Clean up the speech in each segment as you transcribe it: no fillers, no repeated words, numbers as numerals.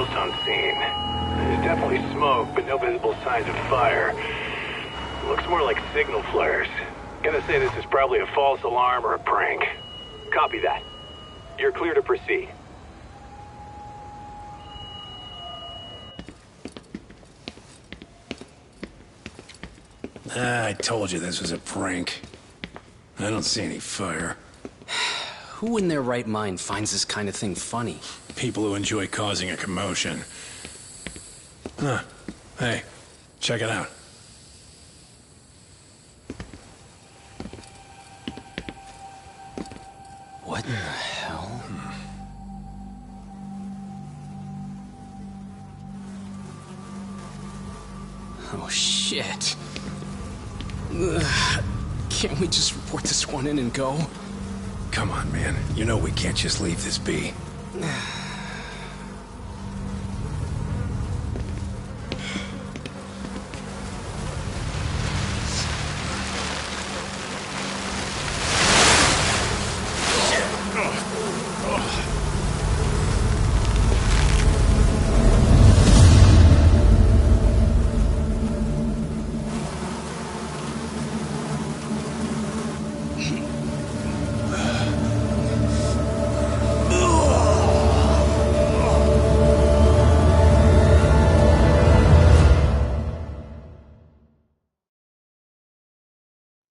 else on scene. There's definitely smoke, but no visible signs of fire. Looks more like signal flares. Gonna say this is probably a false alarm or a prank. Copy that. You're clear to proceed. I told you this was a prank. I don't see any fire. Who in their right mind finds this kind of thing funny? People who enjoy causing a commotion. Huh. Hey, check it out. What the hell? Oh, shit. Ugh. Can't we just report this one in and go? Come on, man. You know we can't just leave this be.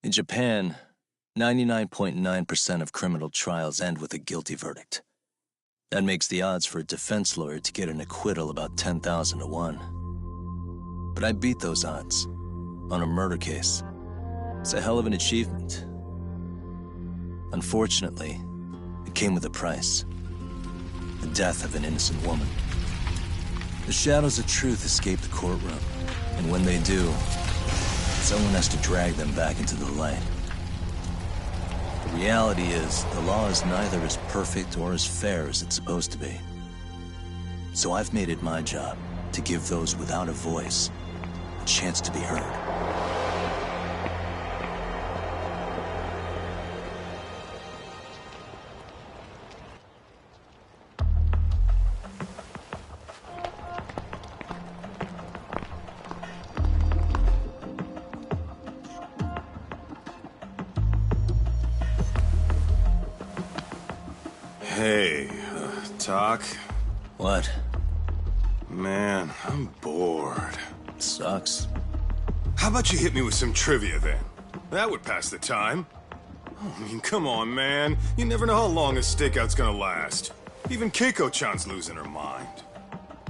In Japan, 99.9% of criminal trials end with a guilty verdict. That makes the odds for a defense lawyer to get an acquittal about 10,000 to 1. But I beat those odds on a murder case. It's a hell of an achievement. Unfortunately, it came with a price. The death of an innocent woman. The shadows of truth escape the courtroom, and when they do, someone has to drag them back into the light. The reality is, the law is neither as perfect or as fair as it's supposed to be. So I've made it my job to give those without a voice a chance to be heard. Hey, Doc? What? Man, I'm bored. Sucks. How about you hit me with some trivia then? That would pass the time. Oh, I mean, come on, man. You never know how long a stakeout's gonna last. Even Keiko-chan's losing her mind.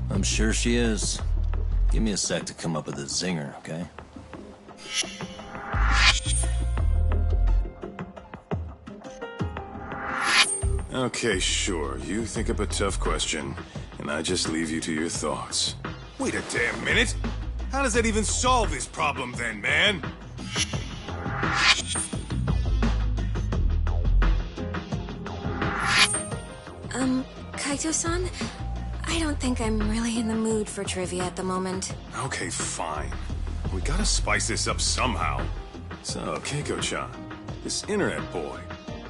I'm sure she is. Give me a sec to come up with a zinger, okay? Okay, sure. You think up a tough question, and I just leave you to your thoughts. Wait a damn minute! How does that even solve this problem then, man? Kaito-san? I don't think I'm really in the mood for trivia at the moment. Okay, fine. We gotta spice this up somehow. So, Keiko-chan, this internet boy,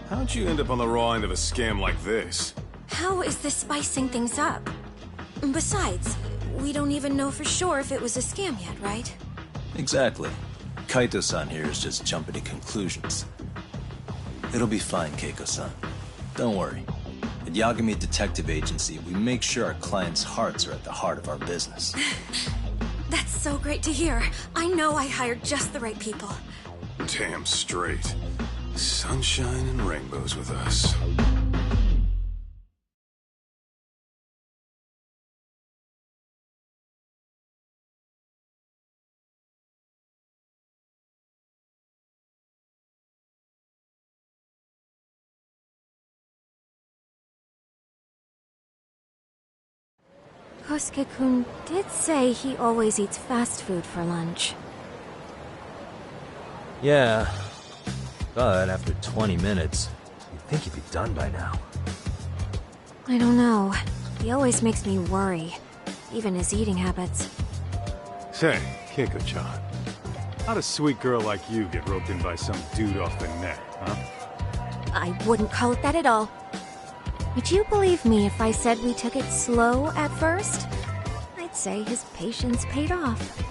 how'd you end up on the raw end of a scam like this? How is this spicing things up? Besides, we don't even know for sure if it was a scam yet, right? Exactly. Kaito-san here is just jumping to conclusions. It'll be fine, Keiko-san. Don't worry. At Yagami Detective Agency, we make sure our clients' hearts are at the heart of our business. That's so great to hear. I know I hired just the right people. Damn straight. Sunshine and rainbows with us. Kosuke-kun did say he always eats fast food for lunch. Yeah, but after 20 minutes, you'd think he'd be done by now. I don't know. He always makes me worry. Even his eating habits. Say, Keiko-chan, how'd a sweet girl like you get roped in by some dude off the net, huh? I wouldn't call it that at all. Would you believe me if I said we took it slow at first? I'd say his patience paid off.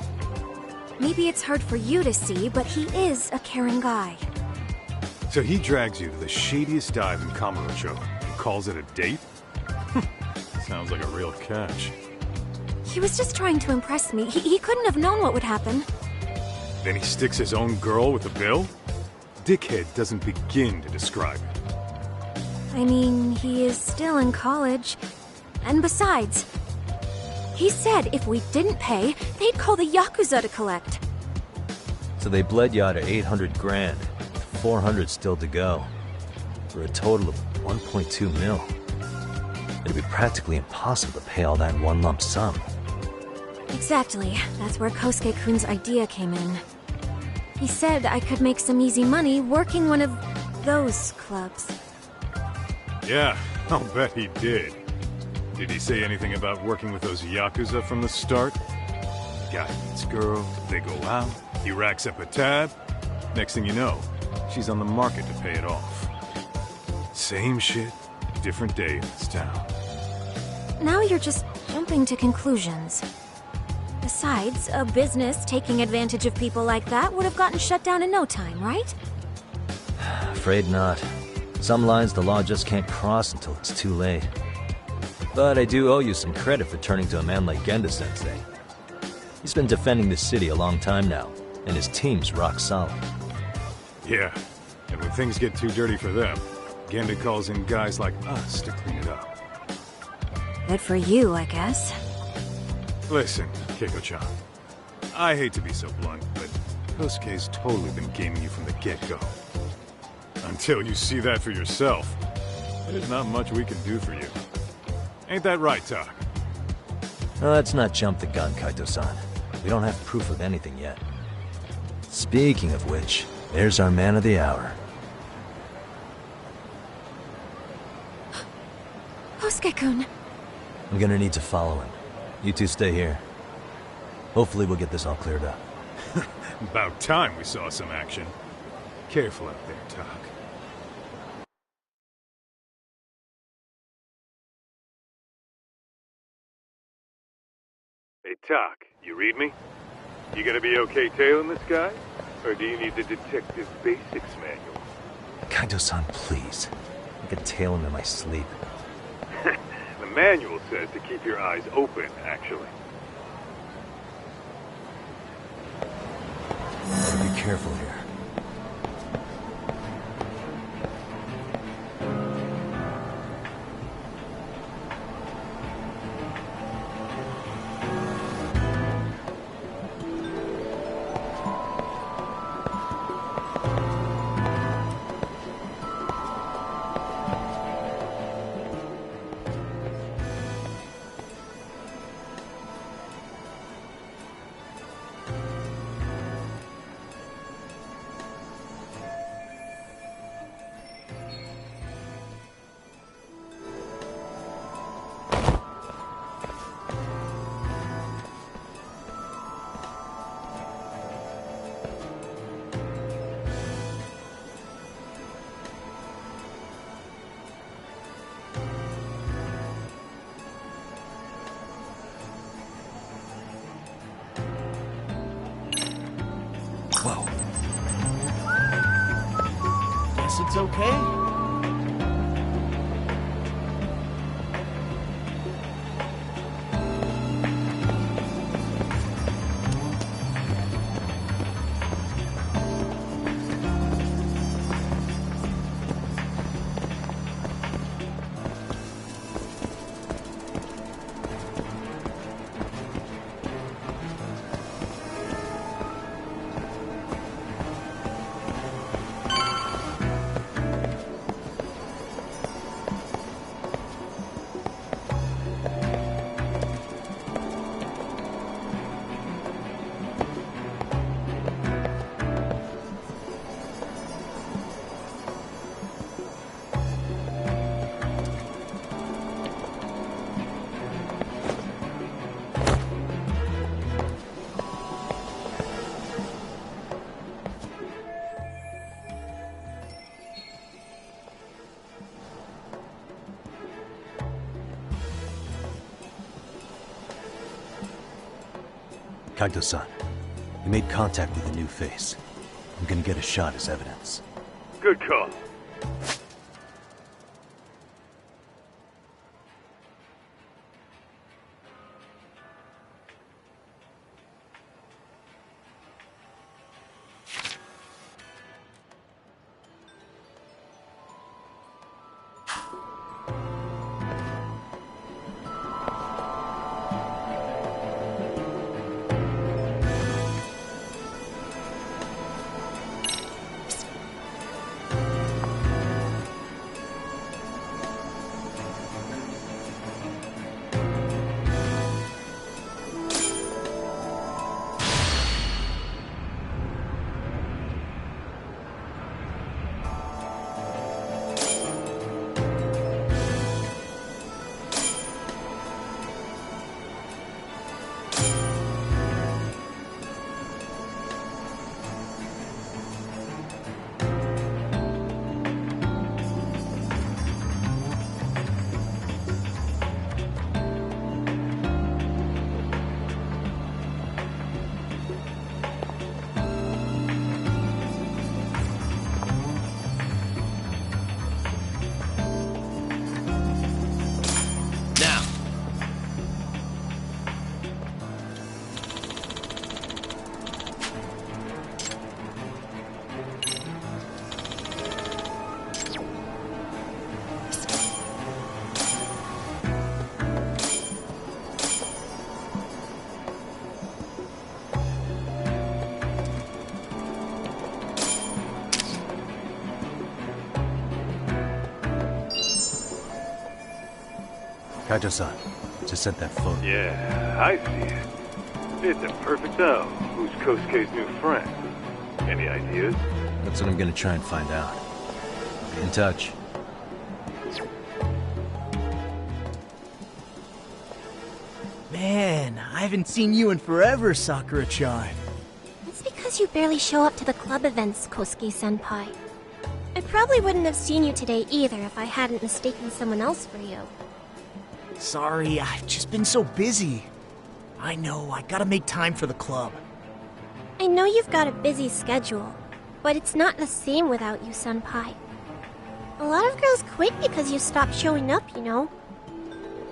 Maybe it's hard for you to see, but he is a caring guy. So he drags you to the shadiest dive in Kamurocho and calls it a date? Sounds like a real catch. He was just trying to impress me. He couldn't have known what would happen. Then he sticks his own girl with the bill? Dickhead doesn't begin to describe it. I mean, he is still in college. And besides, he said if we didn't pay, they'd call the Yakuza to collect. So they bled you out of 800 grand, with 400 still to go, for a total of 1.2 mil. It'd be practically impossible to pay all that in one lump sum. Exactly. That's where Kosuke-kun's idea came in. He said I could make some easy money working one of those clubs. Yeah, I'll bet he did. Did he say anything about working with those Yakuza from the start? Guy meets girl, they go out, he racks up a tab. Next thing you know, she's on the market to pay it off. Same shit, different day in this town. Now you're just jumping to conclusions. Besides, a business taking advantage of people like that would have gotten shut down in no time, right? Afraid not. Some lines the law just can't cross until it's too late. But I do owe you some credit for turning to a man like Genda-sensei. He's been defending this city a long time now, and his team's rock solid. Yeah, and when things get too dirty for them, Genda calls in guys like us to clean it up. Good for you, I guess. Listen, Keiko-chan. I hate to be so blunt, but Kosuke's totally been gaming you from the get-go. Until you see that for yourself, there's not much we can do for you. Ain't that right, Tak? Well, let's not jump the gun, Kaito-san. We don't have proof of anything yet. Speaking of which, there's our man of the hour. Kosuke-kun. I'm gonna need to follow him. You two stay here. Hopefully we'll get this all cleared up. About time we saw some action. Careful out there, Tak. Hey, Tak, you read me? You gonna be okay tailing this guy? Or do you need the detective basics manual? Kaito-san, please. I could tail him in my sleep. The manual says to keep your eyes open, actually. Better be careful here. Whoa. Guess it's okay. Kaito-san, you made contact with a new face. I'm gonna get a shot as evidence. Good call. Kaito-san, just sent that photo. Yeah, I see it. It's a perfect L. Who's Kosuke's new friend? Any ideas? That's what I'm gonna try and find out. Be in touch. Man, I haven't seen you in forever, Sakura-chan. It's because you barely show up to the club events, Kosuke-senpai. I probably wouldn't have seen you today either if I hadn't mistaken someone else for you. Sorry, I've just been so busy. I know, I gotta make time for the club. I know you've got a busy schedule, but it's not the same without you, senpai. A lot of girls quit because you stopped showing up, you know?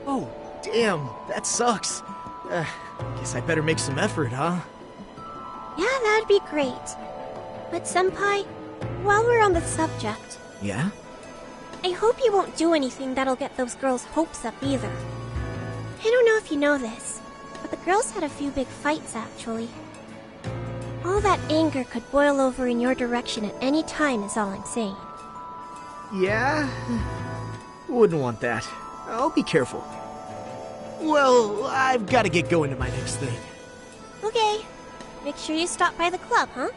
Oh, damn, that sucks. Guess I better make some effort, huh? Yeah, that'd be great. But senpai, while we're on the subject... Yeah? I hope you won't do anything that'll get those girls' hopes up either. I don't know if you know this, but the girls had a few big fights actually. All that anger could boil over in your direction at any time is all I'm saying. Yeah? Wouldn't want that. I'll be careful. Well, I've gotta get going to my next thing. Okay. Make sure you stop by the club, huh?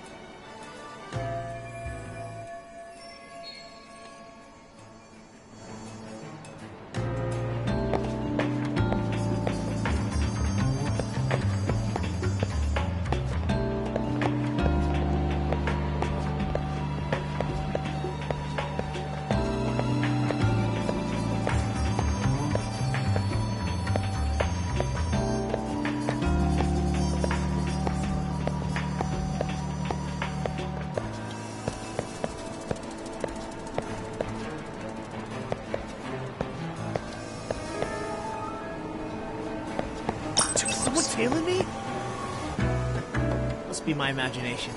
Someone tailing me? Must be my imagination.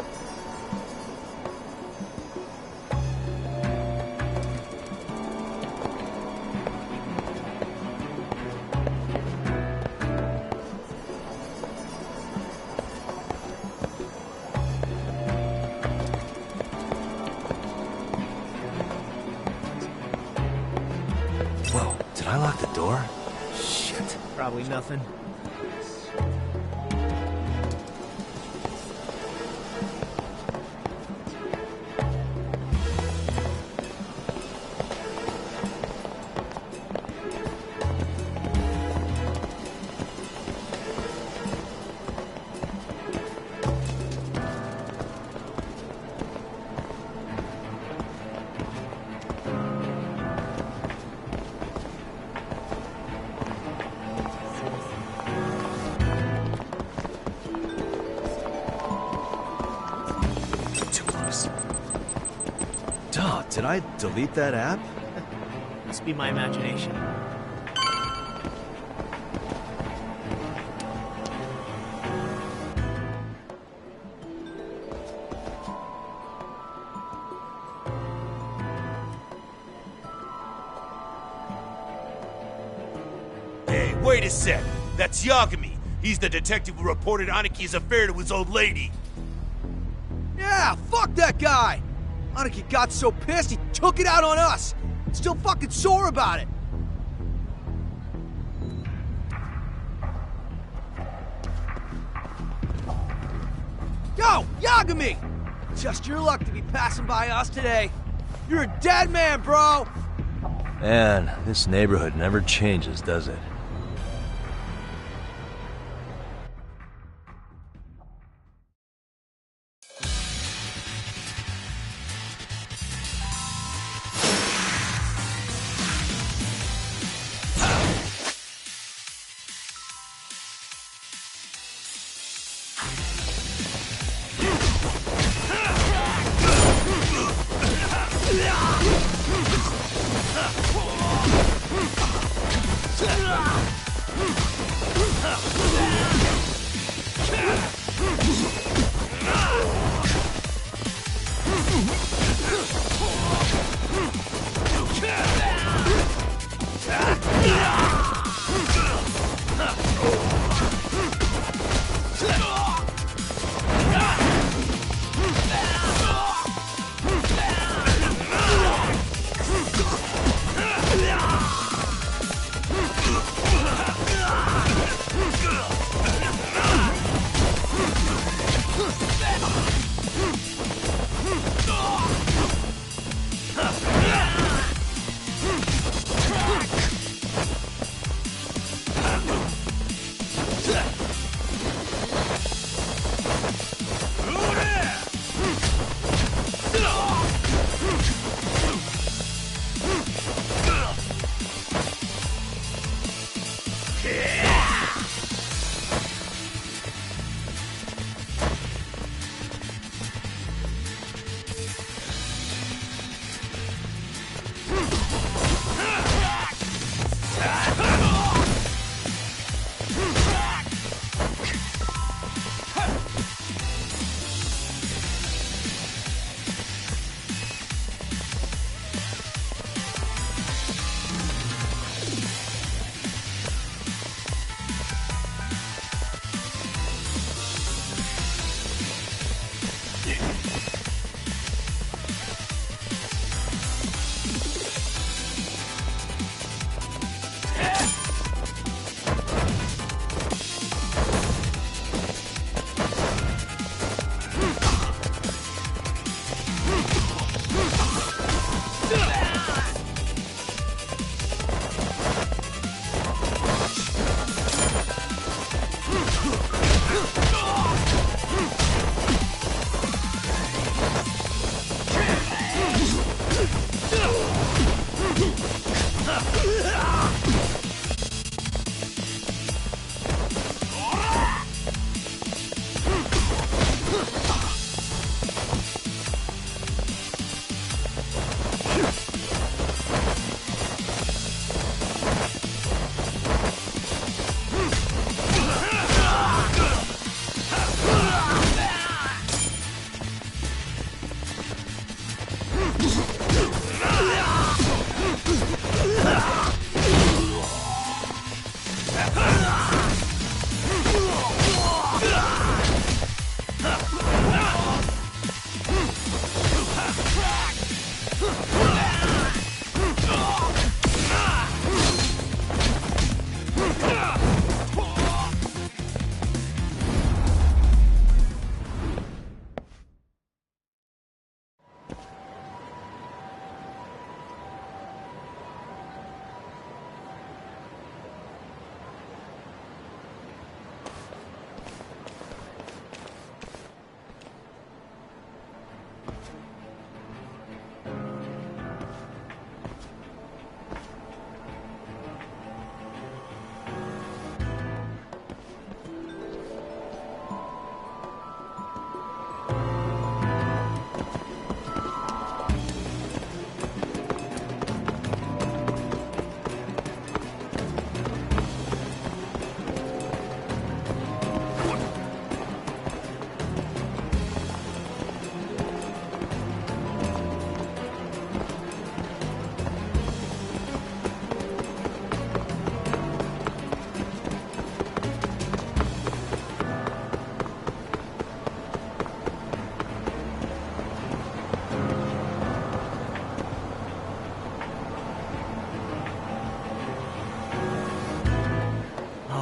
Whoa, did I lock the door? Shit, probably nothing. Did I delete that app? Must be my imagination. Hey, wait a sec. That's Yagami. He's the detective who reported Anaki's affair to his old lady. Yeah, fuck that guy! Aniki got so pissed he took it out on us! Still fucking sore about it! Yo, Yagami! Just your luck to be passing by us today. You're a dead man, bro! Man, this neighborhood never changes, does it? Yeah!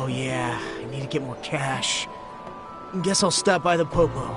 Oh yeah, I need to get more cash. Guess I'll stop by the Popo.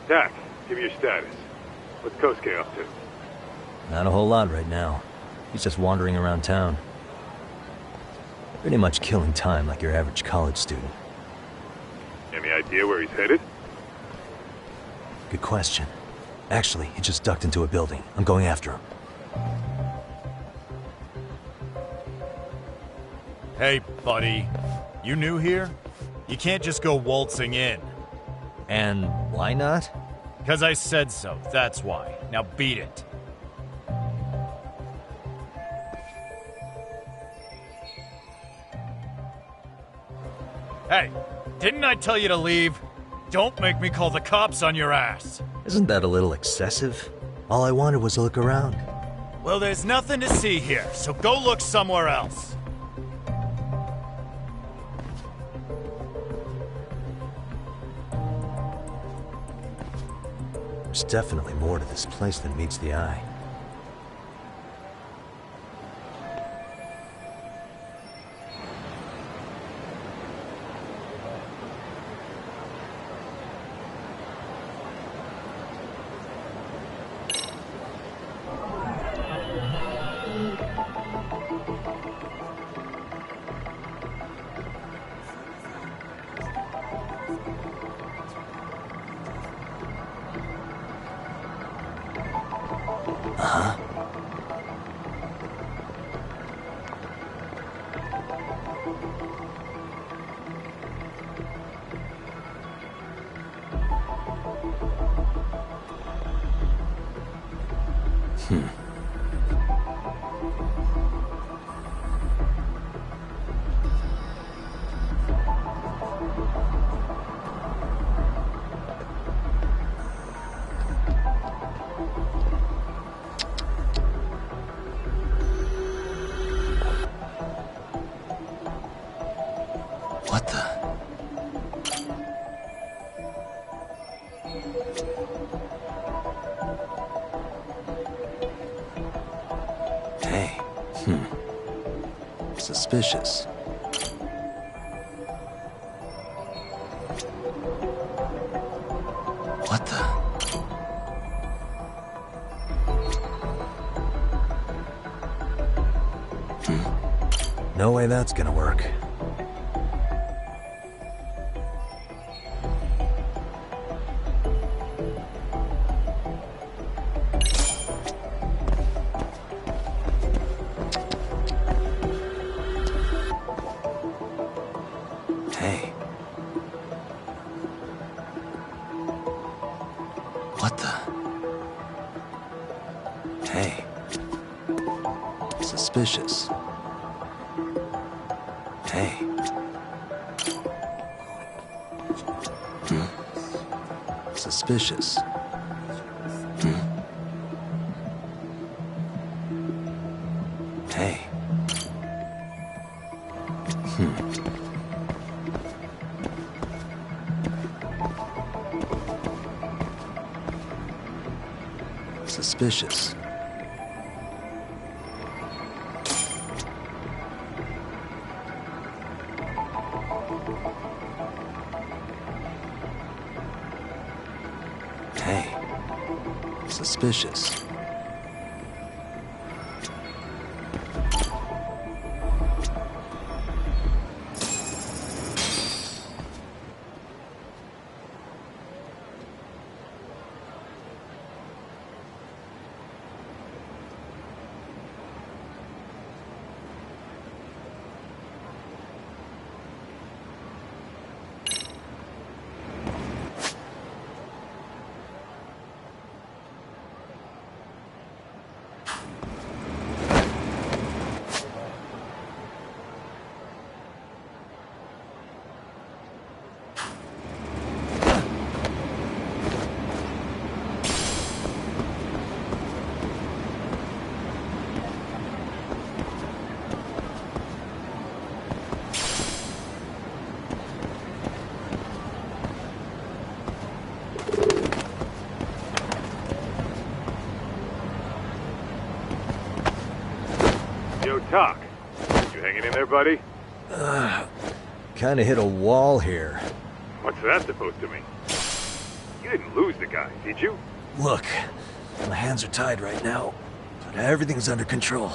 Dak, give me your status. What's Kosuke up to? Not a whole lot right now. He's just wandering around town. Pretty much killing time like your average college student. Any idea where he's headed? Good question. Actually, he just ducked into a building. I'm going after him. Hey, buddy. You new here? You can't just go waltzing in. And why not? 'Cause I said so, that's why. Now beat it. Hey, didn't I tell you to leave? Don't make me call the cops on your ass. Isn't that a little excessive? All I wanted was to look around. Well, there's nothing to see here, so go look somewhere else. There's definitely more to this place than meets the eye. What the? Hey. Suspicious. What the? No way that's gonna work. Hey. What the? Hey. Suspicious. Hey. Suspicious. Hey. Suspicious. Hey. Suspicious. Yo, Doc. You hanging in there, buddy? Kinda hit a wall here. What's that supposed to mean? You didn't lose the guy, did you? Look, my hands are tied right now, but everything's under control.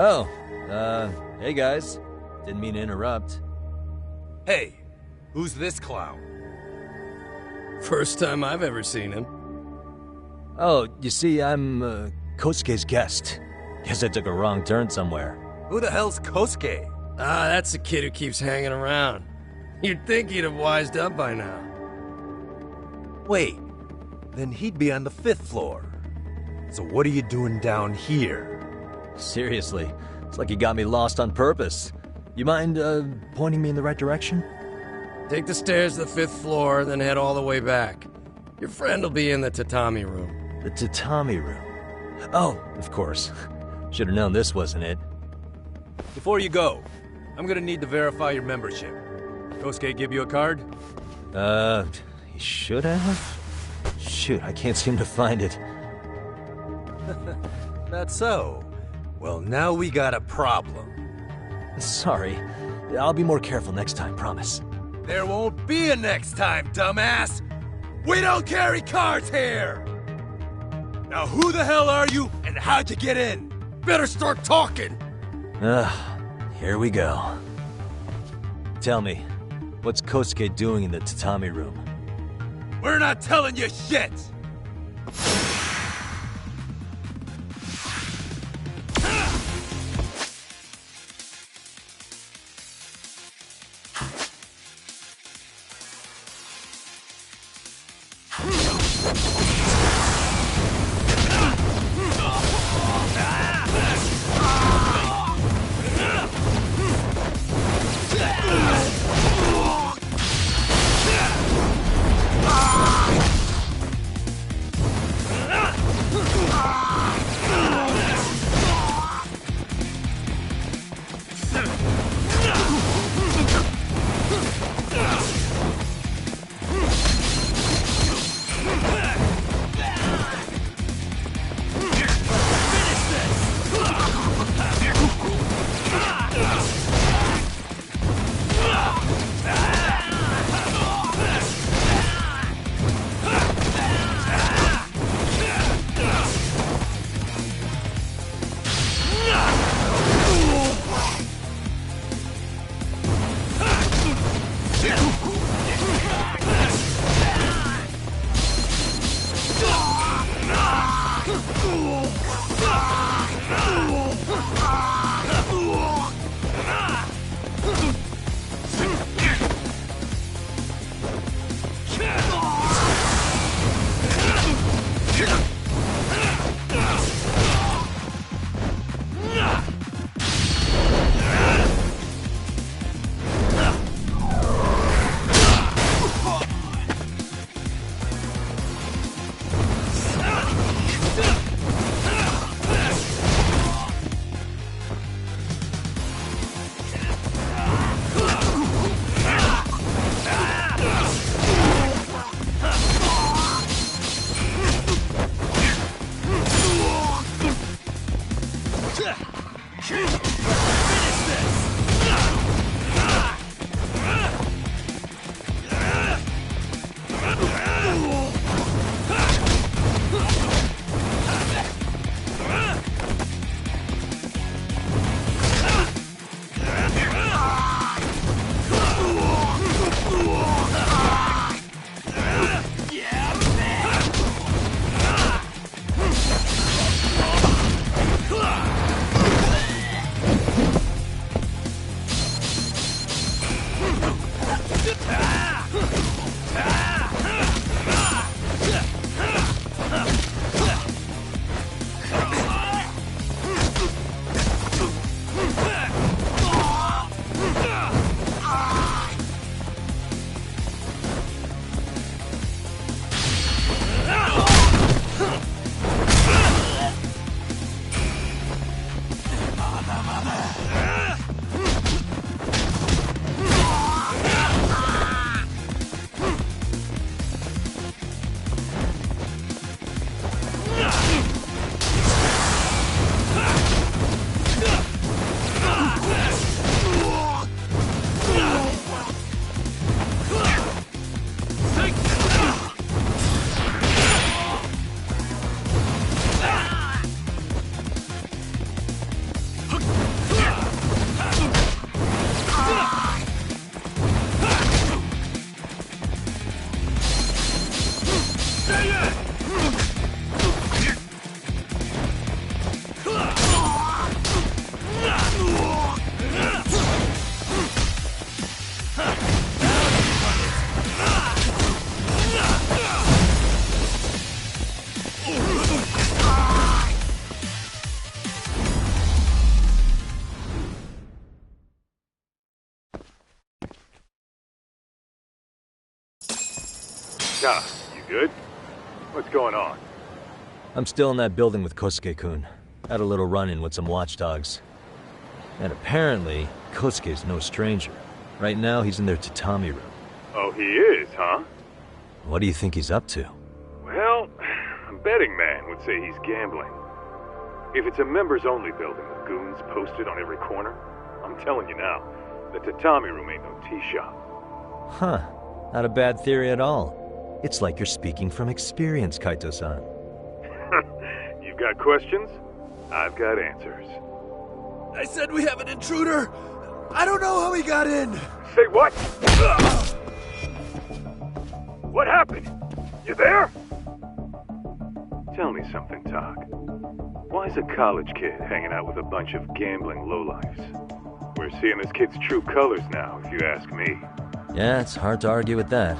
Oh, hey guys. Didn't mean to interrupt. Hey, who's this clown? First time I've ever seen him. Oh, you see, I'm, Kosuke's guest. Guess I took a wrong turn somewhere. Who the hell's Kosuke? Ah, that's the kid who keeps hanging around. You'd think he'd have wised up by now. Wait, then he'd be on the 5th floor. So what are you doing down here? Seriously, it's like you got me lost on purpose. You mind, pointing me in the right direction? Take the stairs to the 5th floor, then head all the way back. Your friend will be in the tatami room. The tatami room? Oh, of course. Should've known this wasn't it. Before you go, I'm gonna need to verify your membership. Kosuke give you a card? He should have? Shoot, I can't seem to find it. That's so. Well, now we got a problem. Sorry. I'll be more careful next time, promise. There won't be a next time, dumbass! We don't carry cards here! Now who the hell are you, and how'd you get in? Better start talking! Here we go. Tell me, what's Kosuke doing in the tatami room? We're not telling you shit! Ah, you good? What's going on? I'm still in that building with Kosuke-kun. Had a little run-in with some watchdogs. And apparently, Kosuke's no stranger. Right now, he's in their tatami room. Oh, he is, huh? What do you think he's up to? Well, a betting man would say he's gambling. If it's a members-only building with goons posted on every corner, I'm telling you now, the tatami room ain't no tea shop. Huh. Not a bad theory at all. It's like you're speaking from experience, Kaito-san. You've got questions? I've got answers. I said we have an intruder! I don't know how he got in! Say what? What happened? You there? Tell me something, Talk. Why is a college kid hanging out with a bunch of gambling lowlifes? We're seeing this kid's true colors now, if you ask me. Yeah, it's hard to argue with that.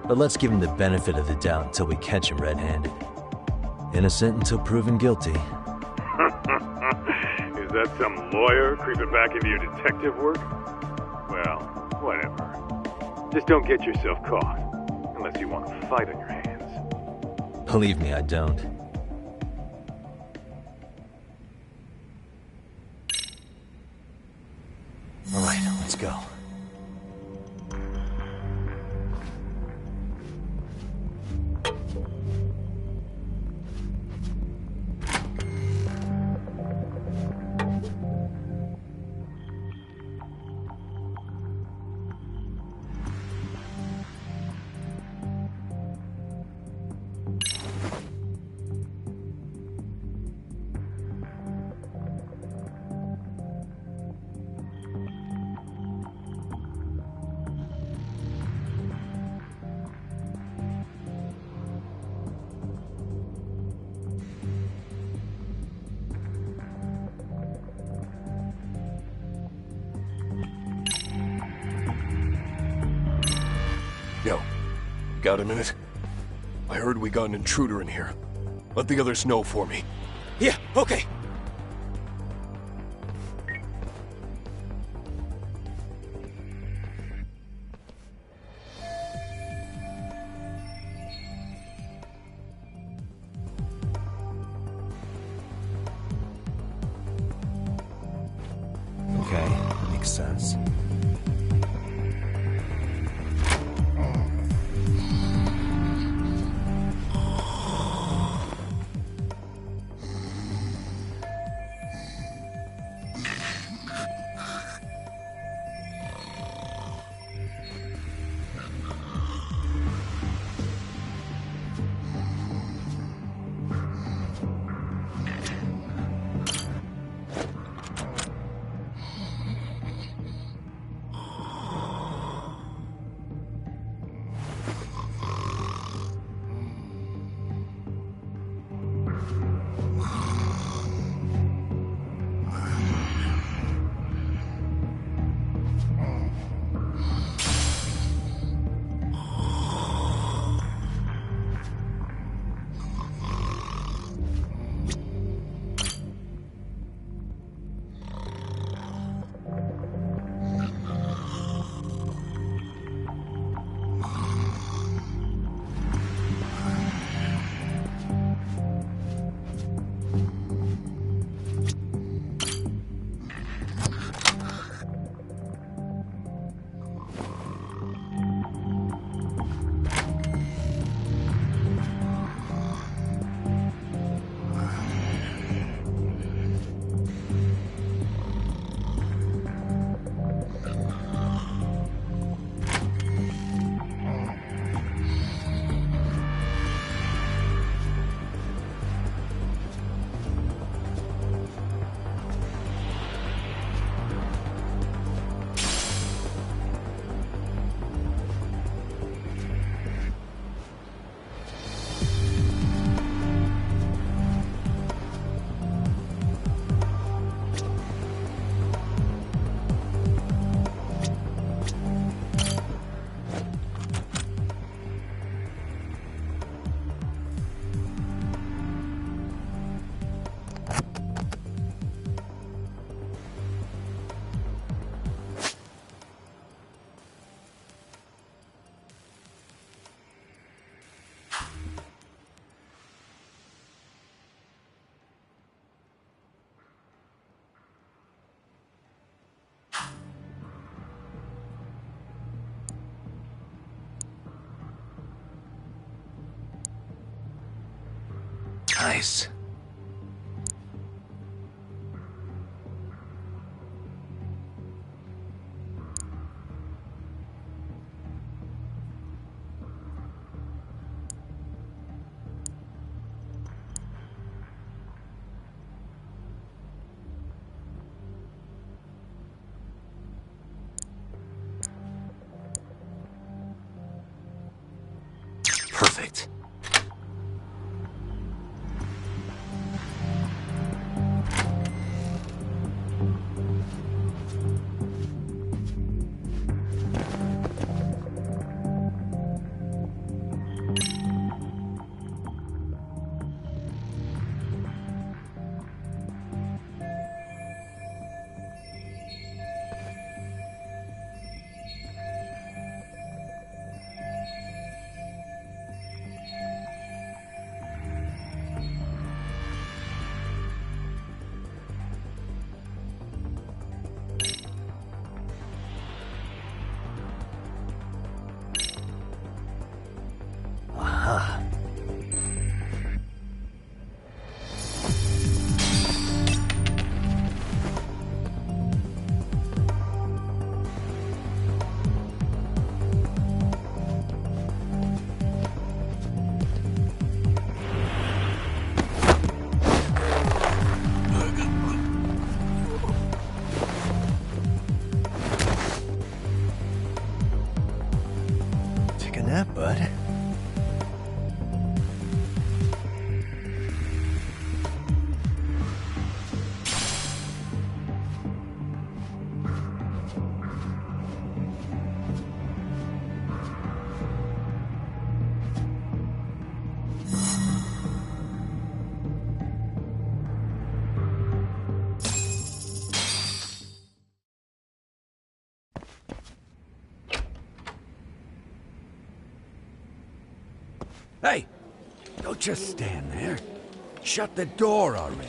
But let's give him the benefit of the doubt until we catch him red-handed. Innocent until proven guilty. Is that some lawyer creeping back into your detective work? Well, whatever. Just don't get yourself caught. Unless you want a fight on your hands. Believe me, I don't. All right, let's go. Yo, got a minute? I heard we got an intruder in here. Let the others know for me. Yeah, okay. Okay, makes sense. Nice. Perfect. Aha. Take a nap, bud. Hey! Don't just stand there. Shut the door already.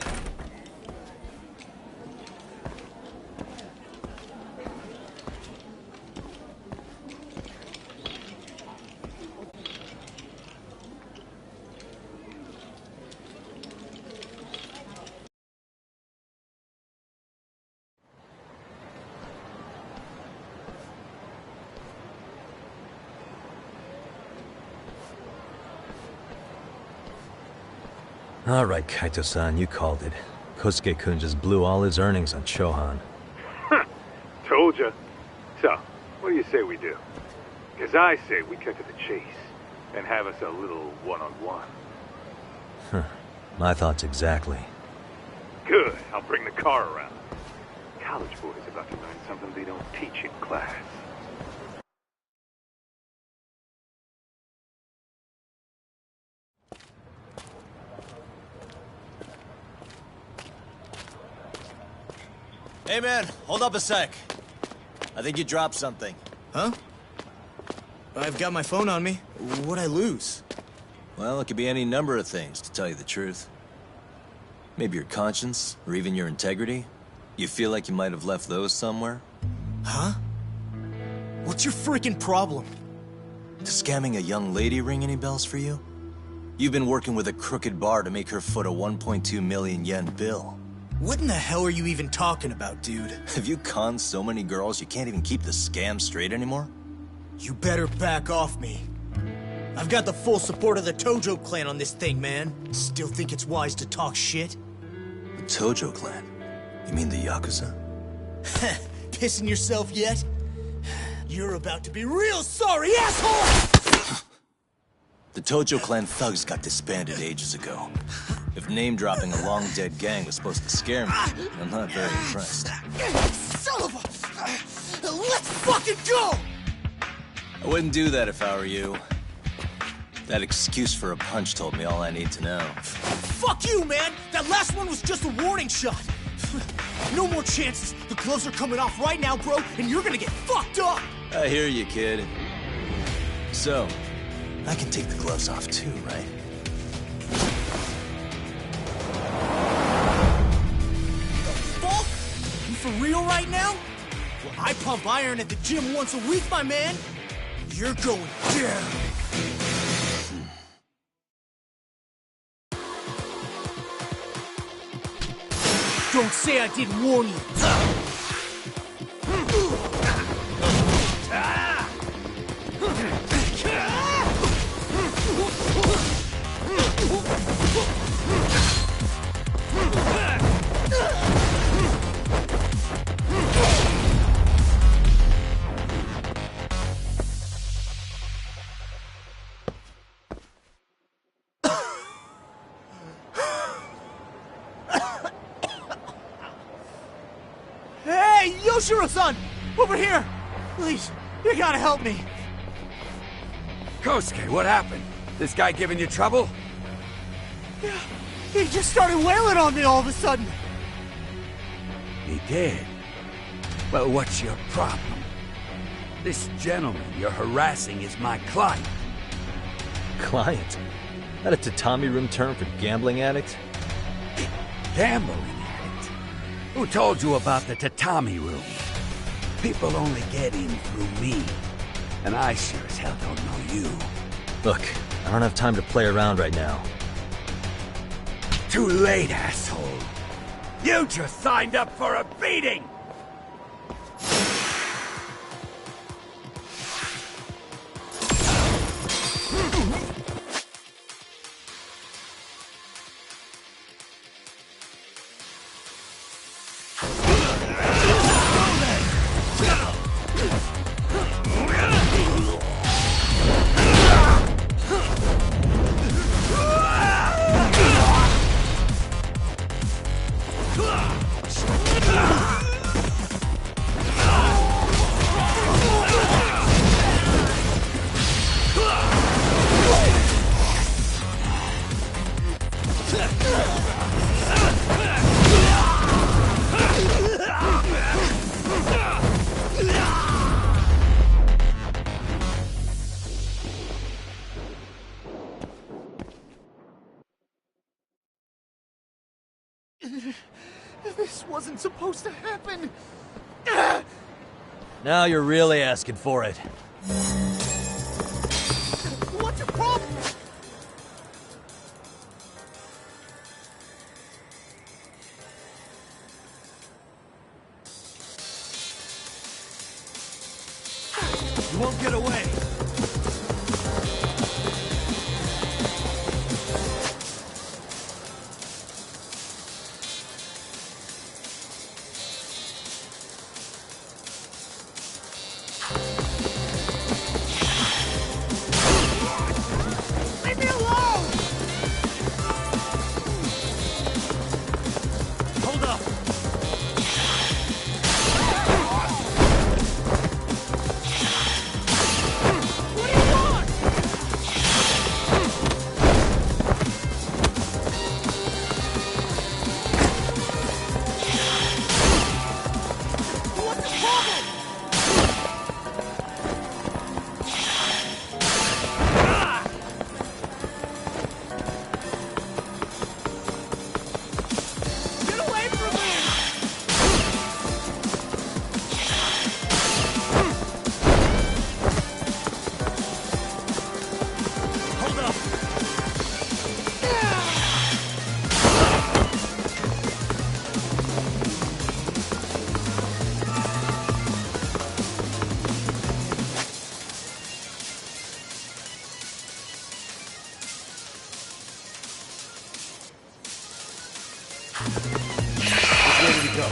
All right, Kaito-san, you called it. Kosuke-kun just blew all his earnings on Chohan. Told ya. So, what do you say we do? Because I say we cut to the chase and have us a little one-on-one. My thoughts exactly. Good. I'll bring the car around. College boys about to learn something they don't teach in class. Hey man, hold up a sec. I think you dropped something. Huh? I've got my phone on me. What'd I lose? Well, it could be any number of things, to tell you the truth. Maybe your conscience, or even your integrity. You feel like you might have left those somewhere? Huh? What's your freaking problem? Does scamming a young lady ring any bells for you? You've been working with a crooked bar to make her foot a 1.2 million yen bill. What in the hell are you even talking about, dude? Have you conned so many girls you can't even keep the scam straight anymore? You better back off me. I've got the full support of the Tojo clan on this thing, man. Still think it's wise to talk shit? The Tojo clan? You mean the Yakuza? Pissing yourself yet? You're about to be real sorry, asshole! The Tojo clan thugs got disbanded ages ago. If name-dropping a long-dead gang was supposed to scare me, I'm not very impressed. Son of a... Let's fucking go! I wouldn't do that if I were you. That excuse for a punch told me all I need to know. Fuck you, man! That last one was just a warning shot! No more chances! The gloves are coming off right now, bro, and you're gonna get fucked up! I hear you, kid. So, I can take the gloves off too, right? Fuck? You for real right now? Well, I pump iron at the gym once a week, my man. You're going down. Don't say I didn't warn you. Hey, Yoshiro-san! Over here! Please, you gotta help me. Kosuke, what happened? This guy giving you trouble? Yeah, he just started wailing on me all of a sudden. He did? Well, what's your problem? This gentleman you're harassing is my client. Client? That a tatami room term for gambling addict? Gambling addict? Who told you about the tatami room? People only get in through me. And I sure as hell don't know you. Look, I don't have time to play around right now. Too late, asshole. You just signed up for a beating! This wasn't supposed to happen. Now you're really asking for it. What's your problem? You won't get away. Leave me alone! Hold up. What do you want? What's the problem? Get away from me! Hold up. Ready to go.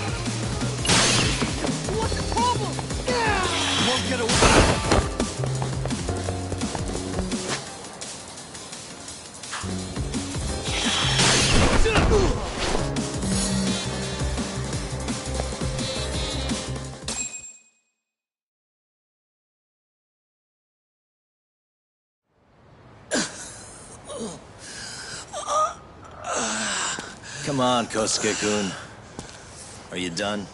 What's the problem? You won't get away. Come on, Kosuke-kun. Are you done?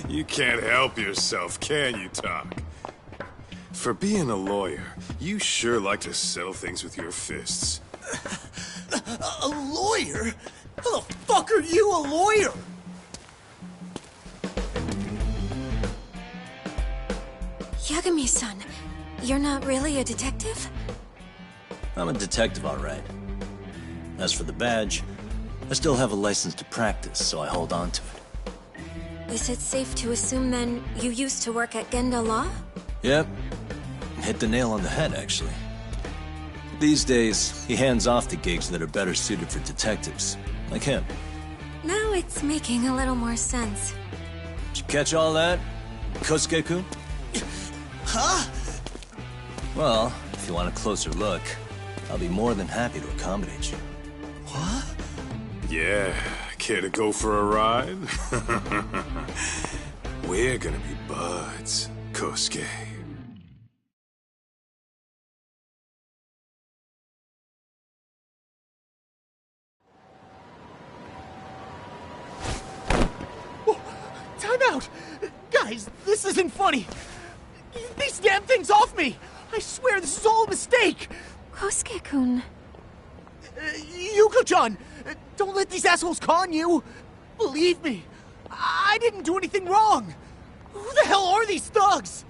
You can't help yourself, can you, Talk? For being a lawyer, you sure like to settle things with your fists. A lawyer? How the fuck are you a lawyer? Yagami-san, you're not really a detective? I'm a detective, all right. As for the badge, I still have a license to practice, so I hold on to it. Is it safe to assume then you used to work at Genda Law? Yep. Hit the nail on the head, actually. These days, he hands off to gigs that are better suited for detectives, like him. Now it's making a little more sense. Did you catch all that, Kosuke-kun? Huh? Well, if you want a closer look, I'll be more than happy to accommodate you. What? Yeah, care to go for a ride? We're gonna be buds, Kosuke. Time out! Guys, this isn't funny! These damn things off me! I swear this is all a mistake! Kosuke-kun... Yuko-chan! Don't let these assholes con you! Believe me, I didn't do anything wrong! Who the hell are these thugs?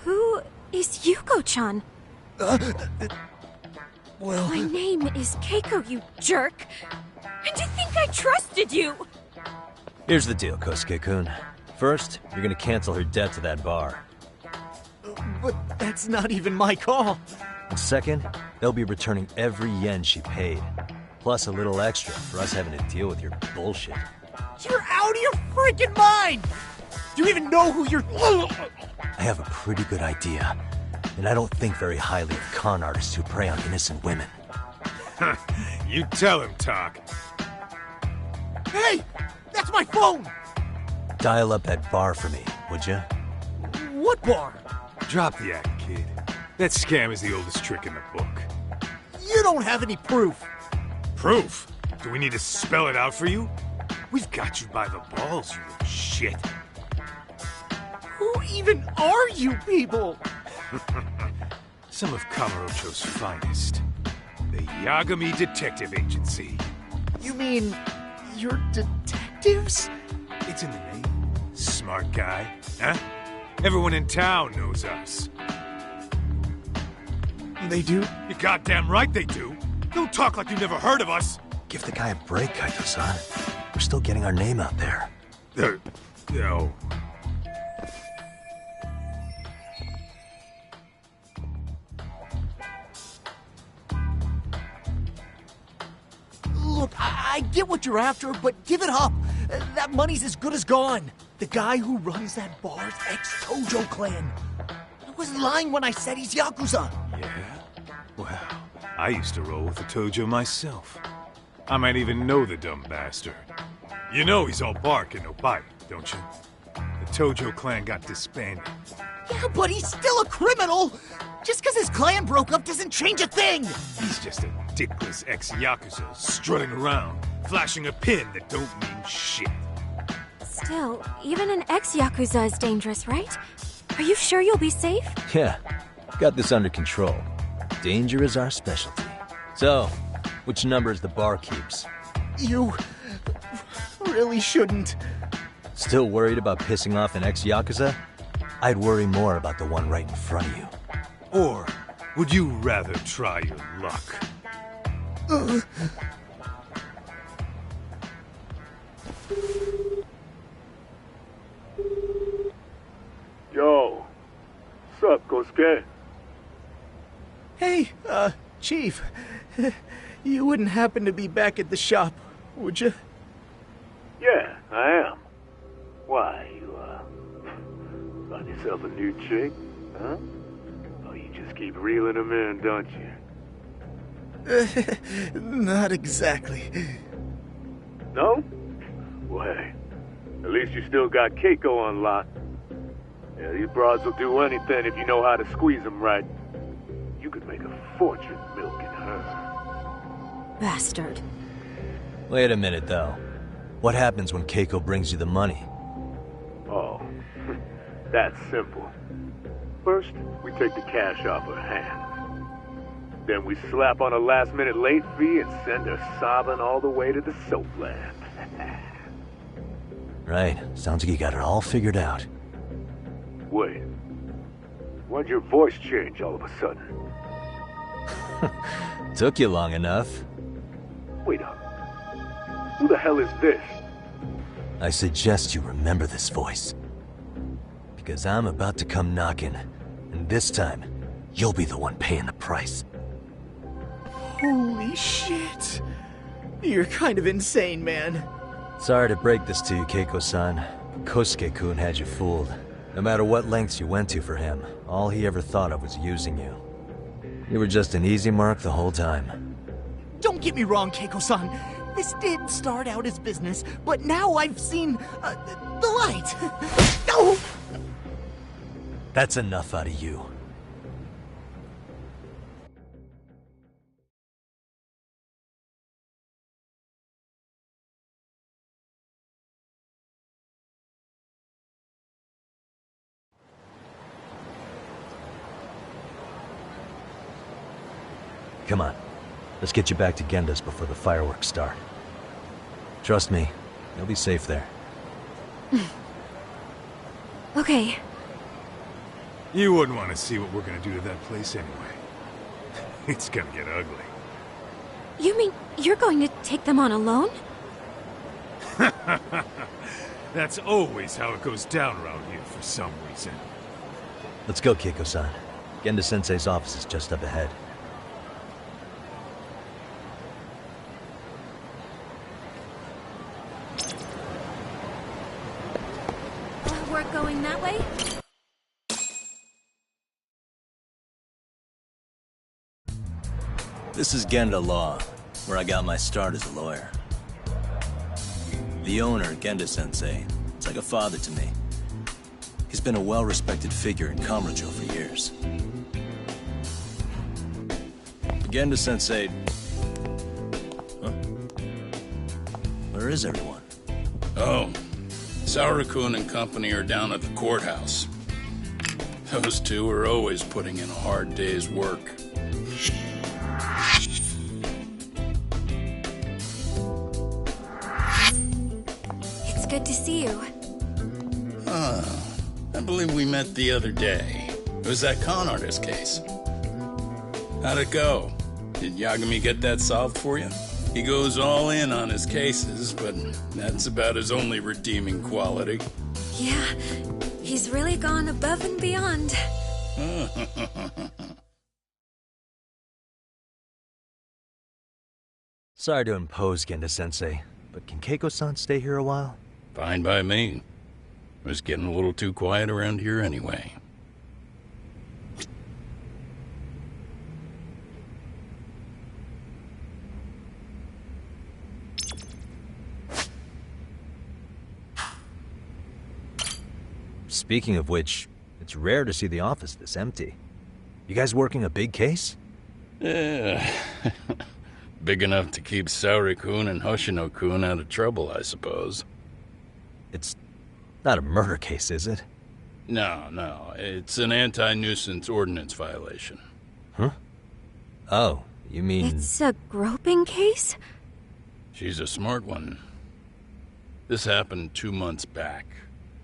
Who is Yuko-chan? Well... My name is Keiko, you jerk! And you think I trusted you? Here's the deal, Kosuke-kun. First, you're gonna cancel her debt to that bar. But that's not even my call. And second, they'll be returning every yen she paid. Plus a little extra for us having to deal with your bullshit. You're out of your freaking mind! Do you even know who you're... I have a pretty good idea. And I don't think very highly of con artists who prey on innocent women. You tell him, Talk. Hey! That's my phone! Dial up that bar for me, would you? What bar? Drop the act, kid. That scam is the oldest trick in the book. You don't have any proof. Proof? Do we need to spell it out for you? We've got you by the balls, you little shit. Who even are you people? Some of Kamurocho's finest. The Yagami Detective Agency. You mean... you're detectives? It's in the name. Smart guy, huh? Everyone in town knows us. They do? You're goddamn right they do. Don't talk like you never heard of us. Give the guy a break, Kaito-san. We're still getting our name out there. No. Look, I get what you're after, but give it up. That money's as good as gone. The guy who runs that bar's ex-Tojo clan. I was lying when I said he's Yakuza. Yeah? Well, I used to roll with the Tojo myself. I might even know the dumb bastard. You know he's all bark and no bite, don't you? The Tojo clan got disbanded. Yeah, but he's still a criminal! Just because his clan broke up doesn't change a thing! He's just a dickless ex-Yakuza strutting around, flashing a pin that don't mean shit. Still, even an ex-Yakuza is dangerous, right? Are you sure you'll be safe? Yeah, got this under control. Danger is our specialty. So, which numbers the bar keeps? You... really shouldn't. Still worried about pissing off an ex-Yakuza? I'd worry more about the one right in front of you. Or would you rather try your luck? Yo, what's up, Kosuke? Hey, Chief. You wouldn't happen to be back at the shop, would you? Yeah, I am. Why, you, found yourself a new chick, huh? Oh, you just keep reeling them in, don't you? Not exactly. No? Well, hey, at least you still got Keiko on lock. Yeah, these broads will do anything if you know how to squeeze them right. You could make a fortune milking her. Bastard. Wait a minute, though. What happens when Keiko brings you the money? Oh, that's simple. First, we take the cash off her hand. Then we slap on a last-minute late fee and send her sobbing all the way to the soapland. Right. Sounds like you got it all figured out. Wait. Why'd your voice change all of a sudden? Took you long enough. Wait up. Who the hell is this? I suggest you remember this voice. Because I'm about to come knocking, and this time, you'll be the one paying the price. Holy shit. You're kind of insane, man. Sorry to break this to you, Keiko-san. Kosuke-kun had you fooled. No matter what lengths you went to for him, all he ever thought of was using you. You were just an easy mark the whole time. Don't get me wrong, Keiko-san. This did start out as business, but now I've seen the light. No! That's enough out of you. Come on. Let's get you back to Genda's before the fireworks start. Trust me, you'll be safe there. Okay. You wouldn't want to see what we're gonna do to that place anyway. It's gonna get ugly. You mean you're going to take them on alone? That's always how it goes down around here for some reason. Let's go, Keiko-san. Genda-sensei's office is just up ahead. We're going that way? This is Genda Law, where I got my start as a lawyer. The owner, Genda-sensei, is like a father to me. He's been a well-respected figure in Kamurocho for years. Genda-sensei... Huh? Where is everyone? Oh, Saura-kun and company are down at the courthouse. Those two are always putting in a hard day's work. It's good to see you. I believe we met the other day. It was that con artist case. How'd it go? Did Yagami get that solved for you? He goes all in on his cases, but that's about his only redeeming quality. Yeah, he's really gone above and beyond. Sorry to impose, Genda-sensei, but can Keiko-san stay here a while? Fine by me. It was getting a little too quiet around here anyway. Speaking of which, it's rare to see the office this empty. You guys working a big case? Yeah. Big enough to keep Saori-kun and Hoshino-kun out of trouble, I suppose. It's not a murder case, is it? No. It's an anti-nuisance ordinance violation. Huh? Oh, you mean... It's a groping case? She's a smart one. This happened 2 months back.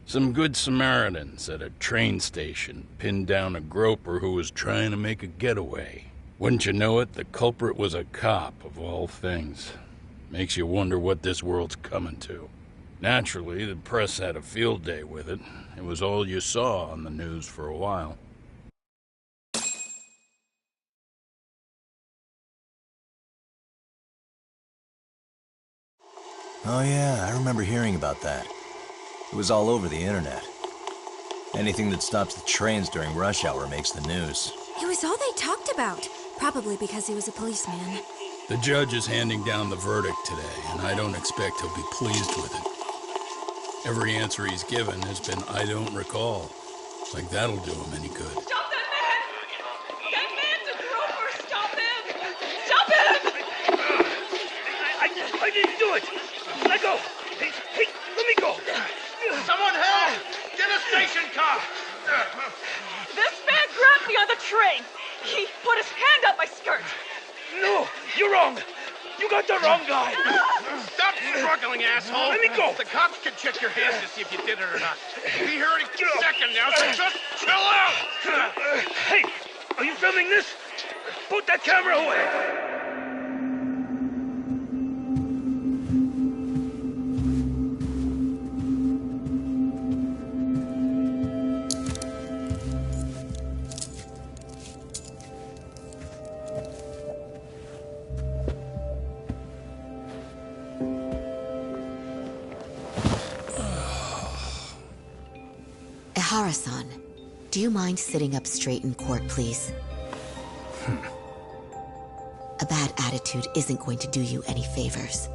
Some good Samaritans at a train station pinned down a groper who was trying to make a getaway. Wouldn't you know it, the culprit was a cop, of all things. Makes you wonder what this world's coming to. Naturally, the press had a field day with it. It was all you saw on the news for a while. Oh yeah, I remember hearing about that. It was all over the internet. Anything that stops the trains during rush hour makes the news. It was all they talked about. Probably because he was a policeman. The judge is handing down the verdict today, and I don't expect he'll be pleased with it. Every answer he's given has been, I don't recall. Like that'll do him any good. Stop that man! That man's a groper! Stop him! Stop him! I didn't do it! Let go! Hey, let me go! Someone help! Get a station car! This man grabbed me on the train! He put his hand up my skirt! No! You're wrong! You got the wrong guy! Stop struggling, asshole! Let me go! The cops can check your hands to see if you did it or not. Be here any second now, so just chill out! Hey! Are you filming this? Put that camera away! Tahara-san, do you mind sitting up straight in court, please? A bad attitude isn't going to do you any favors.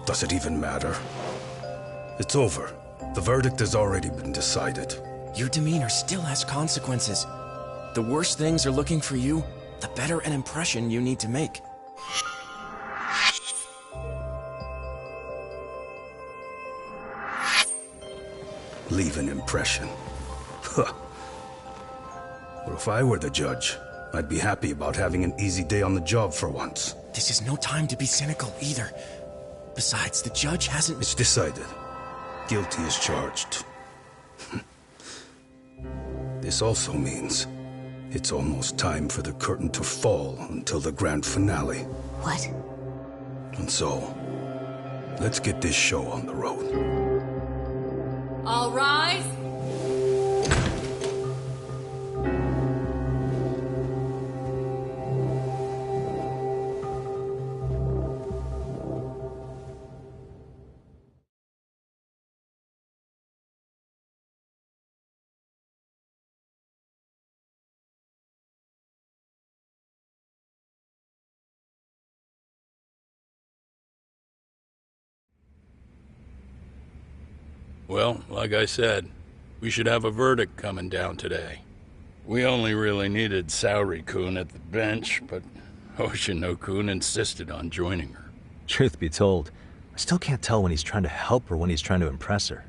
Does it even matter? It's over. The verdict has already been decided. Your demeanor still has consequences. The worse things are looking for you, the better an impression you need to make. Leave an impression. Huh. Well, if I were the judge, I'd be happy about having an easy day on the job for once. This is no time to be cynical either. Besides, the judge hasn't... It's decided. Guilty is charged. This also means it's almost time for the curtain to fall until the grand finale. What? And so, let's get this show on the road. All rise. Well, like I said, we should have a verdict coming down today. We only really needed Saori-kun at the bench, but Hoshino-kun insisted on joining her. Truth be told, I still can't tell when he's trying to help or when he's trying to impress her.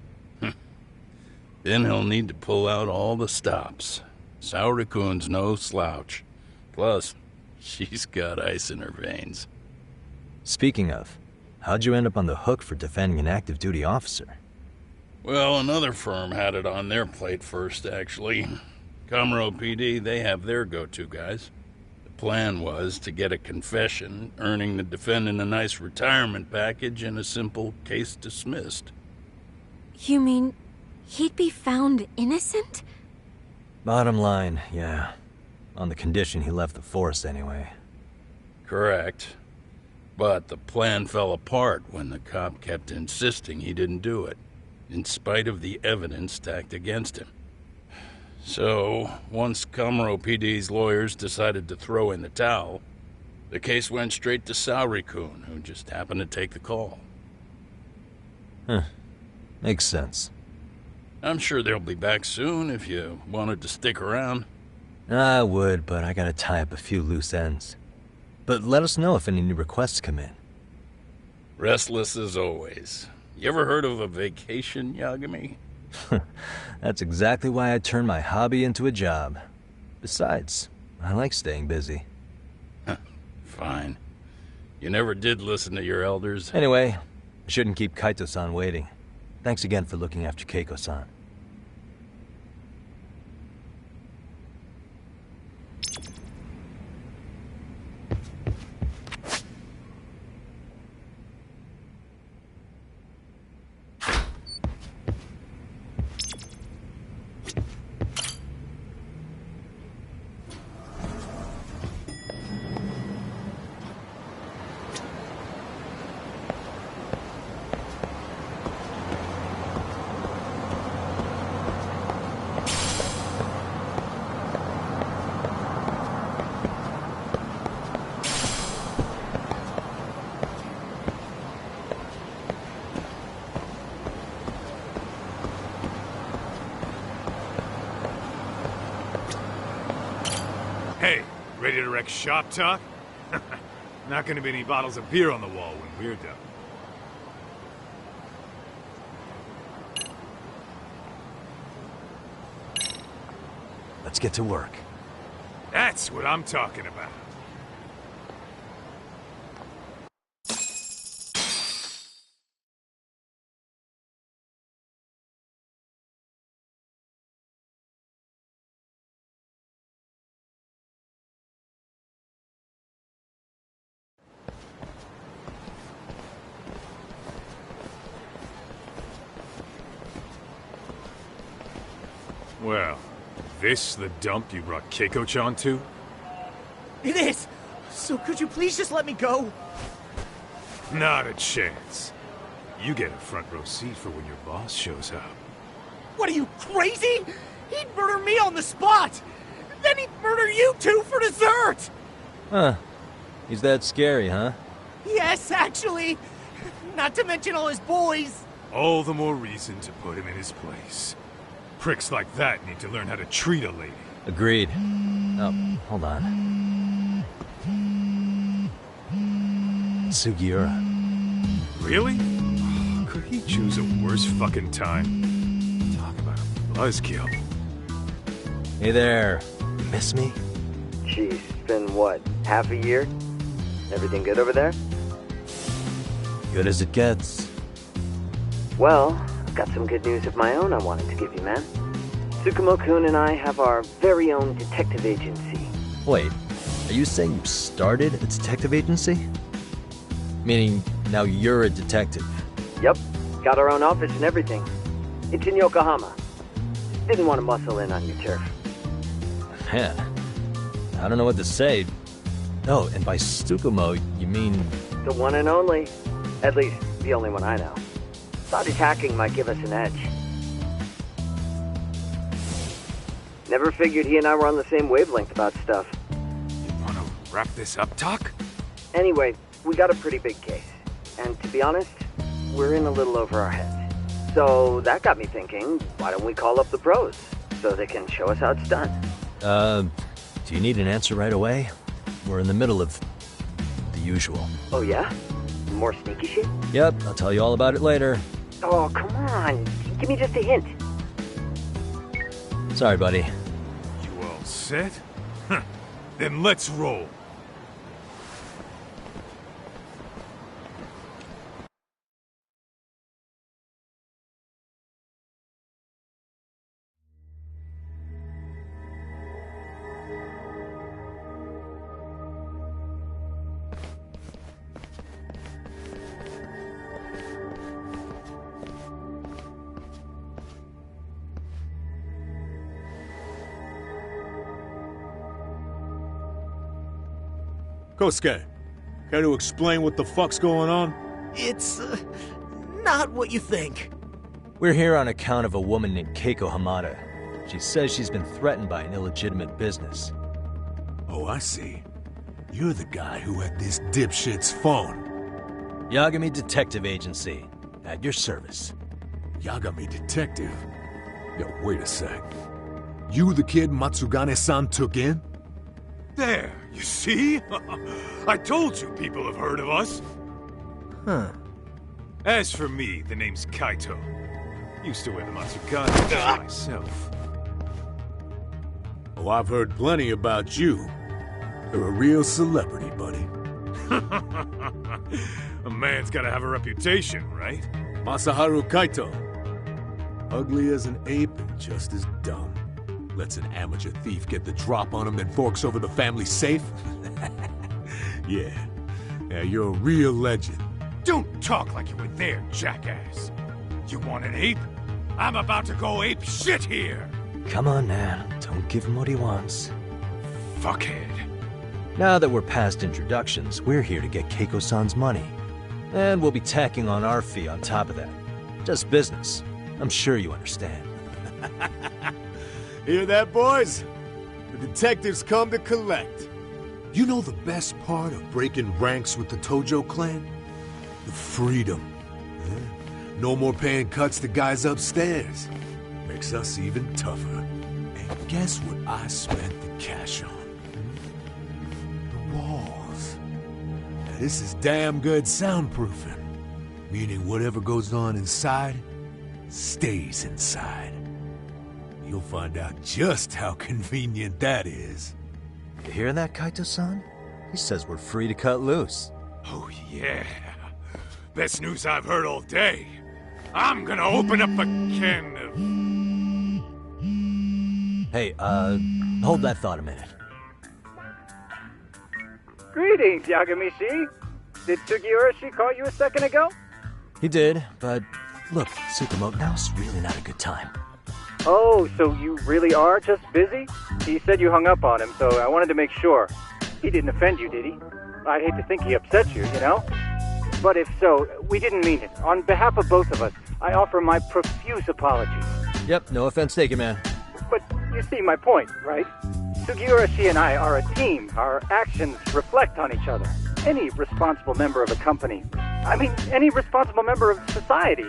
Then he'll need to pull out all the stops. Saori-kun's no slouch. Plus, she's got ice in her veins. Speaking of, how'd you end up on the hook for defending an active duty officer? Well, another firm had it on their plate first, actually. Comro PD, they have their go-to guys. The plan was to get a confession, earning the defendant a nice retirement package and a simple case dismissed. You mean he'd be found innocent? Bottom line, yeah. On the condition he left the force anyway. Correct. But the plan fell apart when the cop kept insisting he didn't do it, in spite of the evidence stacked against him. So, once Comro PD's lawyers decided to throw in the towel, the case went straight to Saori-kun, who just happened to take the call. Huh. Makes sense. I'm sure they'll be back soon if you wanted to stick around. I would, but I gotta tie up a few loose ends. But let us know if any new requests come in. Restless as always. You ever heard of a vacation, Yagami? That's exactly why I turned my hobby into a job. Besides, I like staying busy. Fine. You never did listen to your elders. Anyway, I shouldn't keep Kaito-san waiting. Thanks again for looking after Keiko-san. Hey, ready to wreck shop talk? Not gonna be any bottles of beer on the wall when we're done. Let's get to work. That's what I'm talking about. Well, this the dump you brought Keiko-chan to? It is! So could you please just let me go? Not a chance. You get a front row seat for when your boss shows up. What are you, crazy? He'd murder me on the spot! Then he'd murder you two for dessert! Huh. He's that scary, huh? Yes, actually. Not to mention all his boys. All the more reason to put him in his place. Pricks like that need to learn how to treat a lady. Agreed. Oh, hold on. Sugiura. Really? Could he choose a worse fucking time? Talk about a buzzkill. Hey there. Miss me? Jeez, it's been what, half a year? Everything good over there? Good as it gets. Well, I've got some good news of my own I wanted to give you, man. Tsukumo-kun and I have our very own detective agency. Wait, are you saying you started a detective agency? Meaning, now you're a detective? Yep, got our own office and everything. It's in Yokohama. Didn't want to muscle in on your turf. Man, I don't know what to say. Oh, and by Tsukumo, you mean... The one and only. At least, the only one I know. Thought his hacking might give us an edge. Never figured he and I were on the same wavelength about stuff. You wanna wrap this up, Doc? Anyway, we got a pretty big case. And to be honest, we're in a little over our heads. So that got me thinking, why don't we call up the pros? So they can show us how it's done. Do you need an answer right away? We're in the middle of the usual. Oh yeah? More sneaky shit? Yep, I'll tell you all about it later. Oh, come on. Give me just a hint. Sorry, buddy. You all set? Then let's roll. Kosuke, care to explain what the fuck's going on? It's, not what you think. We're here on account of a woman named Keiko Hamada. She says she's been threatened by an illegitimate business. Oh, I see. You're the guy who had this dipshit's phone. Yagami Detective Agency. At your service. Yagami Detective? Yo, wait a sec. You the kid Matsugane-san took in? There, you see? I told you people have heard of us. Huh. As for me, the name's Kaito. Used to wear the Matsugane myself. Oh, I've heard plenty about you. You're a real celebrity, buddy. A man's gotta have a reputation, right? Masaharu Kaito. Ugly as an ape and just as dumb. Lets an amateur thief get the drop on him, then forks over the family safe? Yeah, you're a real legend. Don't talk like you were there, jackass. You want an ape? I'm about to go ape shit here! Come on, man. Don't give him what he wants. Fuckhead. Now that we're past introductions, we're here to get Keiko-san's money. And we'll be tacking on our fee on top of that. Just business. I'm sure you understand. Hear that, boys? The detectives come to collect. You know the best part of breaking ranks with the Tojo clan? The freedom. No more paying cuts to guys upstairs. Makes us even tougher. And guess what I spent the cash on? The walls. Now this is damn good soundproofing. Meaning whatever goes on inside, stays inside. You'll find out just how convenient that is. You hear that, Kaito-san? He says we're free to cut loose. Oh, yeah. Best news I've heard all day. I'm gonna open up a can of... Hey, hold that thought a minute. Greetings, Yagami-shi. Did Sugiura-shi call you a second ago? He did, but look, Tsukumo, now's really not a good time. Oh, so you really are just busy? He said you hung up on him, so I wanted to make sure. He didn't offend you, did he? I'd hate to think he upset you, you know? But if so, we didn't mean it. On behalf of both of us, I offer my profuse apologies. Yep, no offense taken, man. But you see my point, right? Sugiurashi and I are a team. Our actions reflect on each other. Any responsible member of a company, any responsible member of society,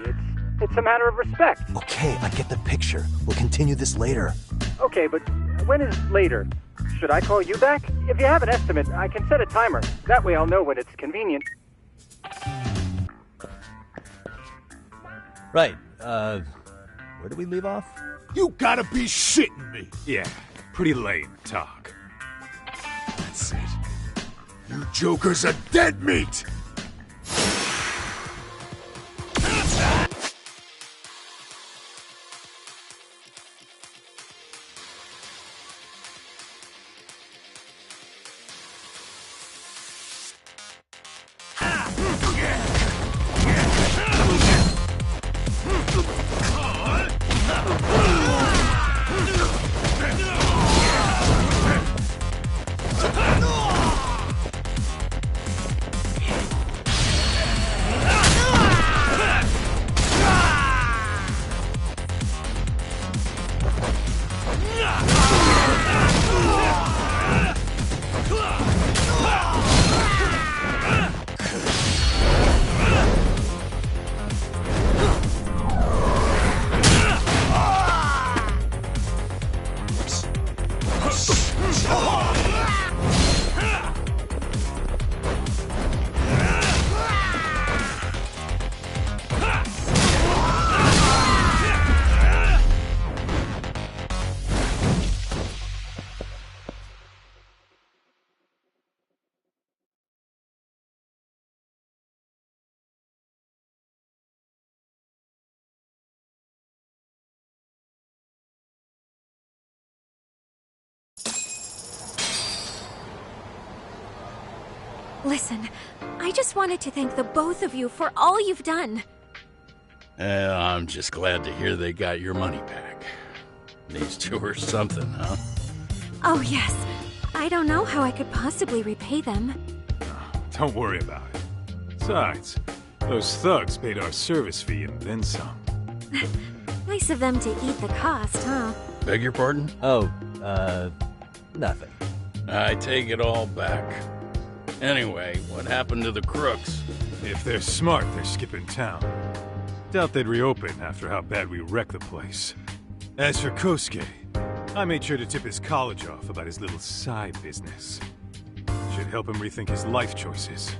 it's a matter of respect. Okay, I get the picture. We'll continue this later. Okay, but when is later? Should I call you back? If you have an estimate, I can set a timer. That way I'll know when it's convenient. Right, where did we leave off? You gotta be shitting me! Yeah, pretty lame talk. That's it. You jokers are dead meat! Listen, I just wanted to thank the both of you for all you've done. I'm just glad to hear they got your money back. These two are something, huh? Oh, yes. I don't know how I could possibly repay them. Don't worry about it. Besides, those thugs paid our service fee and then some. Nice of them to eat the cost, huh? Beg your pardon? Oh, nothing. I take it all back. Anyway, what happened to the crooks? If they're smart, they're skipping town. Doubt they'd reopen after how bad we wrecked the place. As for Kosuke, I made sure to tip his college off about his little side business. Should help him rethink his life choices.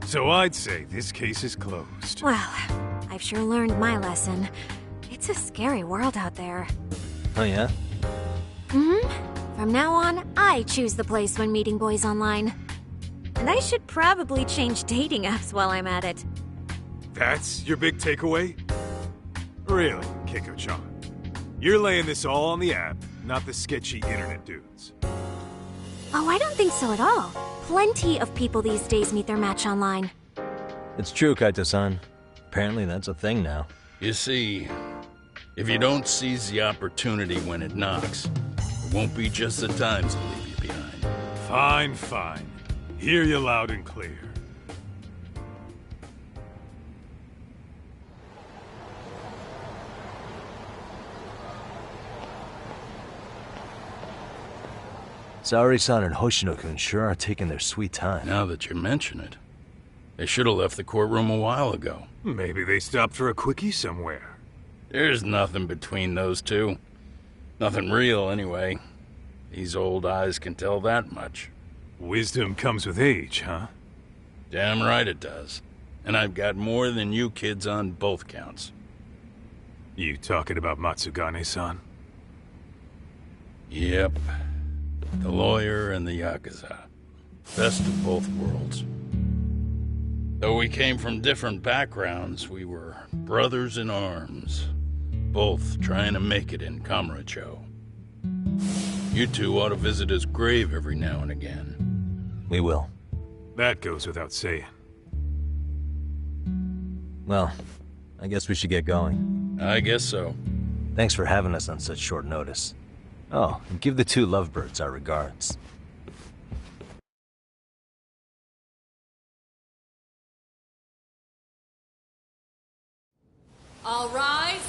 So I'd say this case is closed. Well, I've sure learned my lesson. It's a scary world out there. Oh, yeah? Mm-hmm. From now on, I choose the place when meeting boys online. And I should probably change dating apps while I'm at it. That's your big takeaway? Really, Keiko-chan? You're laying this all on the app, not the sketchy internet dudes. Oh, I don't think so at all. Plenty of people these days meet their match online. It's true, Kaito-san. Apparently that's a thing now. You see, if you don't seize the opportunity when it knocks, it won't be just the times that leave you behind. Fine, fine. Hear you loud and clear. Saori-san and Hoshino-kun sure are taking their sweet time. Now that you mention it, they should have left the courtroom a while ago. Maybe they stopped for a quickie somewhere. There's nothing between those two. Nothing real, anyway. These old eyes can tell that much. Wisdom comes with age, huh? Damn right it does. And I've got more than you kids on both counts. You talking about Matsugane-san? Yep. The lawyer and the Yakuza. Best of both worlds. Though we came from different backgrounds, we were brothers in arms. Both trying to make it in Kamurocho. You two ought to visit his grave every now and again. We will. That goes without saying. Well, I guess we should get going. I guess so. Thanks for having us on such short notice. Oh, and give the two lovebirds our regards. All rise.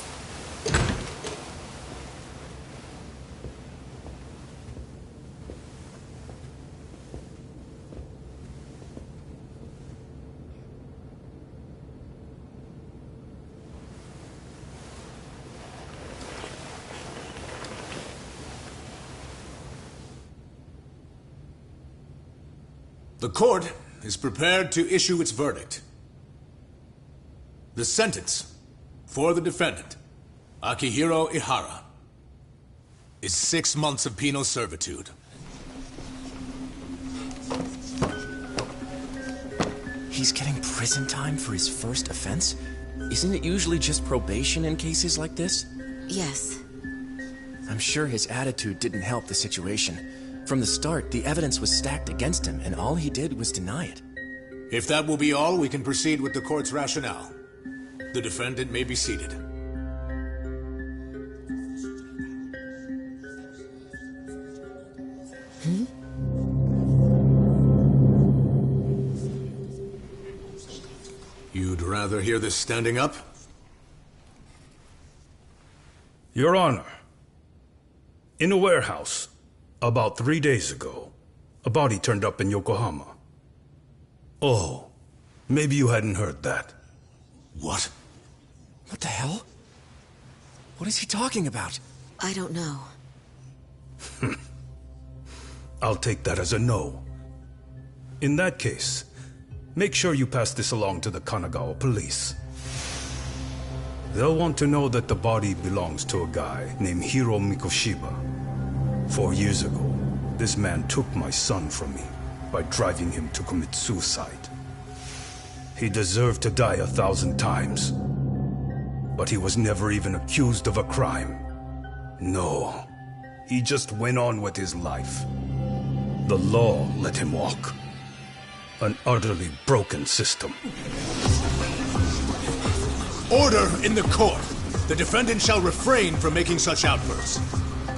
The court is prepared to issue its verdict. The sentence for the defendant, Akihiro Ihara, is 6 months of penal servitude. He's getting prison time for his first offense? Isn't it usually just probation in cases like this? Yes. I'm sure his attitude didn't help the situation. From the start, the evidence was stacked against him, and all he did was deny it. If that will be all, we can proceed with the court's rationale. The defendant may be seated. You'd rather hear this standing up? Your Honor, in a warehouse, about 3 days ago, a body turned up in Yokohama. Oh, maybe you hadn't heard that. What? What the hell? What is he talking about? I don't know. I'll take that as a no. In that case, make sure you pass this along to the Kanagawa police. They'll want to know that the body belongs to a guy named Hiro Mikoshiba. 4 years ago, this man took my son from me by driving him to commit suicide. He deserved to die 1,000 times, but he was never even accused of a crime. No, he just went on with his life. The law let him walk. An utterly broken system. Order in the court! The defendant shall refrain from making such outbursts.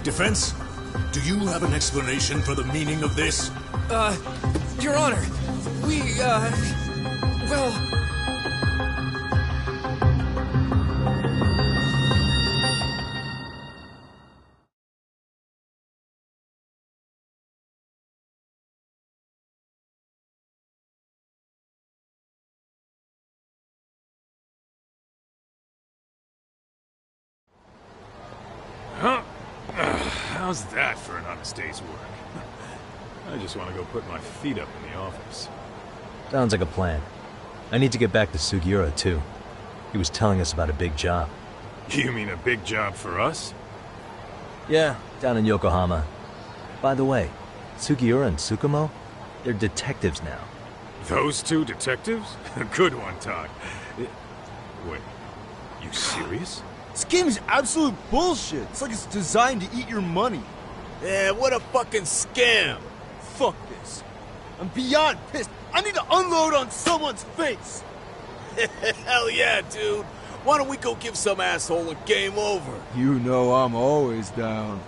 Defense, do you have an explanation for the meaning of this? Your Honor, well... How's that for an honest day's work? I just want to go put my feet up in the office. Sounds like a plan. I need to get back to Sugiura, too. He was telling us about a big job. You mean a big job for us? Yeah, down in Yokohama. By the way, Sugiura and Tsukumo, they're detectives now. Those two detectives? Good one, Todd. Wait, you serious? This game is absolute bullshit. It's like it's designed to eat your money. Yeah, what a fucking scam. Fuck this. I'm beyond pissed. I need to unload on someone's face. Hell yeah, dude. Why don't we go give some asshole a game over? You know I'm always down.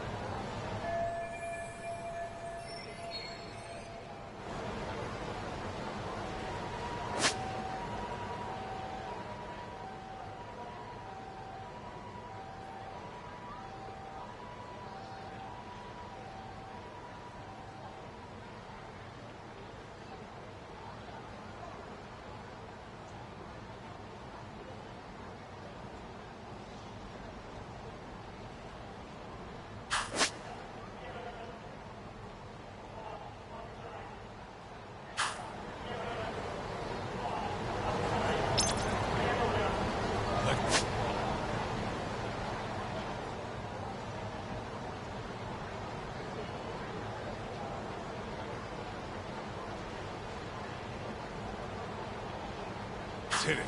Hit it.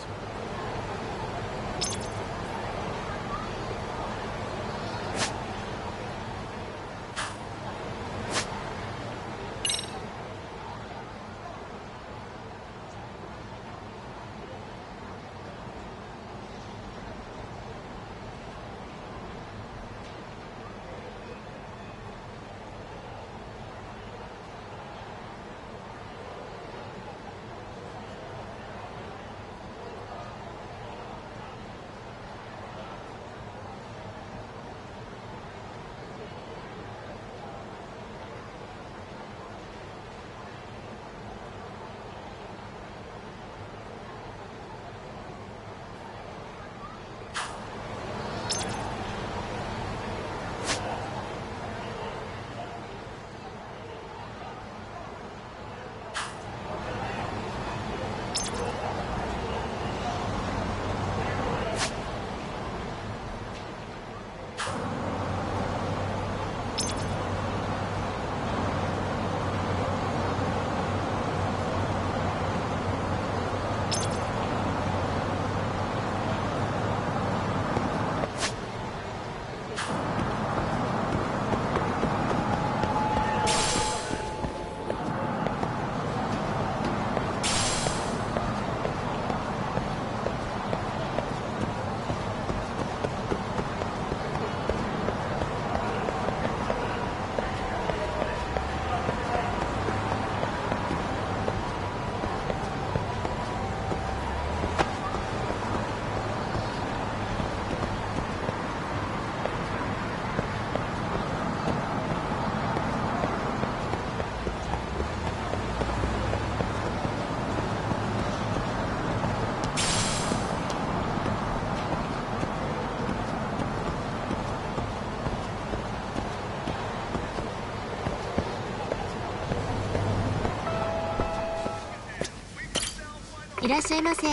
いらっしゃいませ。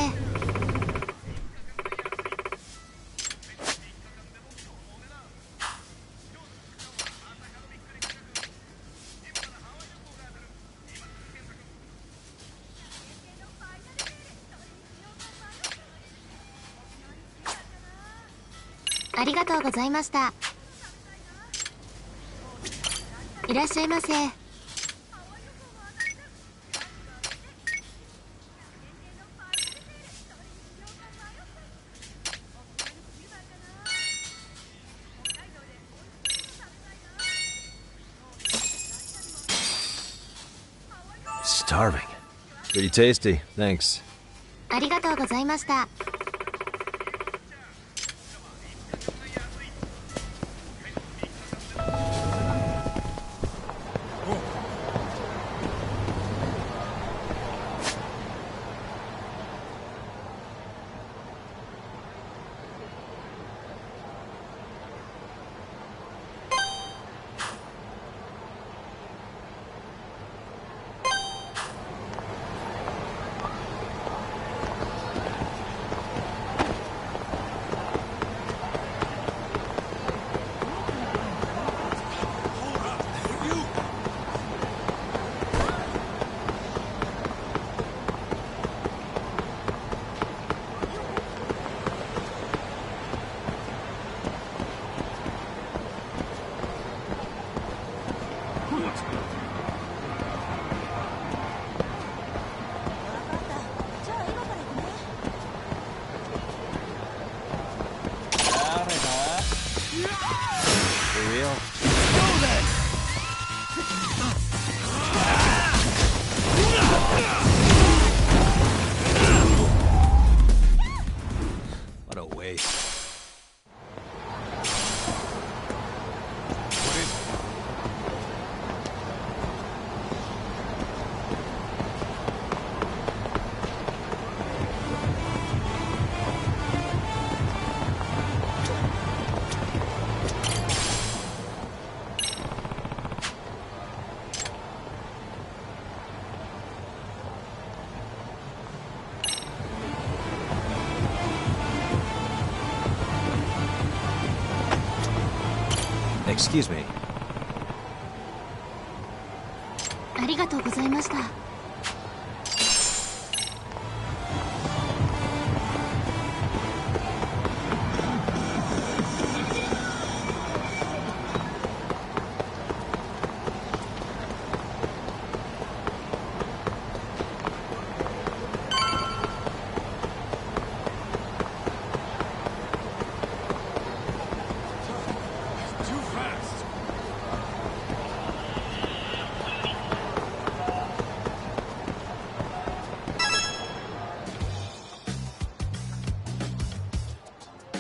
ありがとうございました。いらっしゃいませ。Starving. Pretty tasty, thanks. ありがとうございました。What a waste. Excuse me. ありがとうございました。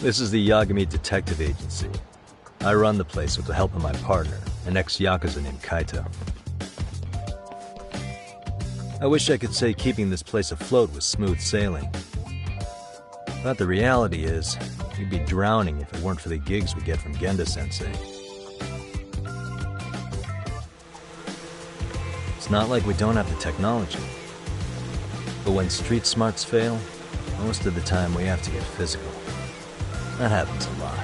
This is the Yagami Detective Agency. I run the place with the help of my partner, an ex-Yakuza named Kaito. I wish I could say keeping this place afloat was smooth sailing. But the reality is, we'd be drowning if it weren't for the gigs we get from Genda-sensei. It's not like we don't have the technology. But But when street smarts fail, most of the time we have to get physical. That happens a lot.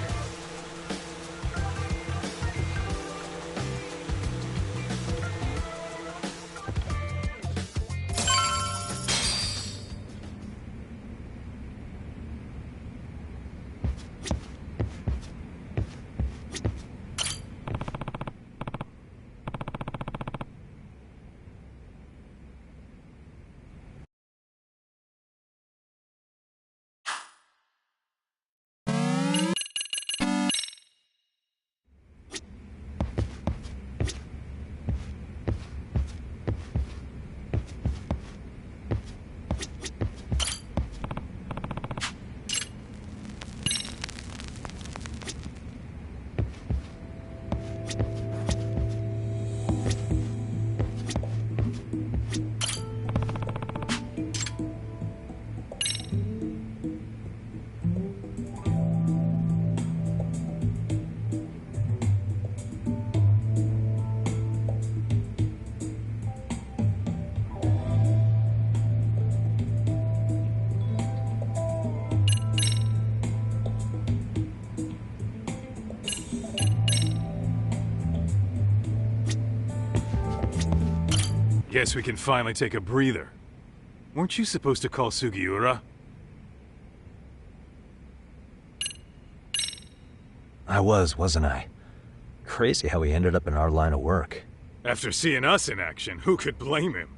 Guess we can finally take a breather. Weren't you supposed to call Sugiura? I wasn't I? Crazy how he ended up in our line of work. After seeing us in action, who could blame him?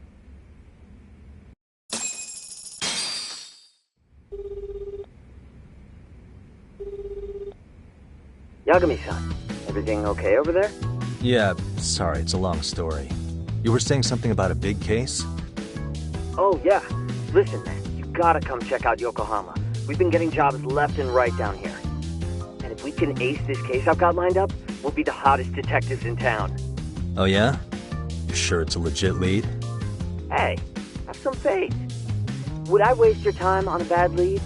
Yagami-san, everything okay over there? Yeah, sorry, it's a long story. You were saying something about a big case? Oh, yeah. Listen, man, you gotta come check out Yokohama. We've been getting jobs left and right down here. And if we can ace this case I've got lined up, we'll be the hottest detectives in town. Oh yeah? You sure it's a legit lead? Hey, have some faith. Would I waste your time on a bad lead?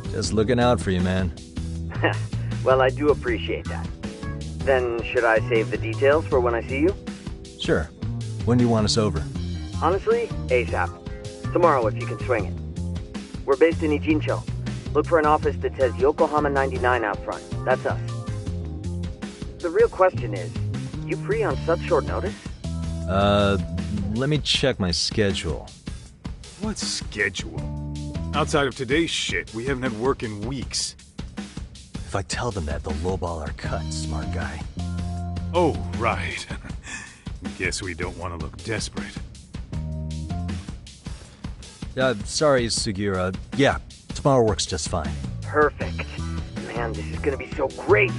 Just looking out for you, man. Well, I do appreciate that. Then, should I save the details for when I see you? Sure. When do you want us over? Honestly, ASAP. Tomorrow if you can swing it. We're based in Ijincho. Look for an office that says Yokohama 99 out front. That's us. The real question is, you free on such short notice? Let me check my schedule. What schedule? Outside of today's shit, we haven't had work in weeks. If I tell them that, they'll lowball our cut, smart guy. Oh, right. Guess we don't want to look desperate. Sorry, Sugiura. Yeah, tomorrow works just fine. Perfect. Man, this is gonna be so great.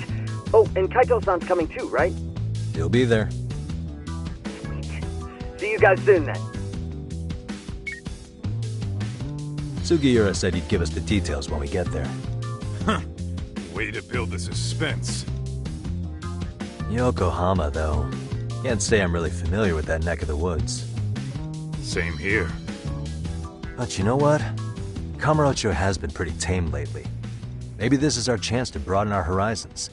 Oh, and Kaito-san's coming too, right? He'll be there. Sweet. See you guys soon, then. Sugiura said he'd give us the details when we get there. Huh. Way to build the suspense. Yokohama, though. Can't say I'm really familiar with that neck of the woods. Same here. But you know what? Kamurocho has been pretty tame lately. Maybe this is our chance to broaden our horizons.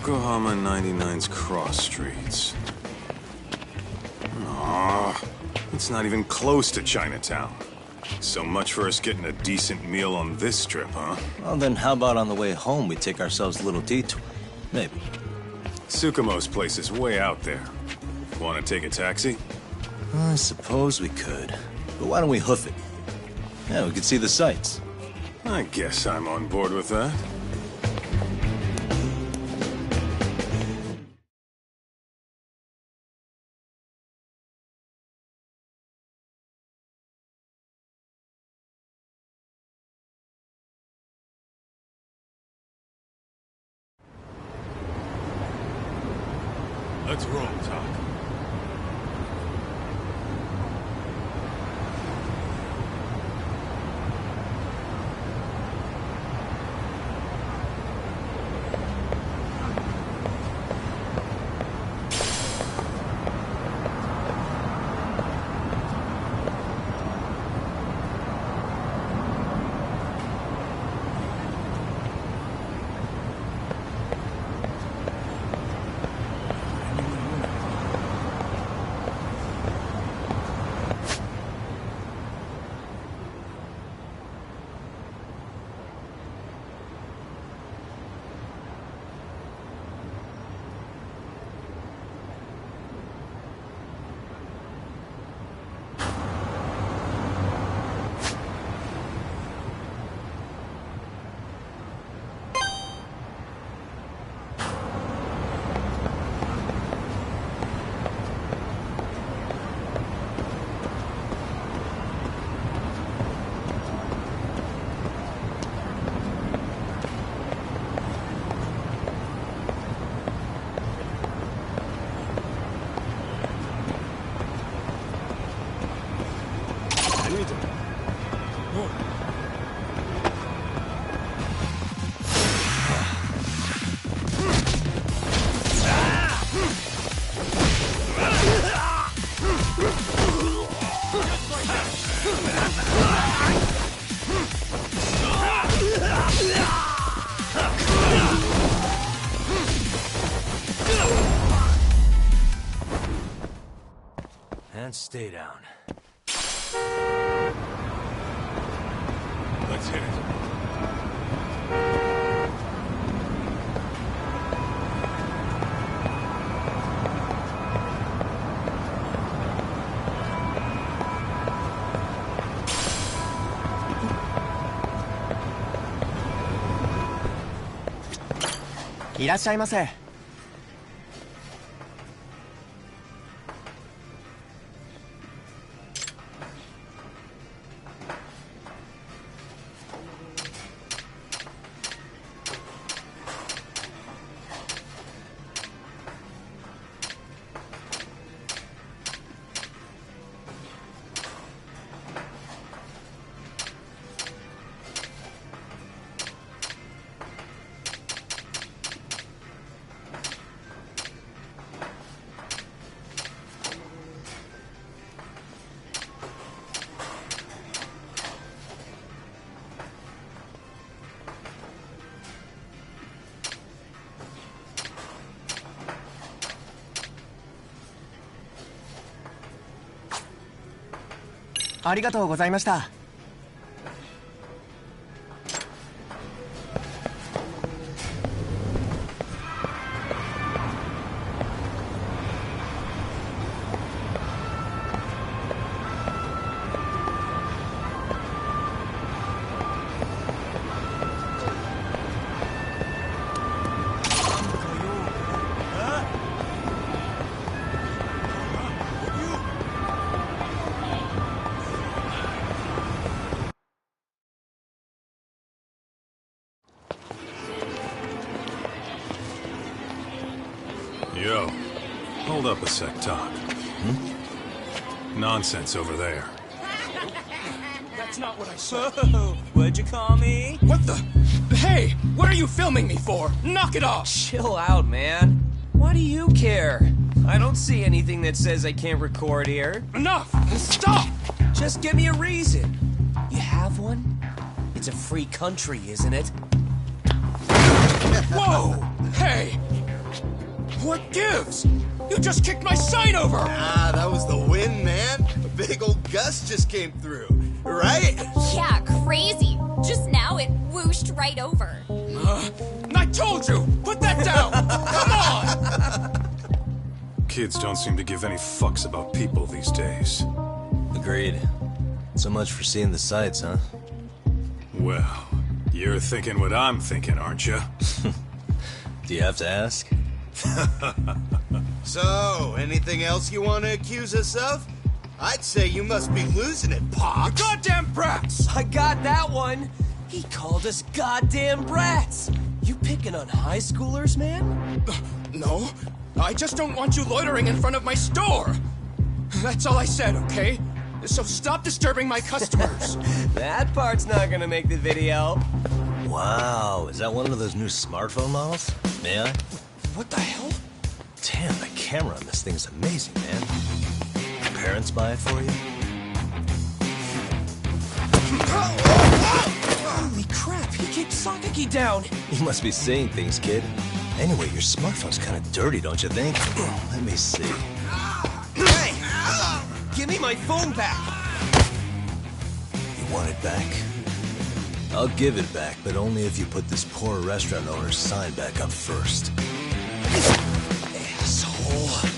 Yokohama 99's cross streets. Aw, it's not even close to Chinatown. So much for us getting a decent meal on this strip, huh? Well, then how about on the way home we take ourselves a little detour? Maybe. Tsukumo's place is way out there. Want to take a taxi? I suppose we could. But why don't we hoof it? Yeah, we could see the sights. I guess I'm on board with that. Let's roll, Talk. And stay down. Let's hit it.いらっしゃいませ。ありがとうございました。Yo, hold up a sec, Talk. Nonsense over there. That's not what I said. Whoa, what'd you call me? What the? Hey, what are you filming me for? Knock it off! Chill out, man. Why do you care? I don't see anything that says I can't record here. Enough! Stop! Just give me a reason. You have one? It's a free country, isn't it? Whoa! Hey! What gives? You just kicked my sign over! Ah, that was the wind, man. A big old gust just came through, right? Yeah, crazy. Just now it whooshed right over. I told you! Put that down! Come on! Kids don't seem to give any fucks about people these days. Agreed. So much for seeing the sights, huh? Well, you're thinking what I'm thinking, aren't you? Do you have to ask? So, anything else you want to accuse us of? I'd say you must be losing it, Pops. You goddamn brats! I got that one! He called us goddamn brats! You picking on high schoolers, man? No, I just don't want you loitering in front of my store! That's all I said, okay? So stop disturbing my customers! That part's not gonna make the video. Wow, is that one of those new smartphone models? May I? What the hell? Damn, the camera on this thing's amazing, man. Your parents buy it for you? Holy crap, he kicked Sakaki down! You must be seeing things, kid. Anyway, your smartphone's kind of dirty, don't you think? Let me see. Hey! Give me my phone back! You want it back? I'll give it back, but only if you put this poor restaurant owner's sign back up first. Asshole.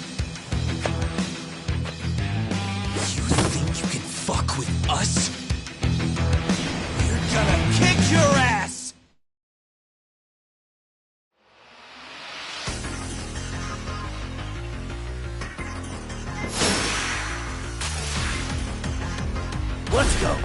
You think you can fuck with us? We're gonna kick your ass! Let's go!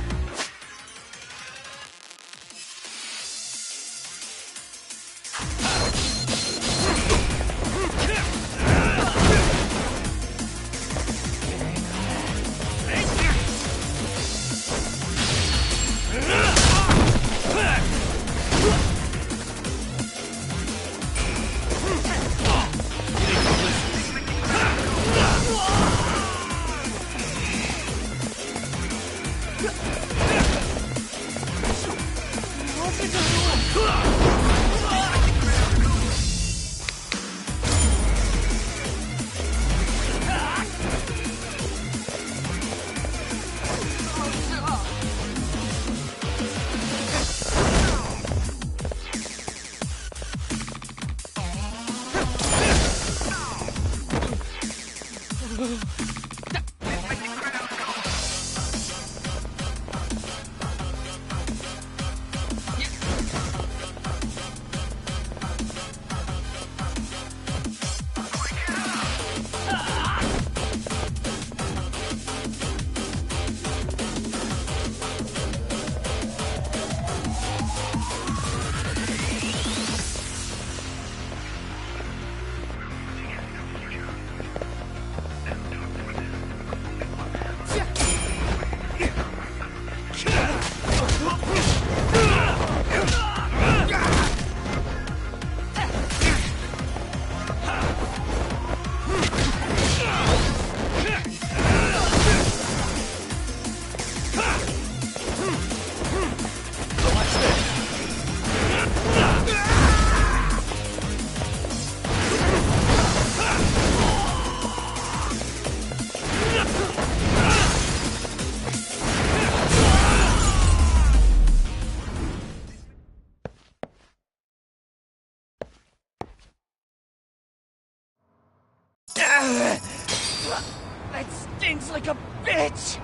That stinks like a bitch!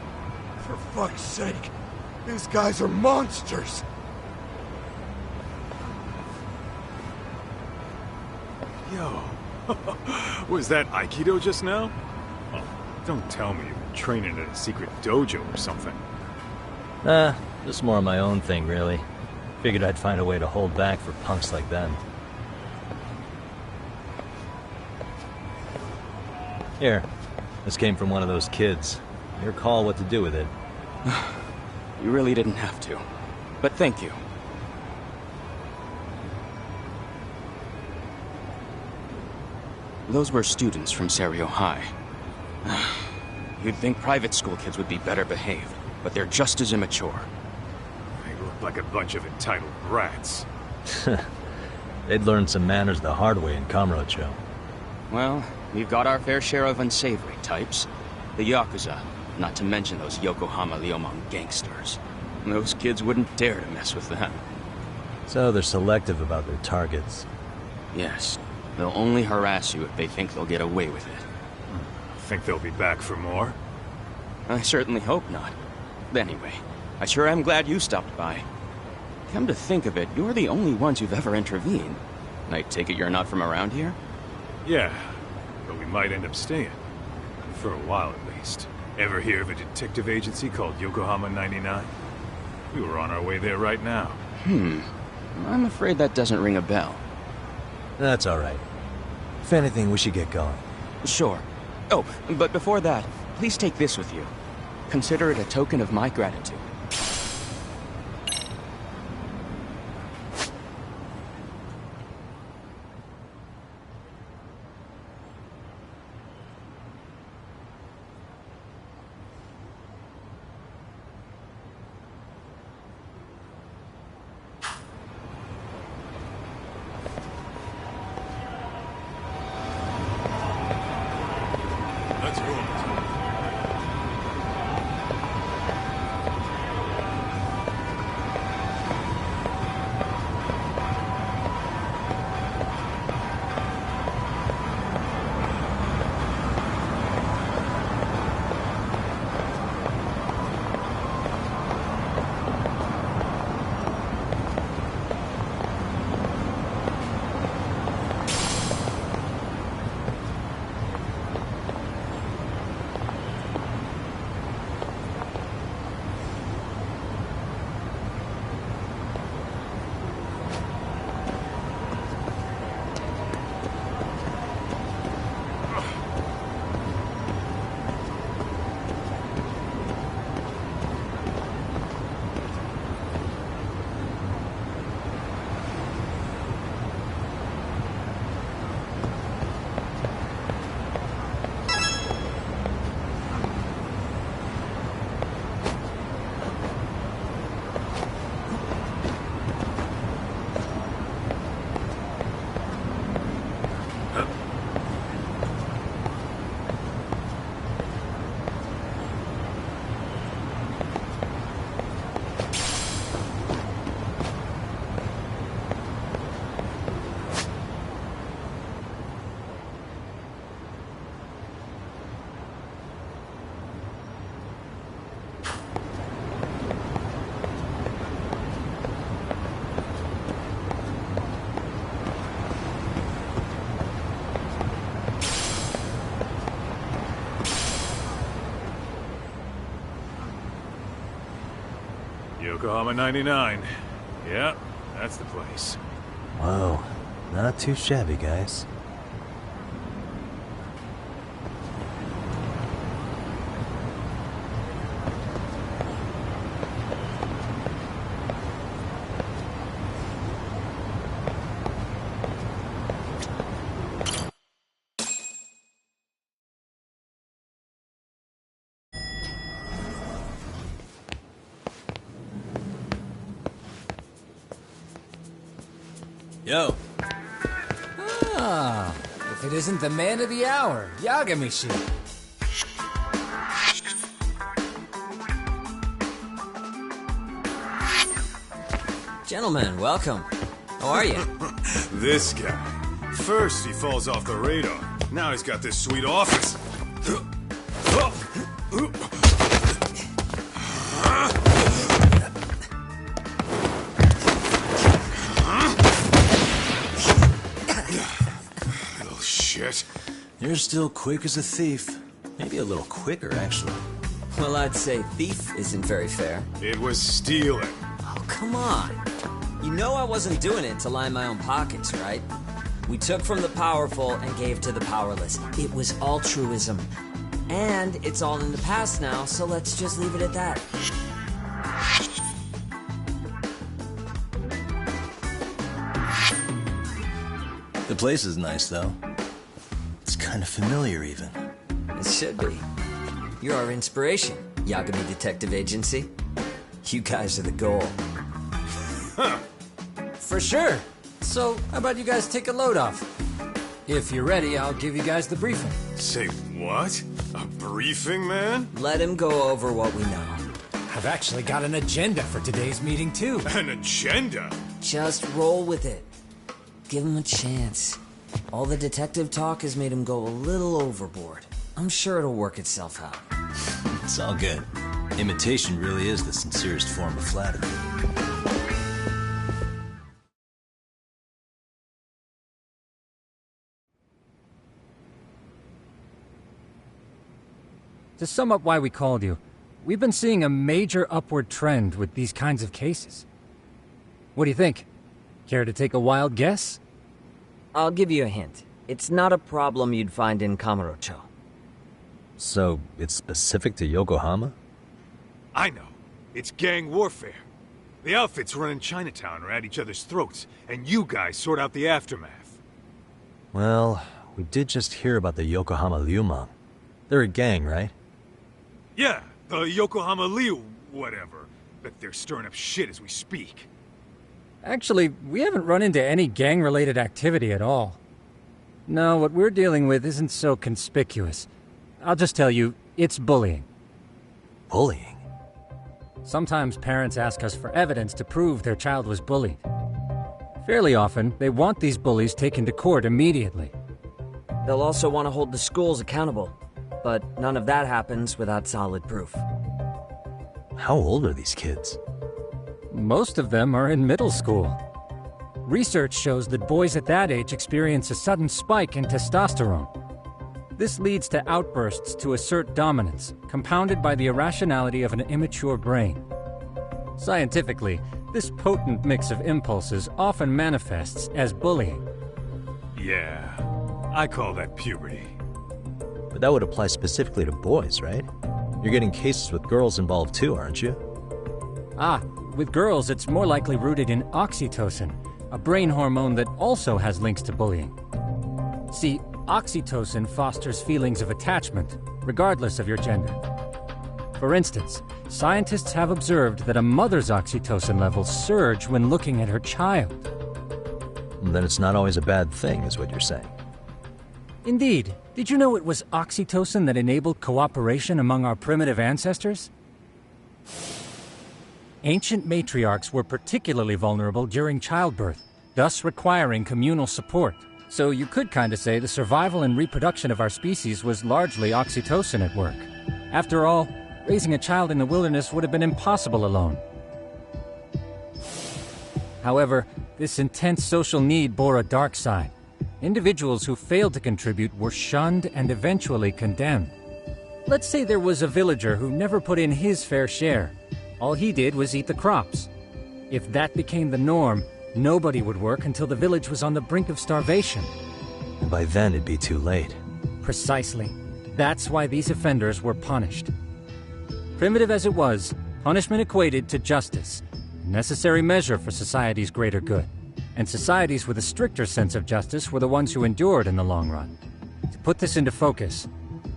For fuck's sake, these guys are monsters! Yo, was that Aikido just now? Oh, don't tell me you've been training at a secret dojo or something. Just more of my own thing, really. Figured I'd find a way to hold back for punks like them. Here, this came from one of those kids. Your call what to do with it. You really didn't have to. But thank you. Those were students from Serio High. You'd think private school kids would be better behaved, but they're just as immature. They look like a bunch of entitled brats. They'd learned some manners the hard way in Kamurocho. Well, we've got our fair share of unsavory types. The Yakuza, not to mention those Yokohama Liumang gangsters. Those kids wouldn't dare to mess with them. So they're selective about their targets. Yes. They'll only harass you if they think they'll get away with it. Think they'll be back for more? I certainly hope not. Anyway, I sure am glad you stopped by. Come to think of it, you're the only ones who've ever intervened. I take it you're not from around here? Yeah, but we might end up staying. For a while at least. Ever hear of a detective agency called Yokohama 99? We were on our way there right now. I'm afraid that doesn't ring a bell. That's alright. If anything, we should get going. Sure. Oh, but before that, please take this with you. Consider it a token of my gratitude. Let's go. Yokohama 99. Yeah, that's the place. Whoa, not too shabby, guys. Yo. Ah, if it isn't the man of the hour, Yagamishi. Gentlemen, welcome. How are you? This guy. First he falls off the radar. Now he's got this sweet office. Little shit. You're still quick as a thief. Maybe a little quicker, actually. Well, I'd say thief isn't very fair. It was stealing. Oh, come on. You know I wasn't doing it to line my own pockets, right? We took from the powerful and gave to the powerless. It was altruism. And it's all in the past now, so let's just leave it at that. The place is nice, though. It's kind of familiar, even. It should be. You're our inspiration, Yagami Detective Agency. You guys are the goal. Huh. For sure. So, how about you guys take a load off? If you're ready, I'll give you guys the briefing. Say what? A briefing, man? Let him go over what we know. I've actually got an agenda for today's meeting, too. An agenda? Just roll with it. Give him a chance. All the detective talk has made him go a little overboard. I'm sure it'll work itself out. It's all good. Imitation really is the sincerest form of flattery. To sum up why we called you, we've been seeing a major upward trend with these kinds of cases. What do you think? Care to take a wild guess? I'll give you a hint. It's not a problem you'd find in Kamurocho. So, it's specific to Yokohama? I know. It's gang warfare. The outfits running Chinatown are at each other's throats, and you guys sort out the aftermath. Well, we did just hear about the Yokohama Liumang. They're a gang, right? Yeah, the Yokohama Liu, whatever. Bet they're stirring up shit as we speak. Actually, we haven't run into any gang-related activity at all. No, what we're dealing with isn't so conspicuous. I'll just tell you, it's bullying. Bullying? Sometimes parents ask us for evidence to prove their child was bullied. Fairly often, they want these bullies taken to court immediately. They'll also want to hold the schools accountable, but none of that happens without solid proof. How old are these kids? Most of them are in middle school. Research shows that boys at that age experience a sudden spike in testosterone. This leads to outbursts to assert dominance, compounded by the irrationality of an immature brain. Scientifically, this potent mix of impulses often manifests as bullying. Yeah, I call that puberty. But that would apply specifically to boys, right? You're getting cases with girls involved too, aren't you? Ah, with girls it's more likely rooted in oxytocin, a brain hormone that also has links to bullying. See, oxytocin fosters feelings of attachment, regardless of your gender. For instance, scientists have observed that a mother's oxytocin levels surge when looking at her child. Then it's not always a bad thing, is what you're saying. Indeed. Did you know it was oxytocin that enabled cooperation among our primitive ancestors? Ancient matriarchs were particularly vulnerable during childbirth, thus requiring communal support. So you could kinda say the survival and reproduction of our species was largely oxytocin at work. After all, raising a child in the wilderness would have been impossible alone. However, this intense social need bore a dark side. Individuals who failed to contribute were shunned and eventually condemned. Let's say there was a villager who never put in his fair share. All he did was eat the crops. If that became the norm, nobody would work until the village was on the brink of starvation. And by then it'd be too late. Precisely. That's why these offenders were punished. Primitive as it was, punishment equated to justice, a necessary measure for society's greater good. And societies with a stricter sense of justice were the ones who endured in the long run. To put this into focus,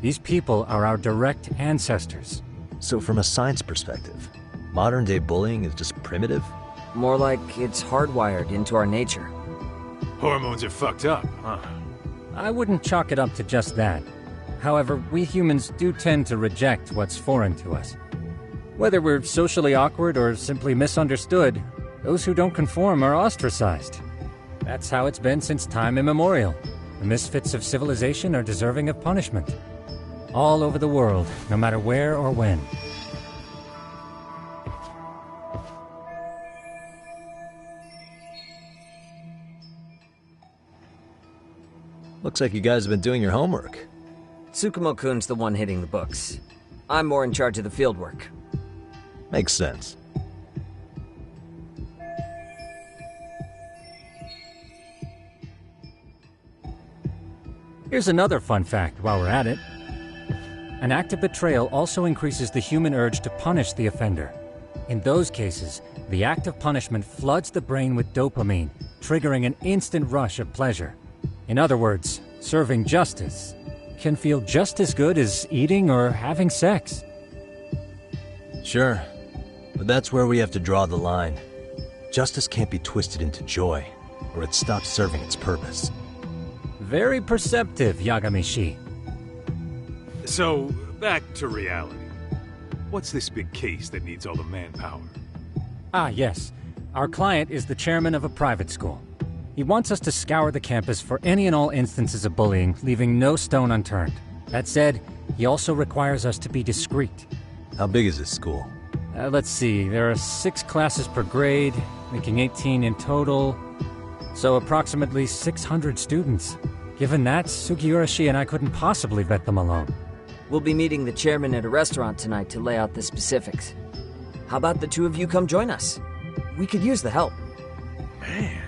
these people are our direct ancestors. So from a science perspective, modern-day bullying is just primitive? More like it's hardwired into our nature. Hormones are fucked up, huh? I wouldn't chalk it up to just that. However, we humans do tend to reject what's foreign to us. Whether we're socially awkward or simply misunderstood, those who don't conform are ostracized. That's how it's been since time immemorial. The misfits of civilization are deserving of punishment. All over the world, no matter where or when. Looks like you guys have been doing your homework. Tsukumo-kun's the one hitting the books. I'm more in charge of the fieldwork. Makes sense. Here's another fun fact while we're at it. An act of betrayal also increases the human urge to punish the offender. In those cases, the act of punishment floods the brain with dopamine, triggering an instant rush of pleasure. In other words, serving justice can feel just as good as eating or having sex. Sure, but that's where we have to draw the line. Justice can't be twisted into joy, or it stops serving its purpose. Very perceptive, Yagami-shi. So, back to reality. What's this big case that needs all the manpower? Ah, yes. Our client is the chairman of a private school. He wants us to scour the campus for any and all instances of bullying, leaving no stone unturned. That said, he also requires us to be discreet. How big is this school? Let's see, there are 6 classes per grade, making 18 in total. So approximately 600 students. Given that, Sugiurashi and I couldn't possibly vet them alone. We'll be meeting the chairman at a restaurant tonight to lay out the specifics. How about the two of you come join us? We could use the help. Man,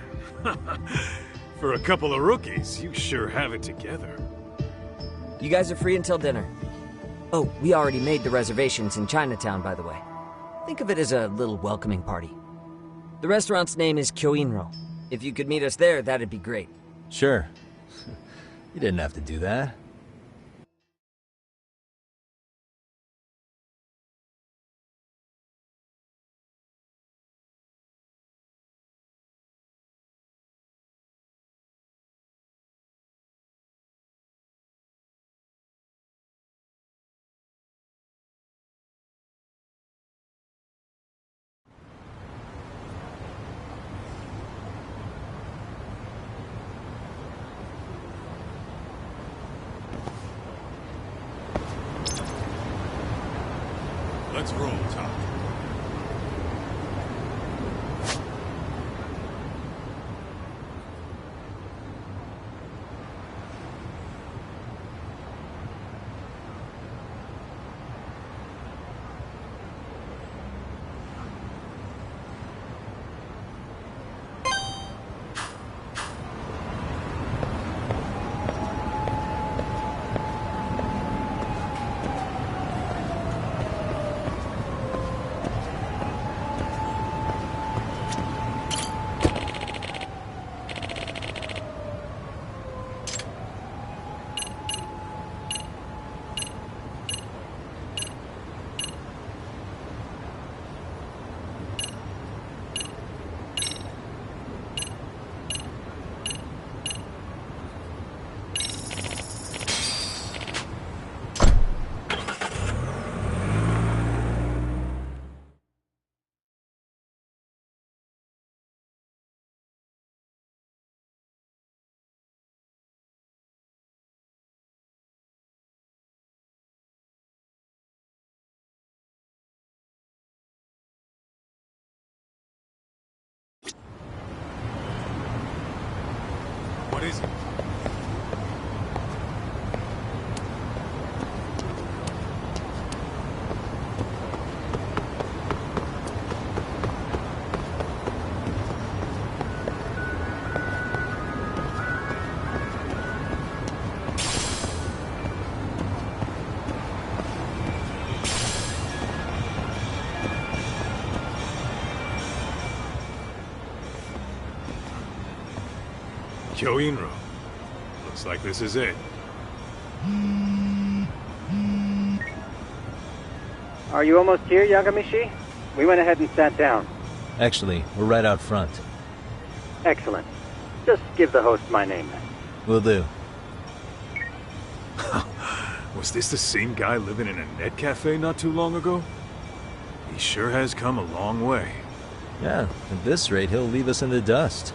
for a couple of rookies, you sure have it together. You guys are free until dinner. Oh, we already made the reservations in Chinatown, by the way. Think of it as a little welcoming party. The restaurant's name is Kyoinro. If you could meet us there, that'd be great. Sure. You didn't have to do that. Let's roll, Tom. What is it? Kyoinro. Looks like this is it. Are you almost here, Yagami-shi? We went ahead and sat down. Actually, we're right out front. Excellent. Just give the host my name then. Will do. Was this the same guy living in a net cafe not too long ago? He sure has come a long way. Yeah, at this rate, he'll leave us in the dust.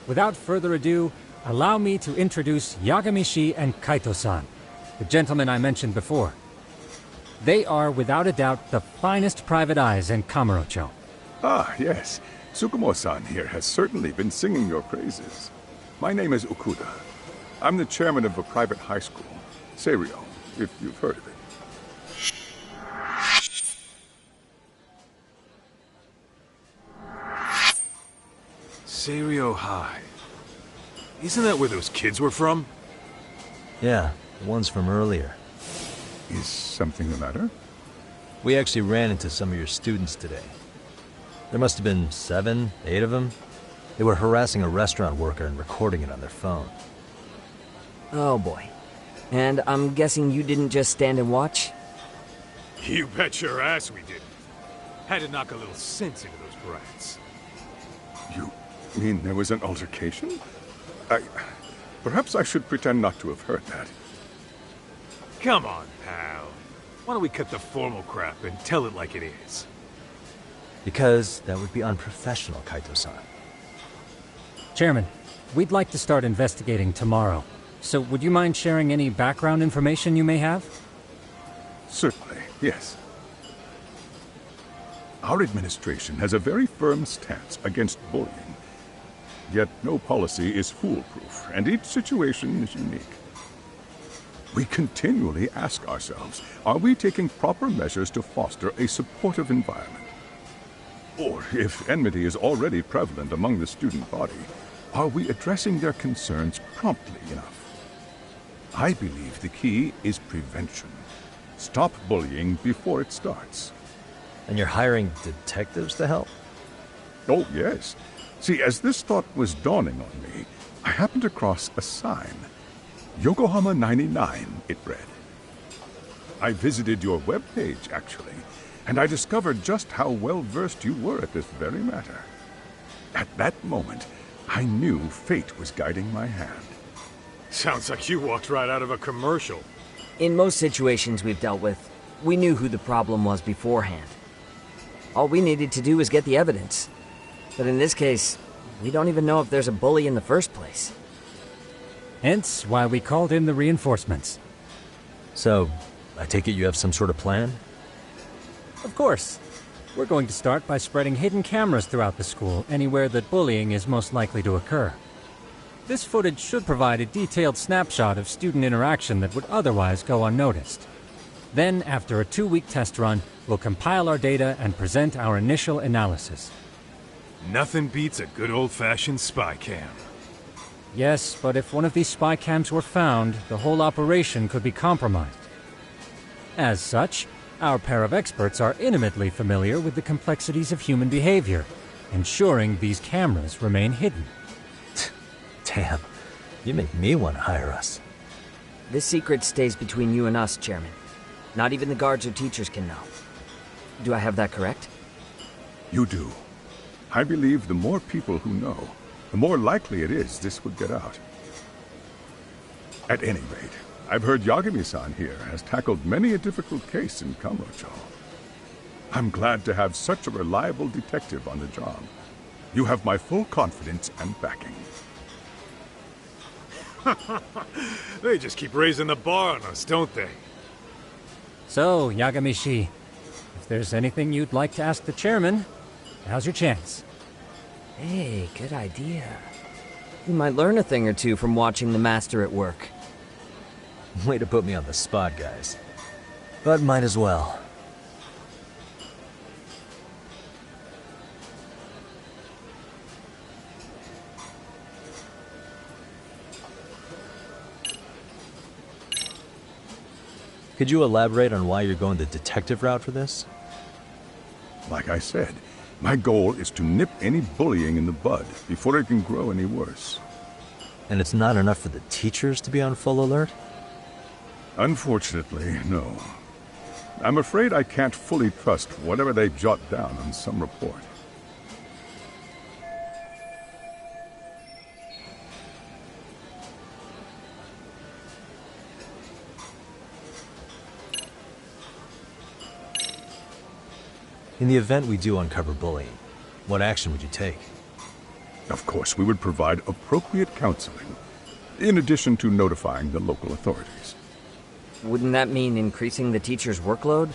Without further ado, allow me to introduce Yagami-shi and Kaito-san, the gentlemen I mentioned before. They are, without a doubt, the finest private eyes in Kamurocho. Ah, yes. Tsukumo-san here has certainly been singing your praises. My name is Okuda. I'm the chairman of a private high school, Seirio, if you've heard of it. Seirio High. Isn't that where those kids were from? Yeah, the ones from earlier. Is something the matter? We actually ran into some of your students today. There must have been 7, 8 of them. They were harassing a restaurant worker and recording it on their phone. Oh boy. And I'm guessing you didn't just stand and watch? You bet your ass we didn't. Had to knock a little sense into those brats. You mean there was an altercation? Perhaps I should pretend not to have heard that. Come on, pal. Why don't we cut the formal crap and tell it like it is? Because that would be unprofessional, Kaito-san. Chairman, we'd like to start investigating tomorrow. So would you mind sharing any background information you may have? Certainly, yes. Our administration has a very firm stance against bullying. Yet no policy is foolproof, and each situation is unique. We continually ask ourselves, are we taking proper measures to foster a supportive environment? Or, if enmity is already prevalent among the student body, are we addressing their concerns promptly enough? I believe the key is prevention. Stop bullying before it starts. And you're hiring detectives to help? Oh, yes. See, as this thought was dawning on me, I happened across a sign. Yokohama 99, it read. I visited your webpage, actually, and I discovered just how well-versed you were at this very matter. At that moment, I knew fate was guiding my hand. Sounds like you walked right out of a commercial. In most situations we've dealt with, we knew who the problem was beforehand. All we needed to do was get the evidence. But in this case, we don't even know if there's a bully in the first place. Hence why we called in the reinforcements. So, I take it you have some sort of plan? Of course. We're going to start by spreading hidden cameras throughout the school, anywhere that bullying is most likely to occur. This footage should provide a detailed snapshot of student interaction that would otherwise go unnoticed. Then, after a 2-week test run, we'll compile our data and present our initial analysis. Nothing beats a good old-fashioned spy cam. Yes, but if one of these spy cams were found, the whole operation could be compromised. As such, our pair of experts are intimately familiar with the complexities of human behavior, ensuring these cameras remain hidden. Damn, you make me want to hire us. This secret stays between you and us, Chairman. Not even the guards or teachers can know. Do I have that correct? You do. I believe the more people who know, the more likely it is this would get out. At any rate, I've heard Yagami-san here has tackled many a difficult case in Kamurocho. I'm glad to have such a reliable detective on the job. You have my full confidence and backing. They just keep raising the bar on us, don't they? So, Yagami-shi, if there's anything you'd like to ask the chairman, now's your chance. Hey, good idea. You might learn a thing or two from watching the master at work. Way to put me on the spot, guys. But might as well. Could you elaborate on why you're going the detective route for this? Like I said, my goal is to nip any bullying in the bud before it can grow any worse. And it's not enough for the teachers to be on full alert? Unfortunately, no. I'm afraid I can't fully trust whatever they jot down on some report. In the event we do uncover bullying, what action would you take? Of course, we would provide appropriate counseling, in addition to notifying the local authorities. wouldn't that mean increasing the teacher's workload?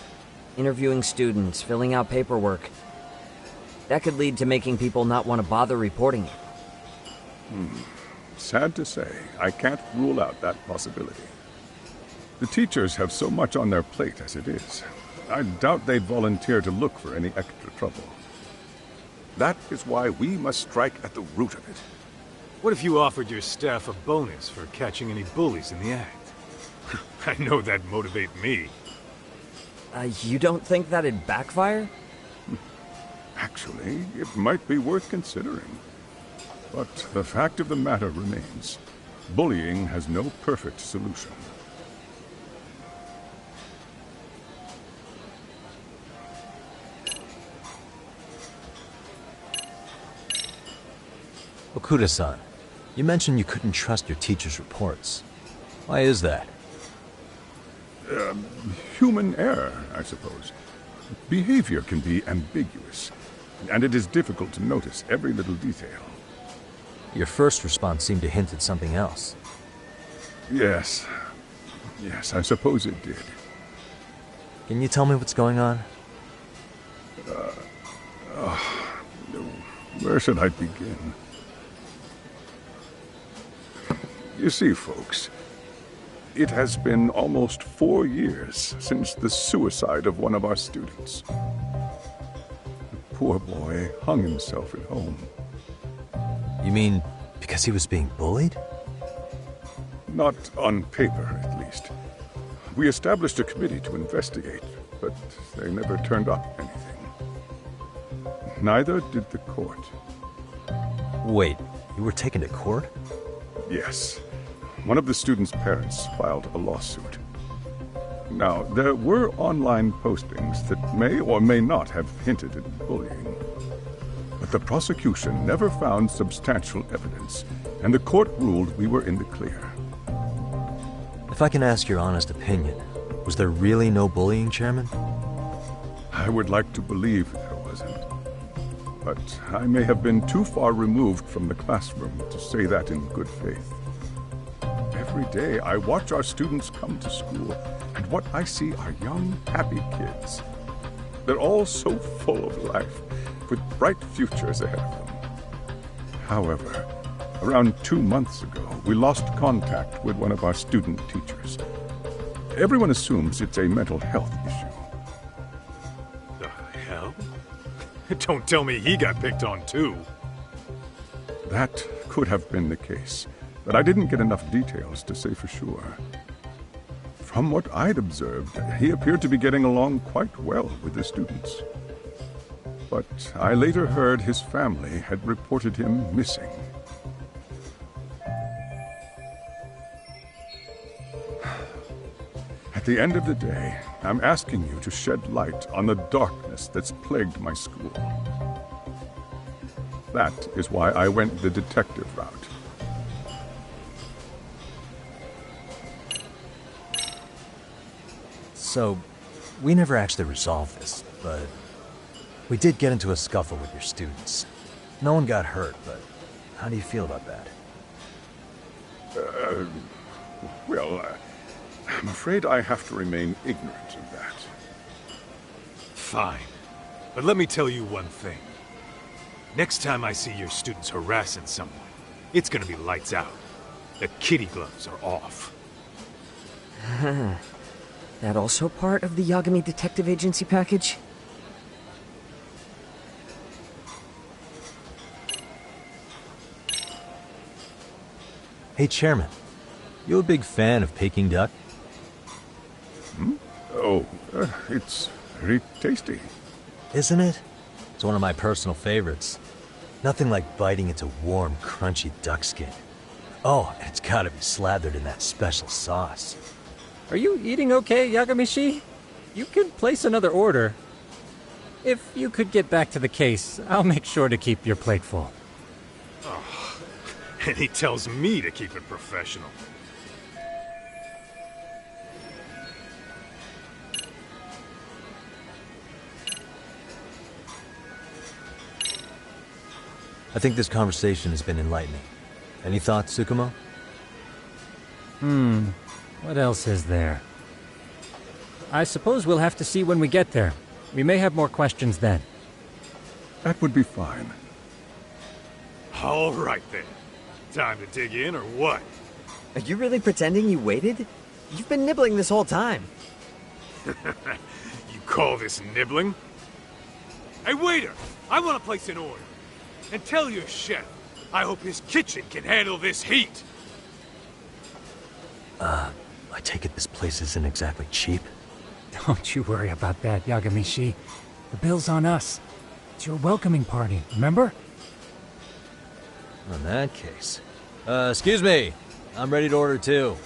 Interviewing students, filling out paperwork. That could lead to making people not want to bother reporting it. Sad to say, I can't rule out that possibility. The teachers have so much on their plate as it is. I doubt they'd volunteer to look for any extra trouble. That is why we must strike at the root of it. What if you offered your staff a bonus for catching any bullies in the act? I know that'd motivate me. You don't think that'd backfire? Actually, it might be worth considering. But the fact of the matter remains, bullying has no perfect solution. Okuda-san, you mentioned you couldn't trust your teacher's reports. Why is that? Human error, I suppose. Behavior can be ambiguous, and it is difficult to notice every little detail. Your first response seemed to hint at something else. Yes, I suppose it did. Can you tell me what's going on? Where should I begin? You see, folks, it has been almost 4 years since the suicide of one of our students. The poor boy hung himself at home. You mean because he was being bullied? Not on paper, at least. We established a committee to investigate, but they never turned up anything. Neither did the court. Wait, you were taken to court? Yes. One of the students' parents filed a lawsuit. Now, there were online postings that may or may not have hinted at bullying. But the prosecution never found substantial evidence, and the court ruled we were in the clear. If I can ask your honest opinion, was there really no bullying, Chairman? I would like to believe there wasn't. But I may have been too far removed from the classroom to say that in good faith. Every day I watch our students come to school, and what I see are young, happy kids. They're all so full of life, with bright futures ahead of them. However, around 2 months ago, we lost contact with one of our student teachers. Everyone assumes it's a mental health issue. The hell? Don't tell me he got picked on too. That could have been the case, but I didn't get enough details to say for sure. From what I'd observed, he appeared to be getting along quite well with the students. But I later heard his family had reported him missing. At the end of the day, I'm asking you to shed light on the darkness that's plagued my school. That is why I went the detective route. So, we never actually resolved this, but we did get into a scuffle with your students. No one got hurt, but how do you feel about that? I'm afraid I have to remain ignorant of that. Fine. But let me tell you one thing. Next time I see your students harassing someone, it's gonna be lights out. The kitty gloves are off. That also part of the Yagami Detective Agency package? Hey, Chairman. You a big fan of Peking duck? Oh, it's very tasty. Isn't it? It's one of my personal favorites. Nothing like biting into warm, crunchy duck skin. Oh, and it's gotta be slathered in that special sauce. Are you eating okay, Yagamishi? You could place another order. If you could get back to the case, I'll make sure to keep your plate full. Oh, and he tells me to keep it professional. I think this conversation has been enlightening. Any thoughts, Tsukumo? What else is there? I suppose we'll have to see when we get there. We may have more questions then. That would be fine. All right then. Time to dig in or what? Are you really pretending you waited? You've been nibbling this whole time. You call this nibbling? Hey, waiter! I want to place an order. And tell your chef, I hope his kitchen can handle this heat. I take it this place isn't exactly cheap? Don't you worry about that, Yagamishi. The bill's on us. It's your welcoming party, remember? In that case... excuse me. I'm ready to order too.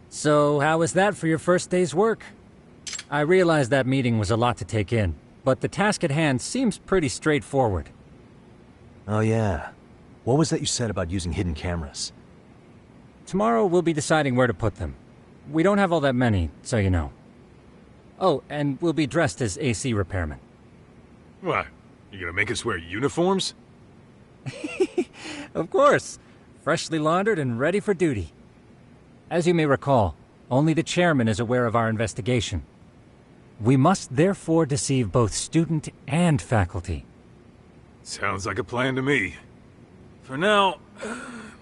So, how was that for your first day's work? I realize that meeting was a lot to take in, but the task at hand seems pretty straightforward. Oh yeah. What was that you said about using hidden cameras? Tomorrow we'll be deciding where to put them. We don't have all that many, so you know. Oh, and we'll be dressed as AC repairmen. What? You gonna make us wear uniforms? Of course. Freshly laundered and ready for duty. As you may recall, only the chairman is aware of our investigation. We must therefore deceive both student and faculty. Sounds like a plan to me. For now,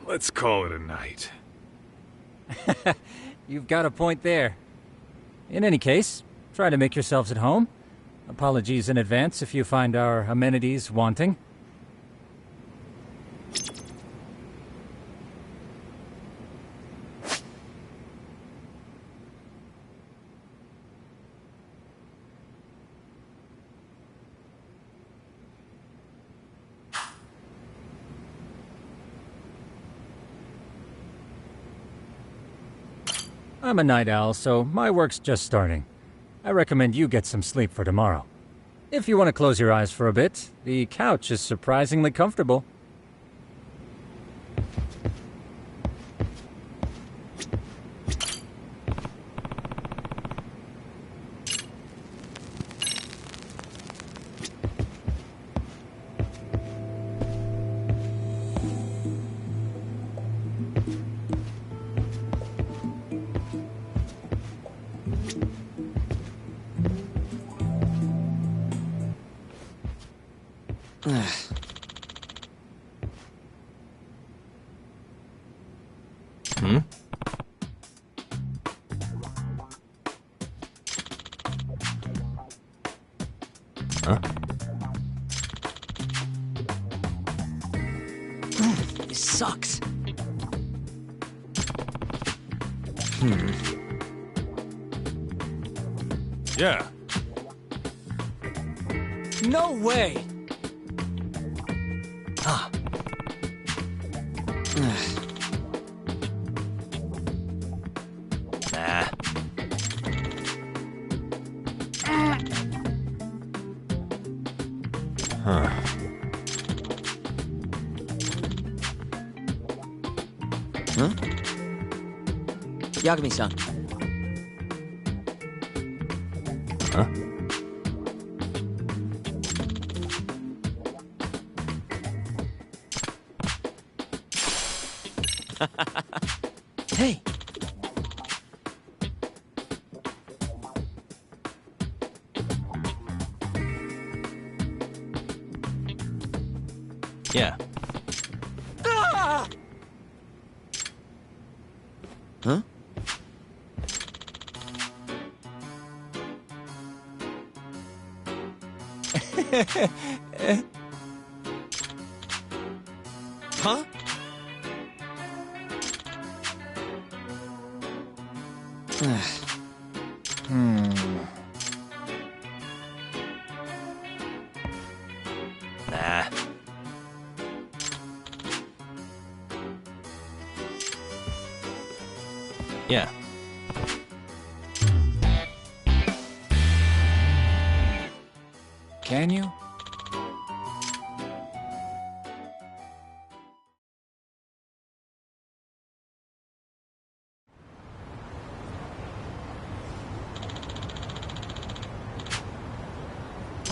let's call it a night. You've got a point there. In any case, try to make yourselves at home. Apologies in advance if you find our amenities wanting. I'm a night owl, so my work's just starting. I recommend you get some sleep for tomorrow. If you want to close your eyes for a bit, the couch is surprisingly comfortable. Hmm? Huh? This sucks. Yeah. No way! Ah. Nah. Huh. Huh? Yagami-san. Huh? Hey! Yeah. Ah! Huh? Huh? Nah. Yeah. Can you?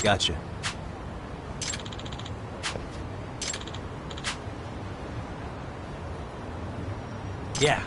Gotcha. Yeah.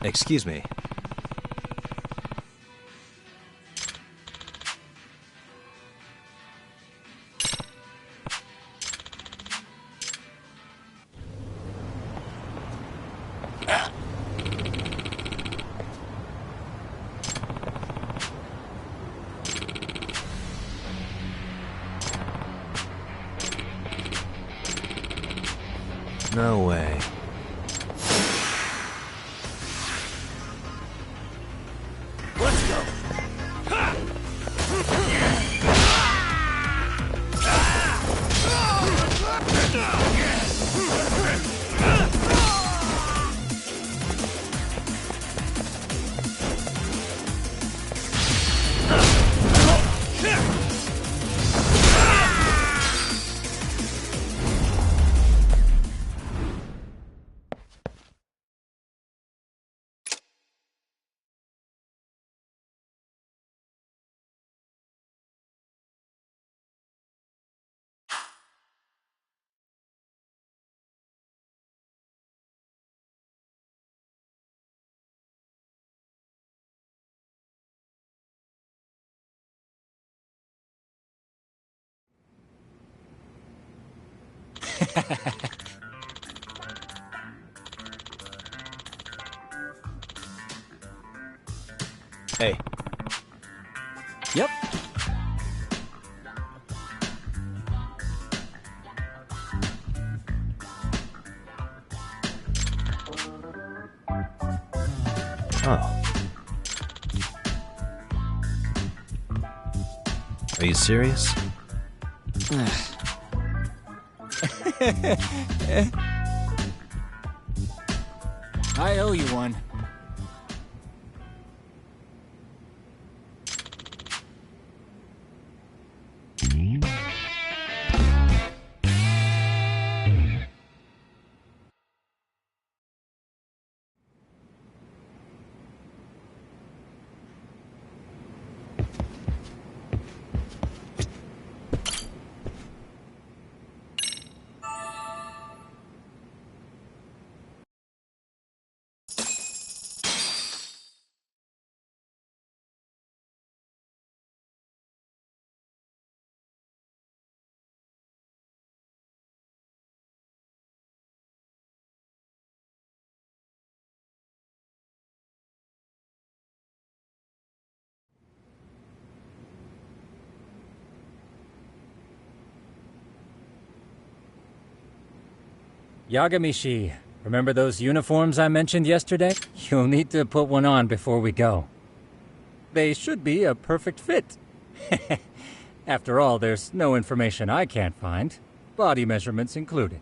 Excuse me. No way. Let's go. Hey. Yep. Oh. Are you serious? I owe you one. Yagamishi, remember those uniforms I mentioned yesterday? You'll need to put one on before we go. They should be a perfect fit. After all, there's no information I can't find, body measurements included.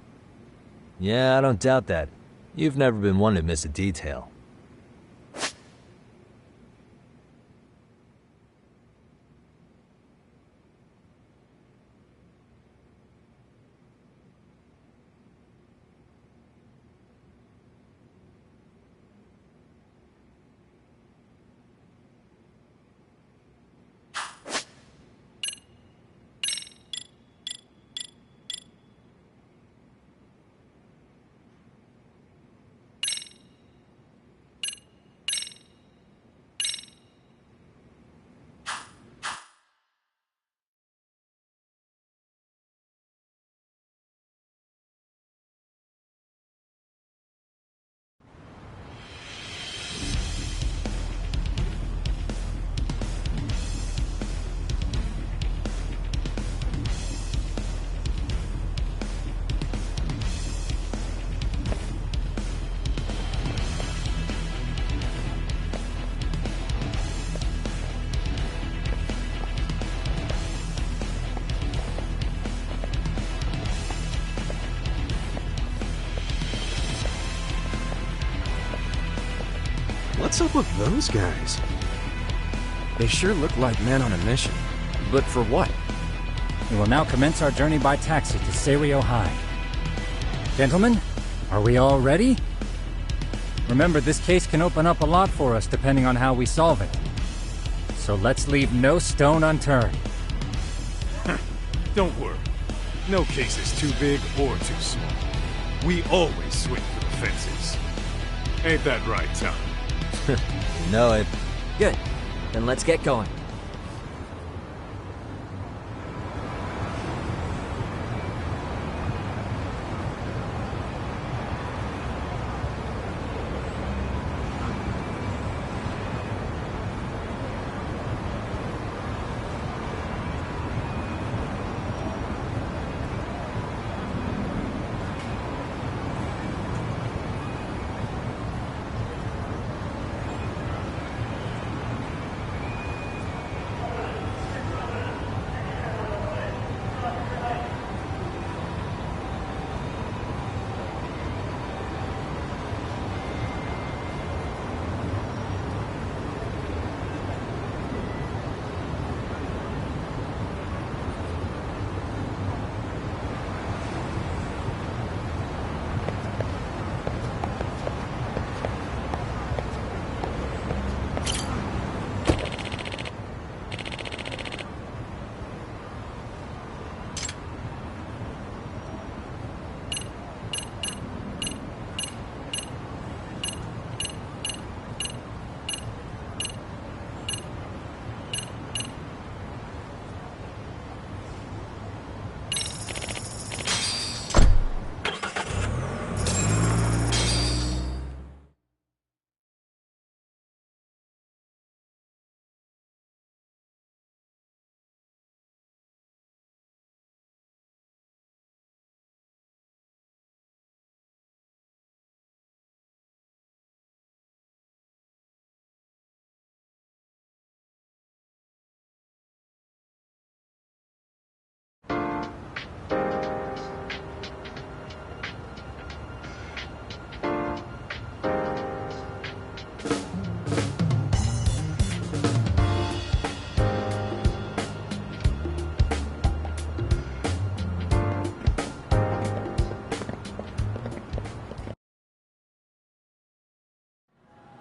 Yeah, I don't doubt that. You've never been one to miss a detail. What's up with those guys? They sure look like men on a mission. But for what? We will now commence our journey by taxi to Seiryo High. Gentlemen, are we all ready? Remember, this case can open up a lot for us depending on how we solve it. So let's leave no stone unturned. Don't worry. No case is too big or too small. We always swing for the fences. Ain't that right, Tom? You know it. Good. Then let's get going.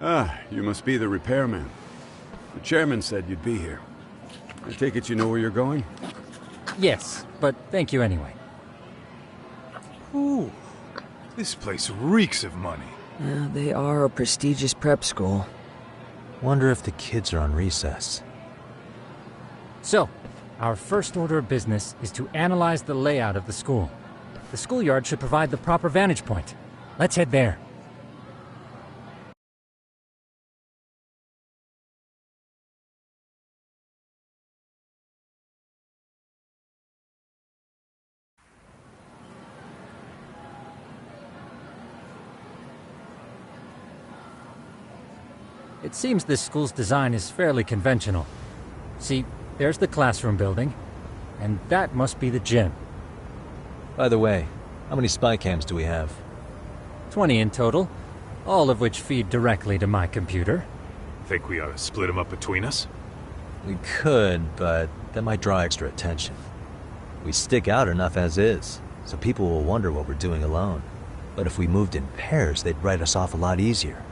Ah, you must be the repairman. The chairman said you'd be here. I take it you know where you're going? Yes, but thank you anyway. Ooh, this place reeks of money. Yeah, they are a prestigious prep school. Wonder if the kids are on recess. So, our first order of business is to analyze the layout of the school. The schoolyard should provide the proper vantage point. Let's head there. It seems this school's design is fairly conventional. See, there's the classroom building, and that must be the gym. By the way, how many spy cams do we have? 20 in total, all of which feed directly to my computer. Think we ought to split them up between us? We could, but that might draw extra attention. We stick out enough as is, so people will wonder what we're doing alone. But if we moved in pairs, they'd write us off a lot easier.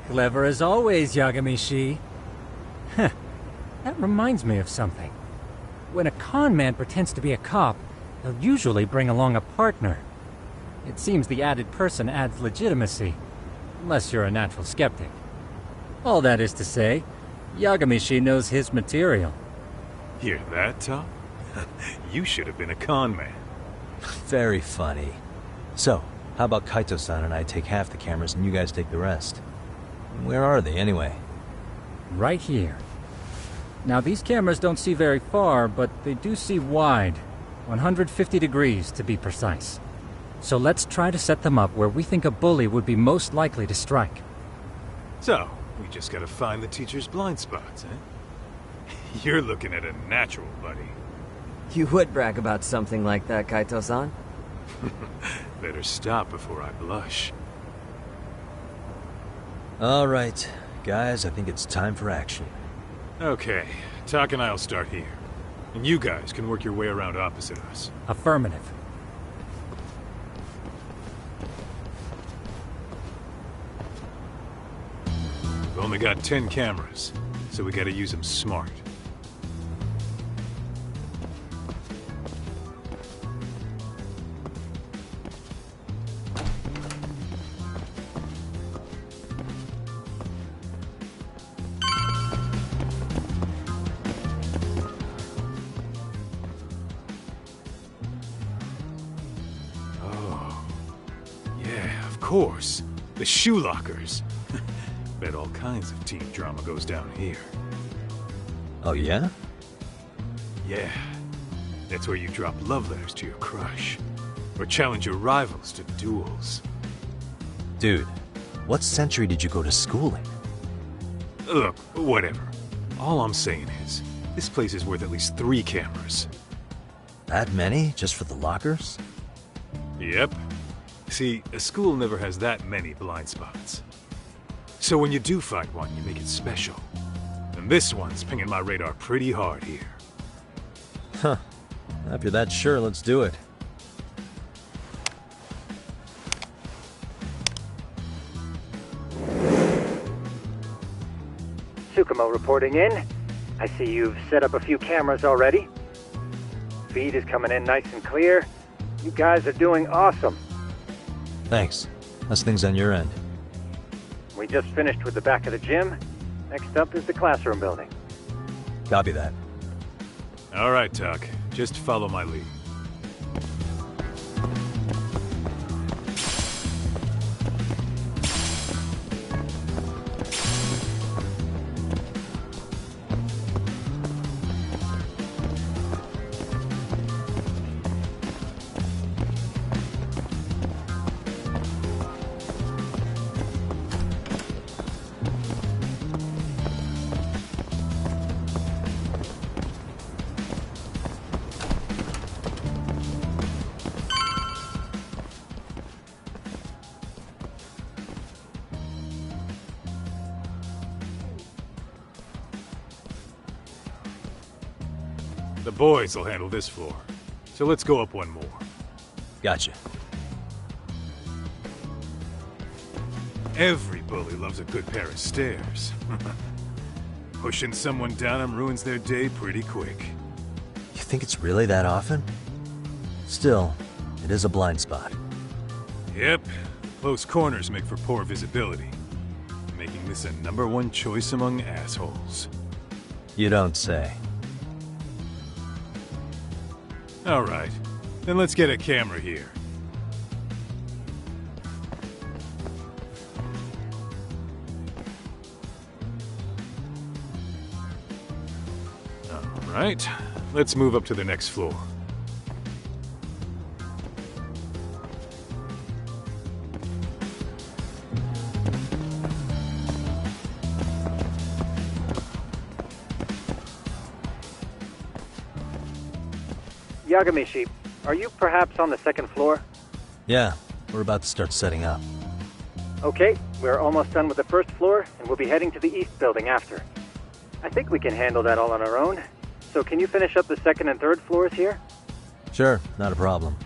Clever as always, Yagami-shi. Huh. That reminds me of something. When a con man pretends to be a cop, he'll usually bring along a partner. It seems the added person adds legitimacy, unless you're a natural skeptic. All that is to say, Yagami-shi knows his material. Hear that, Tom? You should have been a con man. Very funny. So, how about Kaito-san and I take half the cameras and you guys take the rest? Where are they, anyway? Right here. Now, these cameras don't see very far, but they do see wide. 150 degrees, to be precise. So let's try to set them up where we think a bully would be most likely to strike. So, we just gotta find the teacher's blind spots, eh? You're looking at a natural, buddy. You would brag about something like that, Kaito-san. Better stop before I blush. All right, guys, I think it's time for action. Okay, Tak and I'll start here. And you guys can work your way around opposite us. Affirmative. We've only got 10 cameras, so we gotta use them smart. Of course, the shoe lockers. Bet all kinds of teen drama goes down here. Oh, yeah? Yeah. That's where you drop love letters to your crush. Or challenge your rivals to duels. Dude, what century did you go to school in? Look, whatever. All I'm saying is, this place is worth at least 3 cameras. That many? Just for the lockers? Yep. See, a school never has that many blind spots. So when you do find one, you make it special. And this one's pinging my radar pretty hard here. Huh. If you're that sure, let's do it. Tsukumo reporting in. I see you've set up a few cameras already. Feed is coming in nice and clear. You guys are doing awesome. Thanks. How's things on your end? We just finished with the back of the gym. Next up is the classroom building. Copy that. All right, Tak. Just follow my lead. The boys will handle this floor. So let's go up one more. Gotcha. Every bully loves a good pair of stairs. Pushing someone down them ruins their day pretty quick. You think it's really that often? Still, it is a blind spot. Yep. Close corners make for poor visibility, making this a #1 choice among assholes. You don't say. All right. Then let's get a camera here. All right. Let's move up to the next floor. Yagamishi, are you perhaps on the second floor? Yeah, we're about to start setting up. Okay, we're almost done with the first floor, and we'll be heading to the east building after. I think we can handle that all on our own. So can you finish up the second and third floors here? Sure, not a problem.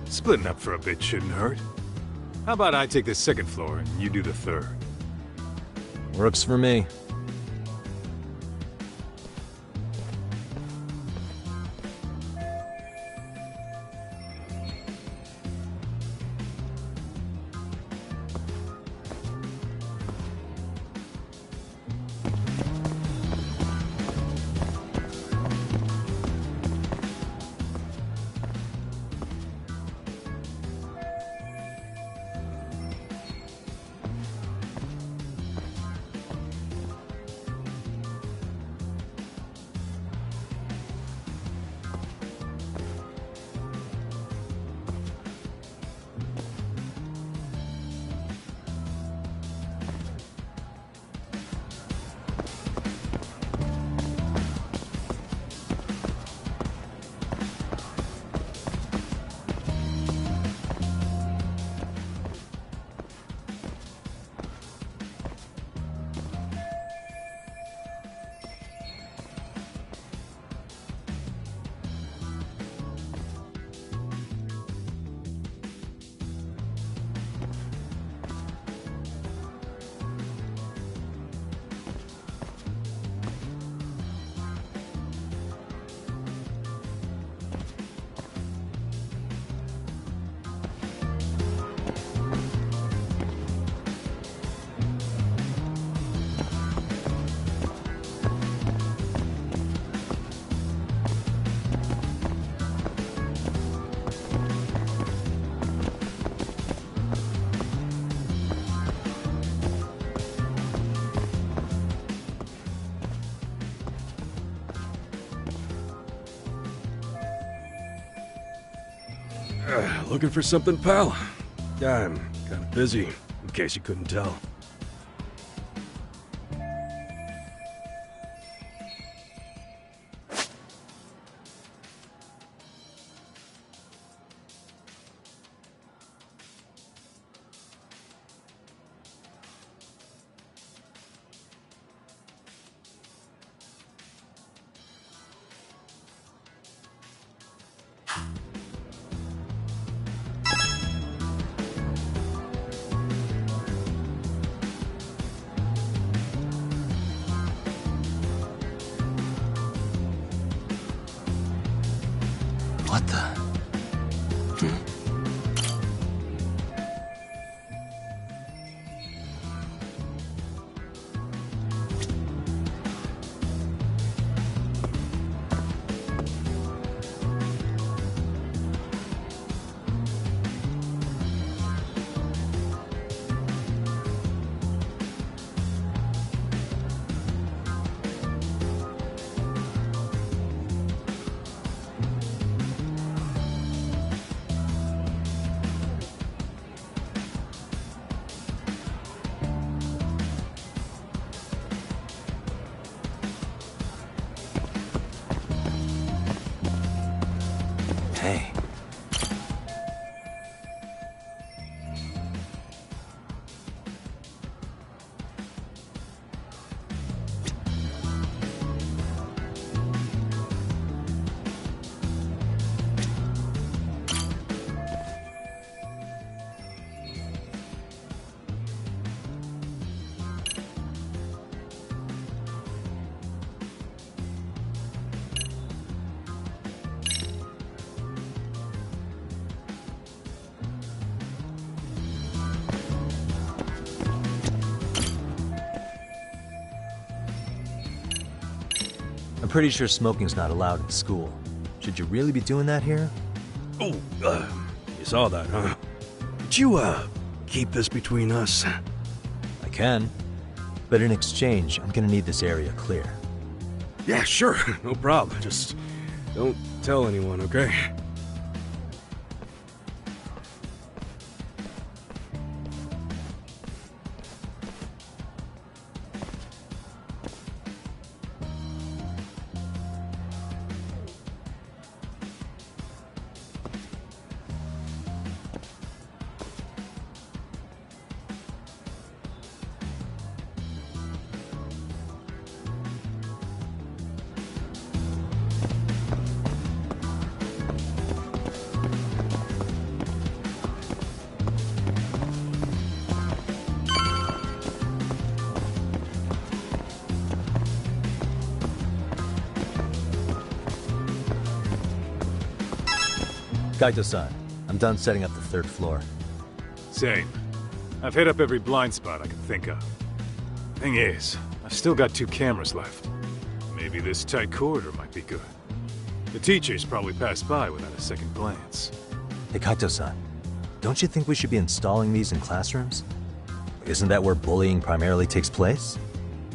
Splitting up for a bit shouldn't hurt. How about I take the second floor and you do the third? Works for me. Looking for something, pal? I'm kind of busy, in case you couldn't tell. What the? Hey. I'm pretty sure smoking's not allowed in school. Should you really be doing that here? Oh, you saw that, huh? Could you, keep this between us? I can. But in exchange, I'm gonna need this area clear. Yeah, sure. No problem. Just don't tell anyone, okay? Kaito-san, I'm done setting up the third floor. Same. I've hit up every blind spot I can think of. Thing is, I've still got 2 cameras left. Maybe this tight corridor might be good. The teachers probably passed by without a second glance. Hey, Kaito-san, don't you think we should be installing these in classrooms? Isn't that where bullying primarily takes place?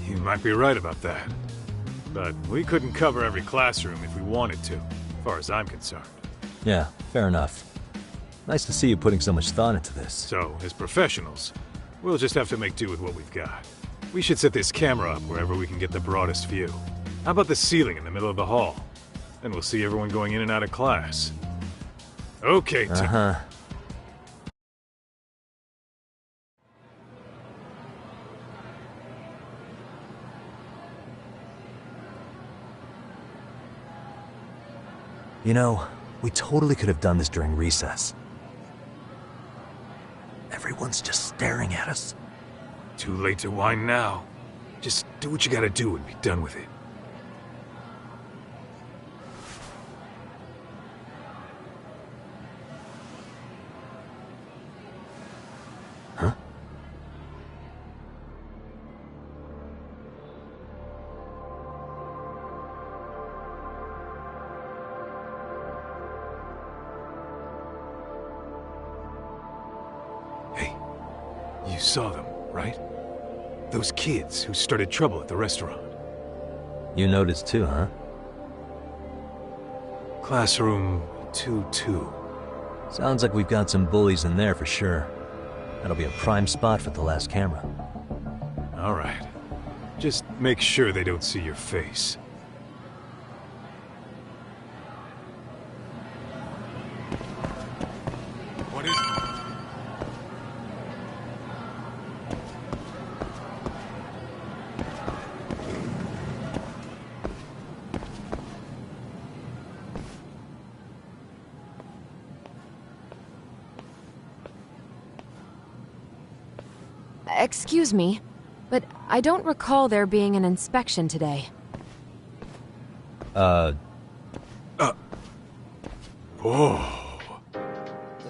You might be right about that. But we couldn't cover every classroom if we wanted to, as far as I'm concerned. Yeah, fair enough. Nice to see you putting so much thought into this. So, as professionals, we'll just have to make do with what we've got. We should set this camera up wherever we can get the broadest view. How about the ceiling in the middle of the hall? Then we'll see everyone going in and out of class. Okay, Uh-huh. You know, we totally could have done this during recess. Everyone's just staring at us. Too late to whine now. Just do what you gotta do and be done with it. Huh? Hey, you saw them, right? Those kids who started trouble at the restaurant. You noticed too, huh? Classroom 2-2. Sounds like we've got some bullies in there for sure. That'll be a prime spot for the last camera. All right. Just make sure they don't see your face. What is it? Excuse me, but I don't recall there being an inspection today. Oh.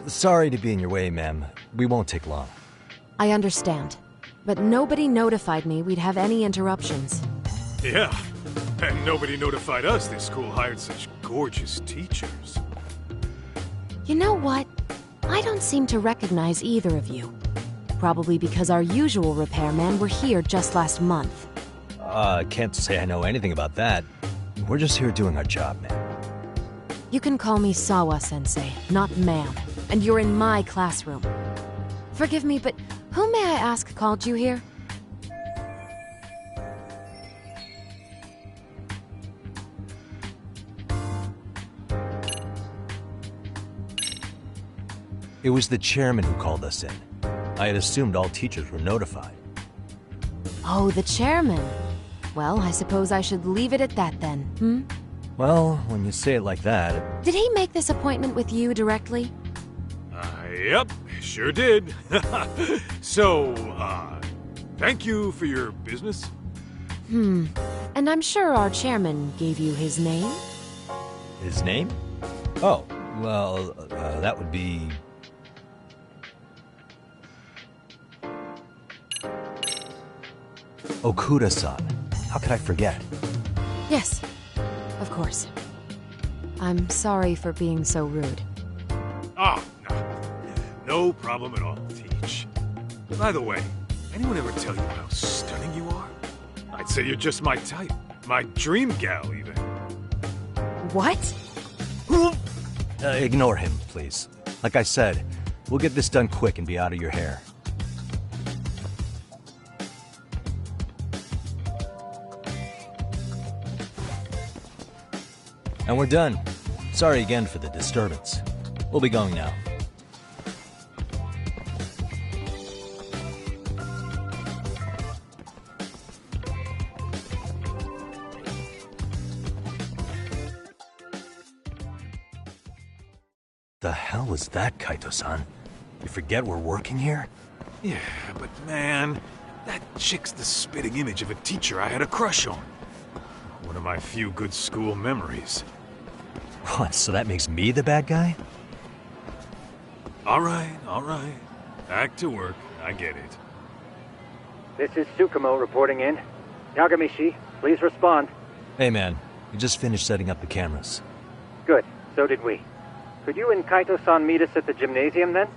Sorry to be in your way, ma'am. We won't take long. I understand, but nobody notified me we'd have any interruptions. Yeah, and nobody notified us this school hired such gorgeous teachers. You know what? I don't seem to recognize either of you. Probably because our usual repairmen were here just last month. Can't say I know anything about that. We're just here doing our job, ma'am. You can call me Sawa-sensei, not ma'am, and you're in my classroom. Forgive me, but who may I ask called you here? It was the chairman who called us in. I had assumed all teachers were notified. Oh, the chairman. Well, I suppose I should leave it at that then, hmm? Well, when you say it like that... Did he make this appointment with you directly? Yep, sure did. So, thank you for your business. And I'm sure our chairman gave you his name? His name? Oh, well, that would be... Okuda-san. How could I forget? Yes, of course. I'm sorry for being so rude. Oh, no problem at all, Teach. By the way, anyone ever tell you how stunning you are? I'd say you're just my type. My dream gal, even. What? Ignore him, please. Like I said, we'll get this done quick and be out of your hair. And we're done. Sorry again for the disturbance. We'll be going now. The hell was that, Kaito-san? You forget we're working here? Yeah, but man, that chick's the spitting image of a teacher I had a crush on. One of my few good school memories. What, so that makes me the bad guy? All right. Back to work. I get it. This is Tsukumo reporting in. Yagamishi, please respond. Hey man, we just finished setting up the cameras. Good, so did we. Could you and Kaito-san meet us at the gymnasium then?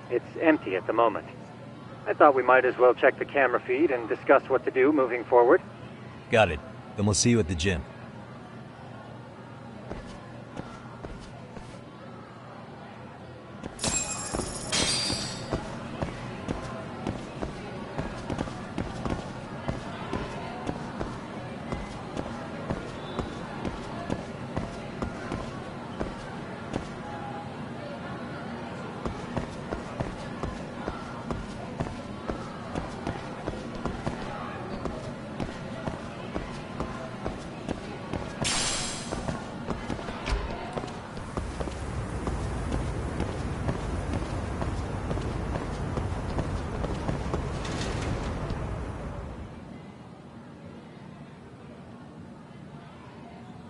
It's empty at the moment. I thought we might as well check the camera feed and discuss what to do moving forward. Got it. Then we'll see you at the gym.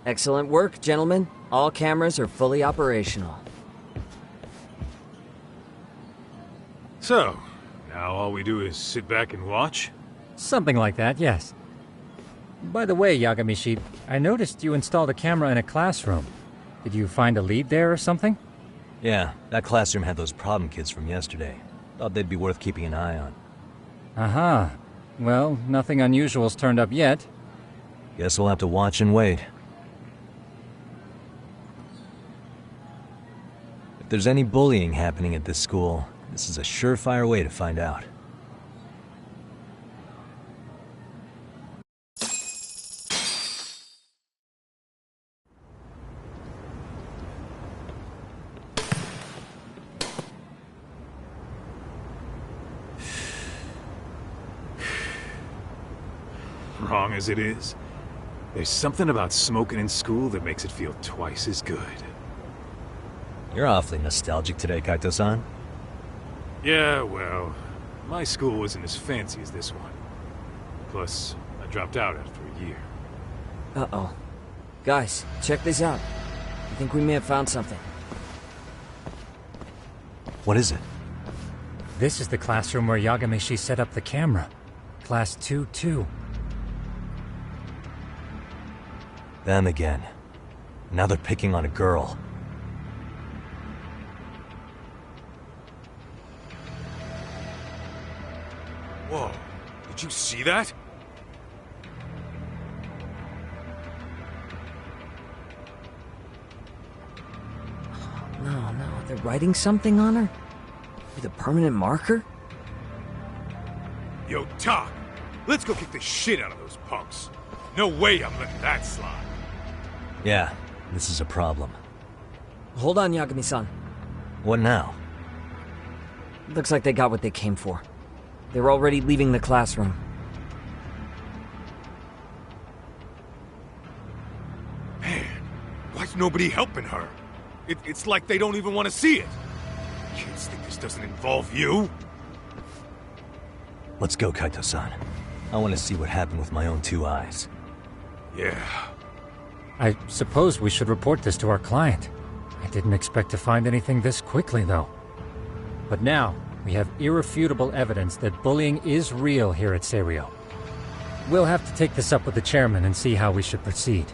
Excellent work, gentlemen. All cameras are fully operational. So, now all we do is sit back and watch? Something like that, yes. By the way, Yagamishi, I noticed you installed a camera in a classroom. Did you find a lead there or something? Yeah, that classroom had those problem kids from yesterday. Thought they'd be worth keeping an eye on. Aha. Well, nothing unusual's turned up yet. Guess we'll have to watch and wait. If there's any bullying happening at this school, this is a surefire way to find out. Wrong as it is, there's something about smoking in school that makes it feel twice as good. You're awfully nostalgic today, Kaito-san. Yeah, well, my school wasn't as fancy as this one. Plus, I dropped out after a year. Uh-oh. Guys, check this out. I think we may have found something. What is it? This is the classroom where Yagamishi set up the camera. Class 2-2. Them again. Now they're picking on a girl. Whoa, did you see that? No, they're writing something on her? With a permanent marker? Yo, Doc, let's go kick the shit out of those punks. No way I'm letting that slide. Yeah, this is a problem. Hold on, Yagami-san. What now? Looks like they got what they came for. They're already leaving the classroom. Man, why's nobody helping her? It's like they don't even want to see it. Kids think this doesn't involve you? Let's go, Kaito-san. I want to see what happened with my own two eyes. Yeah. I suppose we should report this to our client. I didn't expect to find anything this quickly, though. But now, we have irrefutable evidence that bullying is real here at Seiryo. We'll have to take this up with the chairman and see how we should proceed.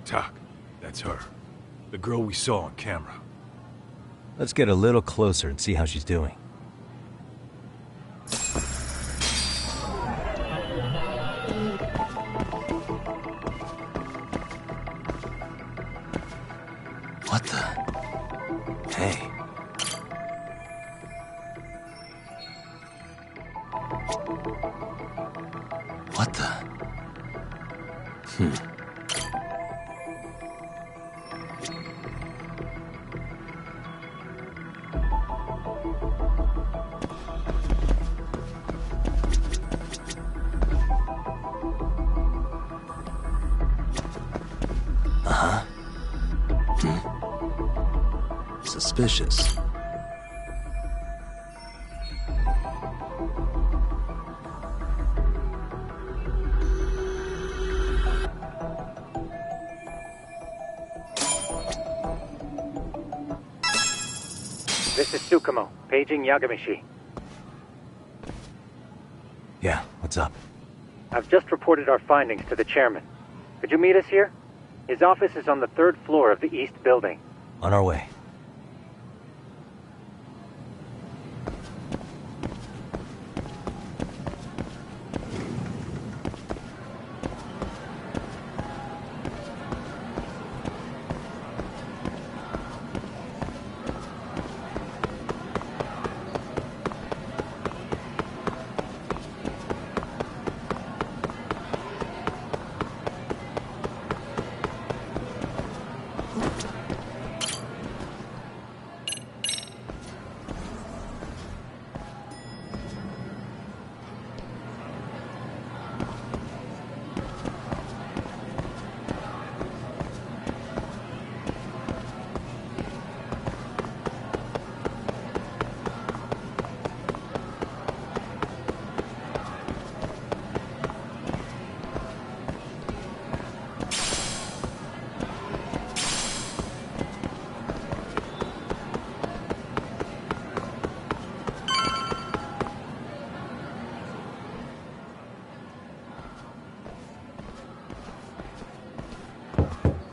Tak, that's her. The girl we saw on camera. Let's get a little closer and see how she's doing. What the? Hey. What the? Suspicious. This is Tsukumo, paging Yagamishi. Yeah, what's up? I've just reported our findings to the chairman. Could you meet us here? His office is on the 3rd floor of the east building. On our way.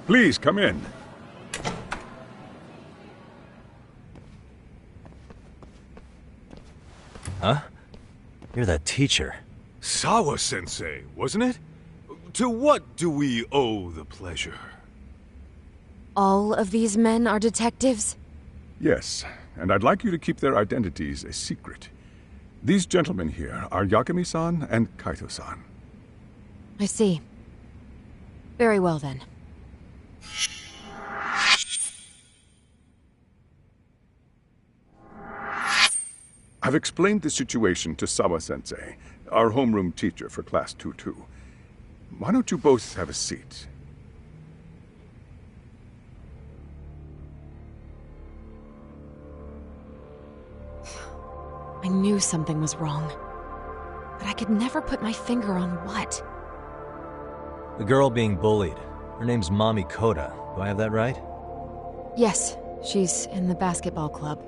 Please, come in. Huh? You're that teacher. Sawa-sensei, wasn't it? To what do we owe the pleasure? All of these men are detectives? Yes, and I'd like you to keep their identities a secret. These gentlemen here are Yagami-san and Kaito-san. I see. Very well then. I've explained the situation to Sawa-sensei, our homeroom teacher for Class 2-2. Why don't you both have a seat? I knew something was wrong, but I could never put my finger on what. The girl being bullied. Her name's Mami Koda. Do I have that right? Yes, she's in the basketball club.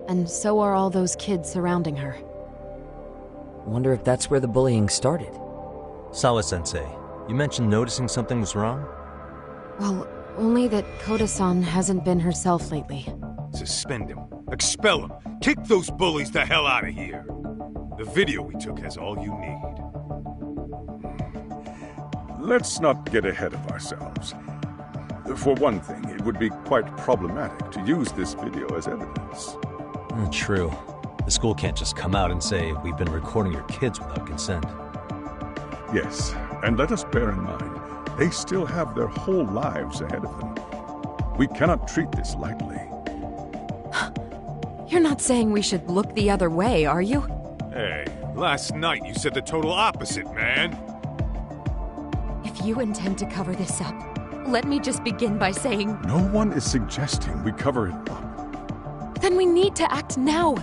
And so are all those kids surrounding her. Wonder if that's where the bullying started. Sawa-sensei, you mentioned noticing something was wrong? Well, only that Koda-san hasn't been herself lately. Suspend him. Expel him. Kick those bullies the hell out of here. The video we took has all you need. Let's not get ahead of ourselves. For one thing, it would be quite problematic to use this video as evidence. True. The school can't just come out and say, we've been recording your kids without consent. Yes, and let us bear in mind, they still have their whole lives ahead of them. We cannot treat this lightly. You're not saying we should look the other way, are you? Hey, last night you said the total opposite, man. If you intend to cover this up, let me just begin by saying... No one is suggesting we cover it up. Then we need to act now.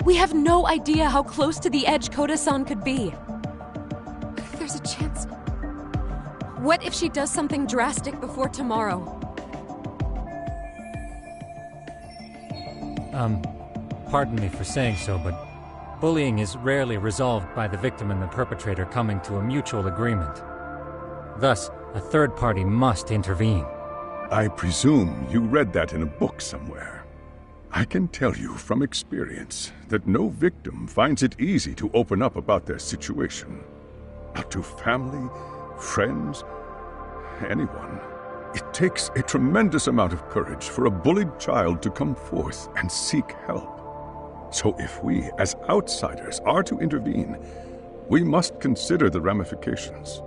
We have no idea how close to the edge Koda-san could be. What if there's a chance? What if she does something drastic before tomorrow? Pardon me for saying so, but bullying is rarely resolved by the victim and the perpetrator coming to a mutual agreement. Thus, a third party must intervene. I presume you read that in a book somewhere. I can tell you from experience that no victim finds it easy to open up about their situation. Not to family, friends, anyone. It takes a tremendous amount of courage for a bullied child to come forth and seek help. So if we, as outsiders, are to intervene, we must consider the ramifications.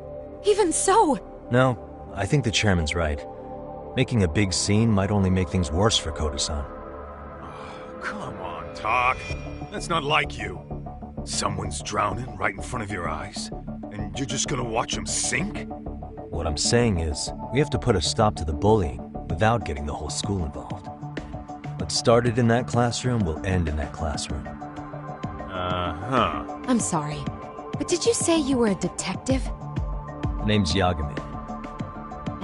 Even so! No, I think the chairman's right. Making a big scene might only make things worse for Koda-san. Come on, Tak. That's not like you. Someone's drowning right in front of your eyes, and you're just gonna watch him sink? What I'm saying is, we have to put a stop to the bullying without getting the whole school involved. What started in that classroom will end in that classroom. Uh-huh. I'm sorry, but did you say you were a detective? My name's Yagami.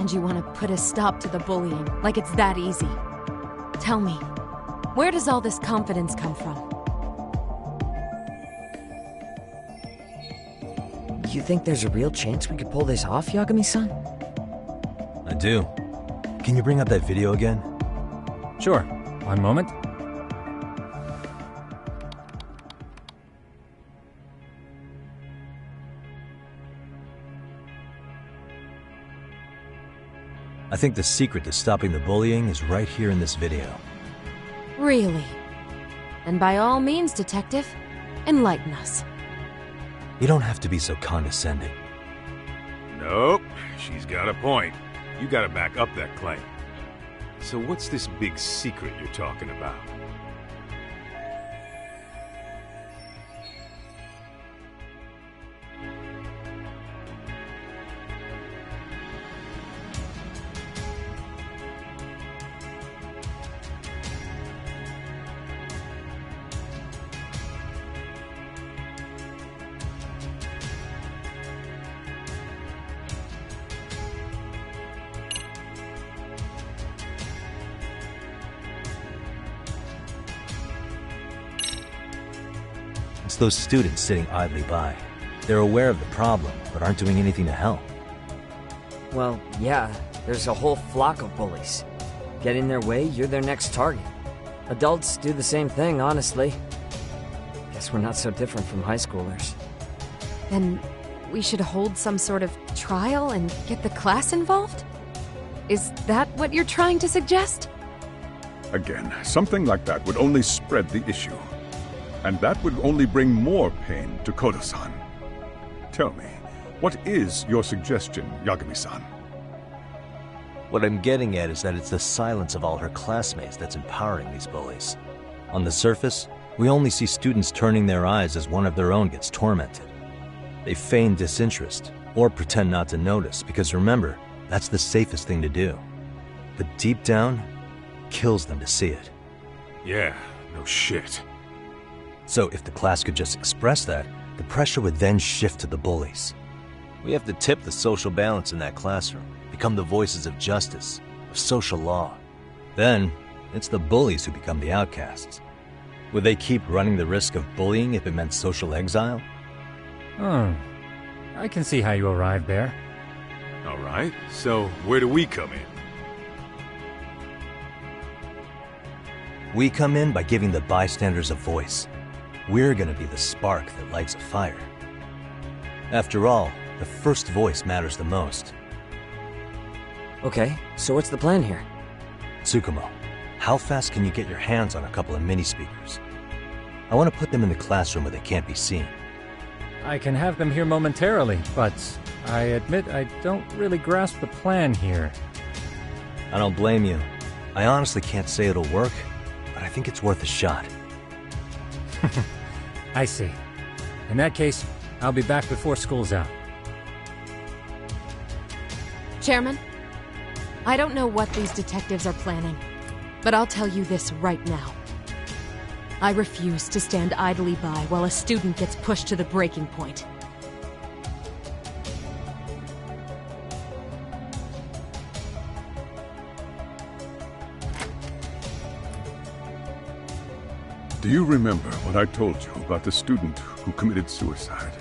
And you want to put a stop to the bullying, like it's that easy. Tell me, where does all this confidence come from? You think there's a real chance we could pull this off, Yagami-san? I do. Can you bring up that video again? Sure. One moment. I think the secret to stopping the bullying is right here in this video. Really? And by all means, detective, enlighten us. You don't have to be so condescending. Nope, she's got a point. You gotta back up that claim. So what's this big secret you're talking about? It's those students sitting idly by. They're aware of the problem, but aren't doing anything to help. Well, yeah, there's a whole flock of bullies. Get in their way, you're their next target. Adults do the same thing, honestly. Guess we're not so different from high schoolers. Then we should hold some sort of trial and get the class involved? Is that what you're trying to suggest? Again, something like that would only spread the issue. And that would only bring more pain to Koda-san. Tell me, what is your suggestion, Yagami-san? What I'm getting at is that it's the silence of all her classmates that's empowering these bullies. On the surface, we only see students turning their eyes as one of their own gets tormented. They feign disinterest, or pretend not to notice, because remember, that's the safest thing to do. But deep down, kills them to see it. Yeah, no shit. So if the class could just express that, the pressure would then shift to the bullies. We have to tip the social balance in that classroom, become the voices of justice, of social law. Then, it's the bullies who become the outcasts. Would they keep running the risk of bullying if it meant social exile? I can see how you arrived there. All right, so where do we come in? We come in by giving the bystanders a voice. We're gonna be the spark that lights a fire. After all, the first voice matters the most. Okay, so what's the plan here? Tsukumo, how fast can you get your hands on a couple of mini-speakers? I want to put them in the classroom where they can't be seen. I can have them here momentarily, but I admit I don't really grasp the plan here. I don't blame you. I honestly can't say it'll work, but I think it's worth a shot. I see. In that case, I'll be back before school's out. Chairman, I don't know what these detectives are planning, but I'll tell you this right now. I refuse to stand idly by while a student gets pushed to the breaking point. Do you remember what I told you about the student who committed suicide?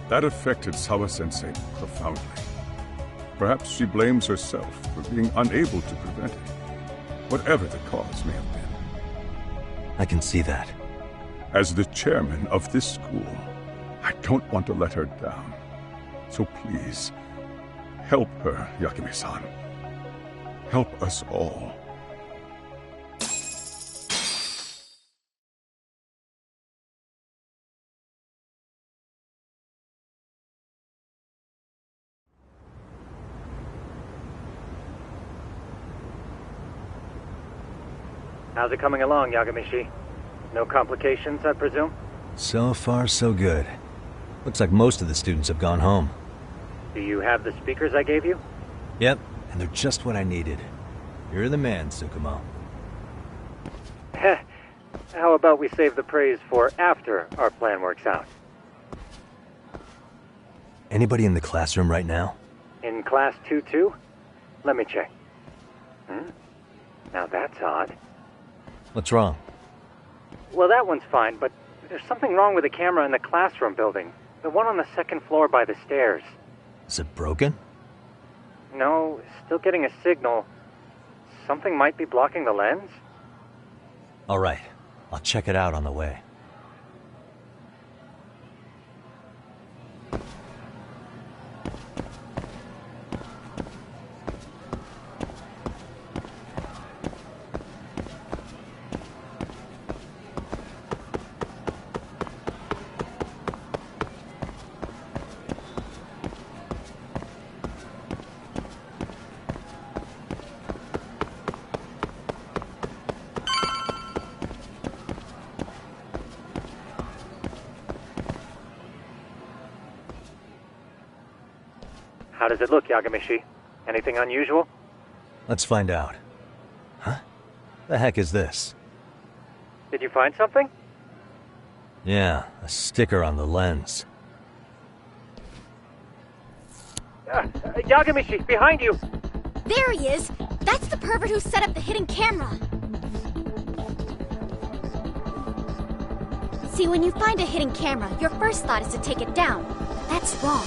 That affected Sawa-sensei profoundly. Perhaps she blames herself for being unable to prevent it, whatever the cause may have been. I can see that. As the chairman of this school, I don't want to let her down. So please, help her, Yakumi-san. Help us all. How's it coming along, Yagamishi? No complications, I presume? So far, so good. Looks like most of the students have gone home. Do you have the speakers I gave you? Yep, and they're just what I needed. You're the man, Tsukumo. How about we save the praise for after our plan works out? Anybody in the classroom right now? In class 2-2? Let me check. Now that's odd. What's wrong? Well, that one's fine, but there's something wrong with the camera in the classroom building. The one on the second floor by the stairs. Is it broken? No, still getting a signal. Something might be blocking the lens? All right, I'll check it out on the way. How does it look, Yagamishi? Anything unusual? Let's find out. Huh? The heck is this? Did you find something? Yeah, a sticker on the lens. Yagamishi, behind you! There he is! That's the pervert who set up the hidden camera! See, when you find a hidden camera, your first thought is to take it down. That's wrong.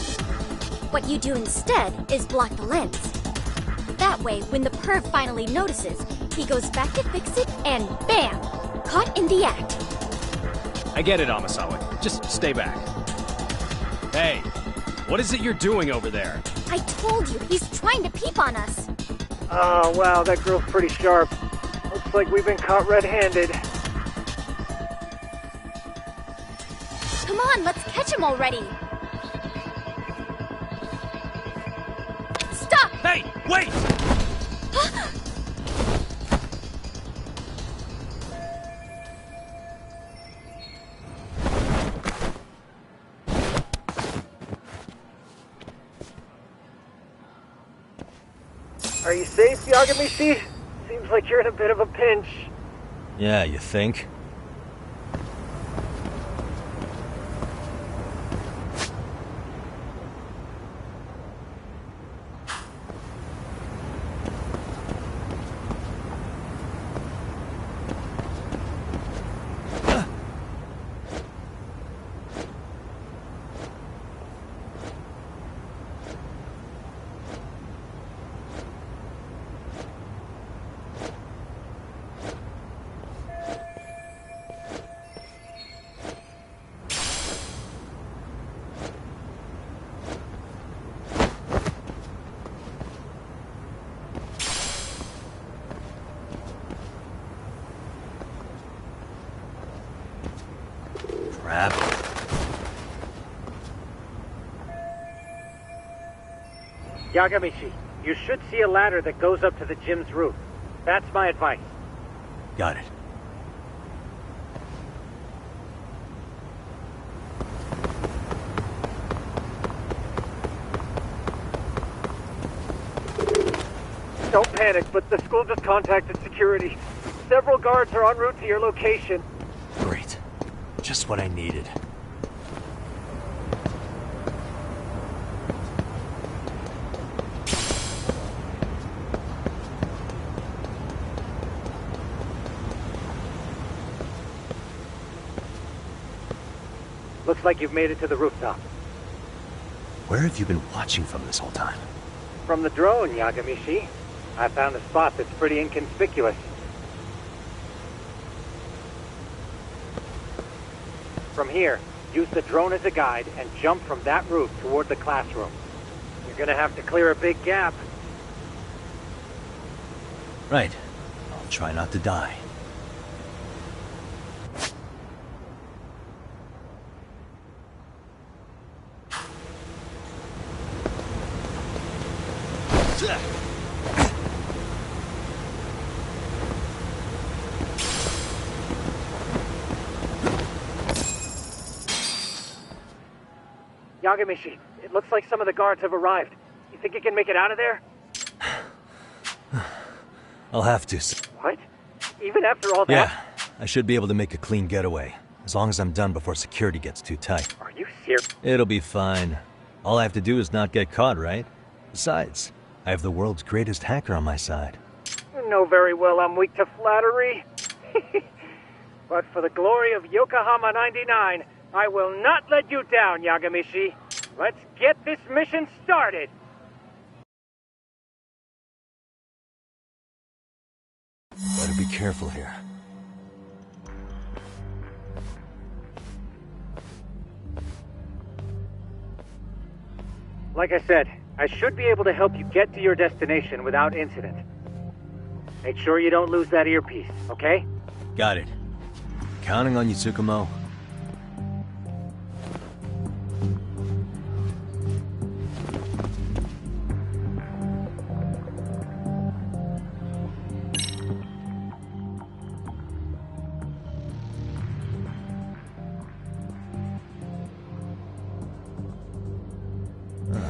What you do instead is block the lens. That way, when the perv finally notices, he goes back to fix it and bam! Caught in the act. I get it, Amasawa. Just stay back. Hey, what is it you're doing over there? I told you, he's trying to peep on us. Oh, wow, that girl's pretty sharp. Looks like we've been caught red-handed. Come on, let's catch him already. Stop! Hey, wait! Are you safe, Yagamishi? Seems like you're in a bit of a pinch. Yeah, you think? Crap. Yagamishi, you should see a ladder that goes up to the gym's roof. That's my advice. Got it. Don't panic, but the school just contacted security. Several guards are en route to your location. Great. Just what I needed. Looks like you've made it to the rooftop. Where have you been watching from this whole time? From the drone, Yagamishi. I found a spot that's pretty inconspicuous. From here, use the drone as a guide and jump from that roof toward the classroom. You're gonna have to clear a big gap. Right. I'll try not to die. Yagamishi, it looks like some of the guards have arrived. You think you can make it out of there? I'll have to. What? Even after all that? Yeah, I should be able to make a clean getaway. As long as I'm done before security gets too tight. Are you serious? It'll be fine. All I have to do is not get caught, right? Besides, I have the world's greatest hacker on my side. You know very well I'm weak to flattery. But for the glory of Yokohama 99, I will not let you down, Yagamishi. Let's get this mission started! Better be careful here. Like I said, I should be able to help you get to your destination without incident. Make sure you don't lose that earpiece, okay? Got it. Counting on you, Tsukumo.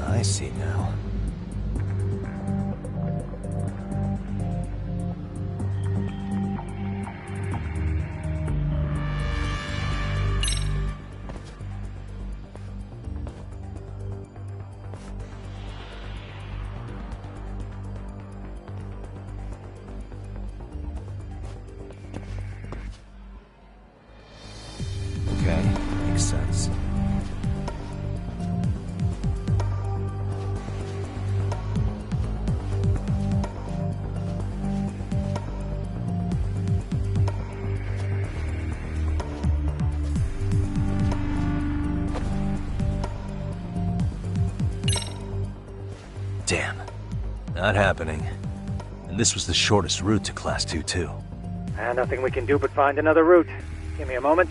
I see now. Okay, makes sense. Damn. Not happening. And this was the shortest route to Class 2, too. Nothing we can do but find another route. Give me a moment.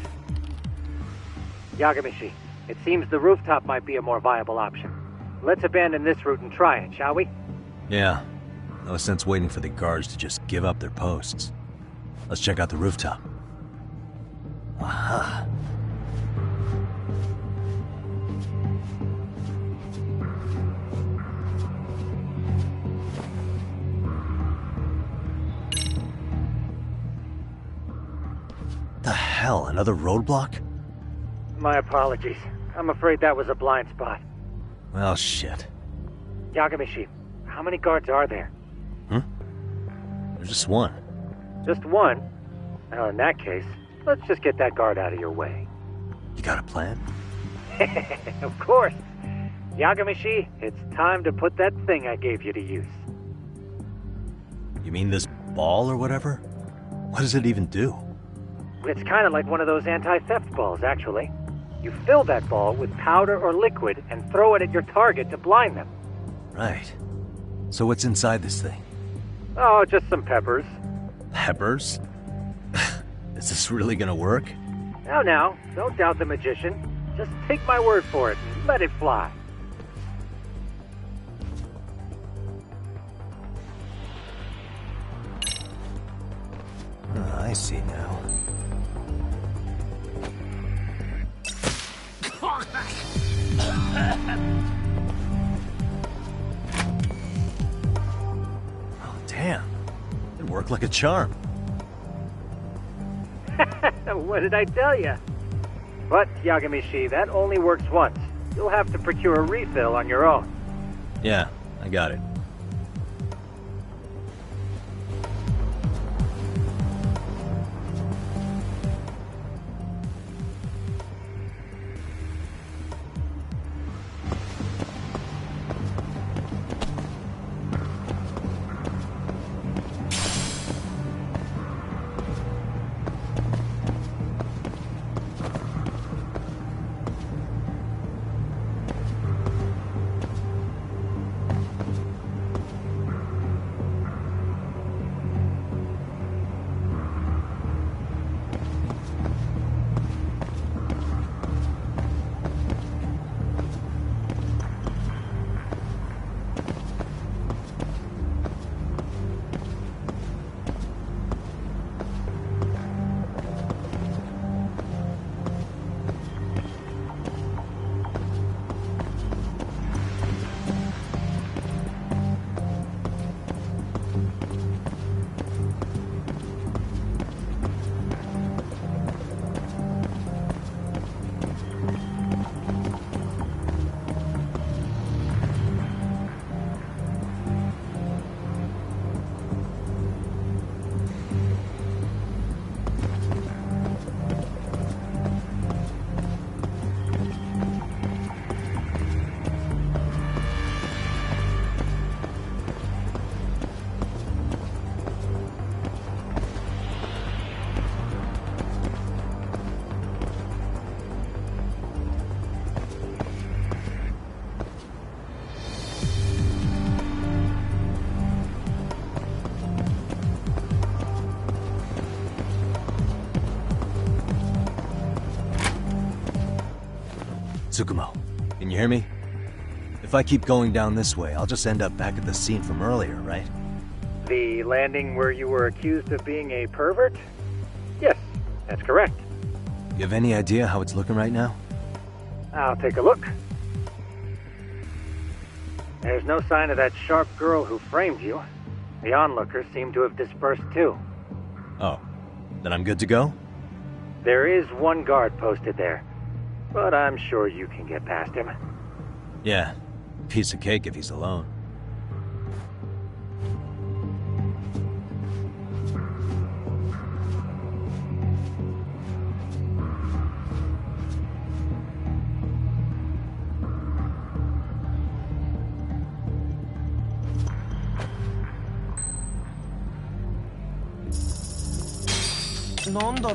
Yagamishi, it seems the rooftop might be a more viable option. Let's abandon this route and try it, shall we? Yeah. No sense waiting for the guards to just give up their posts. Let's check out the rooftop. Aha. The hell, another roadblock? My apologies. I'm afraid that was a blind spot. Well, shit. Yagamishi, how many guards are there? There's just one. Just one? Well, in that case, let's just get that guard out of your way. You got a plan? Of course. Yagamishi, it's time to put that thing I gave you to use. You mean this ball or whatever? What does it even do? It's kind of like one of those anti-theft balls, actually. You fill that ball with powder or liquid and throw it at your target to blind them. Right. So what's inside this thing? Oh, just some peppers. Peppers? Is this really gonna work? Now, don't doubt the magician. Just take my word for it and let it fly. I see now. Oh, damn. It worked like a charm. What did I tell you? But, Yagamishi, that only works once. You'll have to procure a refill on your own. Yeah, I got it. Tsukumo, can you hear me? If I keep going down this way, I'll just end up back at the scene from earlier, right? The landing where you were accused of being a pervert? Yes, that's correct. You have any idea how it's looking right now? I'll take a look. There's no sign of that sharp girl who framed you. The onlookers seem to have dispersed too. Oh, then I'm good to go? There is one guard posted there, but I'm sure you can get past him. Yeah, piece of cake if he's alone. Whoa.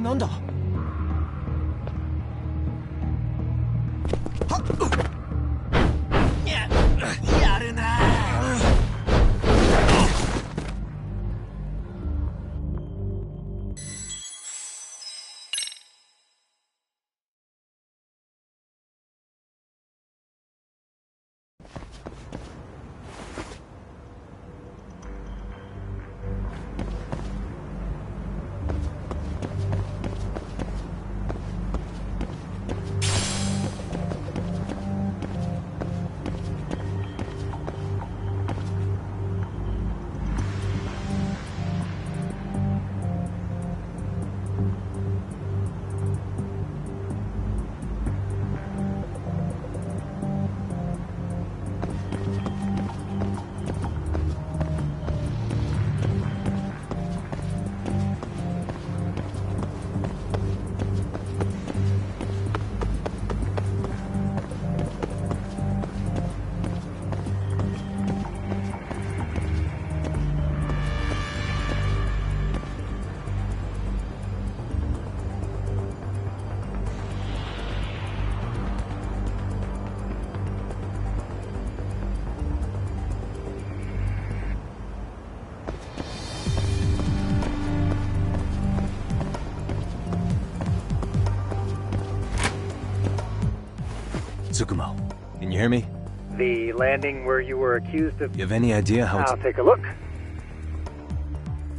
なんだ やるな Tsukumo, can you hear me? The landing where you were accused of... You have any idea how I'll take a look.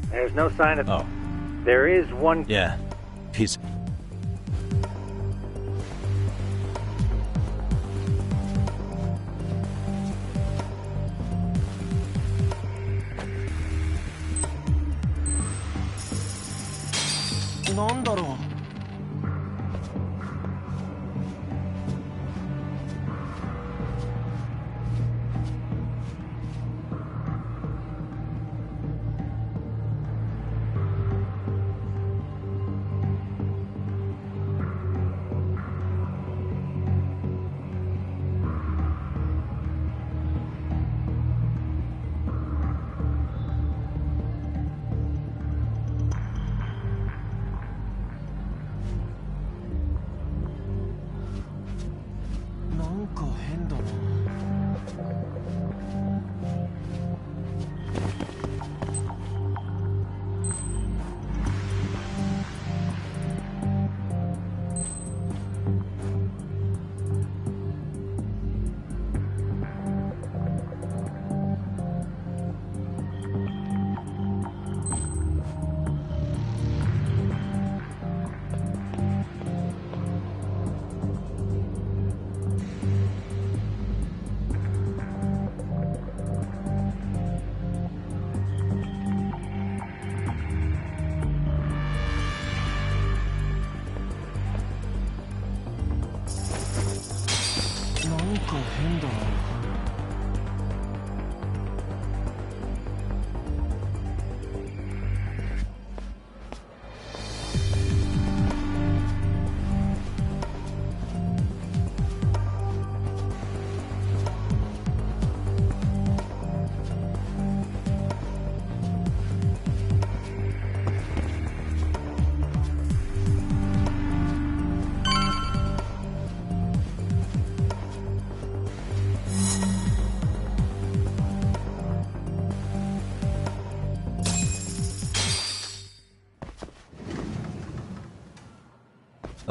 There's no sign of... Oh. There is one... Yeah, piece...なんだろう 「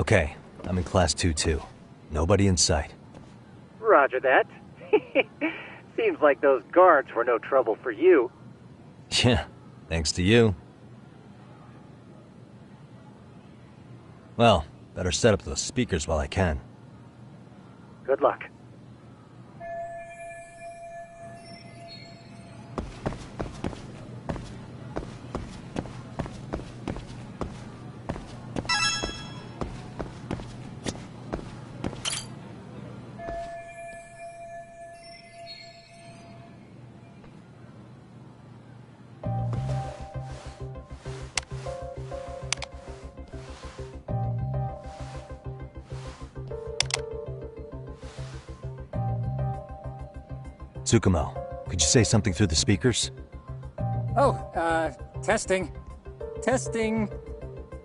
Okay, I'm in Class 2-2. Nobody in sight. Roger that. Seems like those guards were no trouble for you. Yeah, thanks to you. Well, better set up those speakers while I can. Good luck. Tsukumo, could you say something through the speakers? Oh, testing. Testing.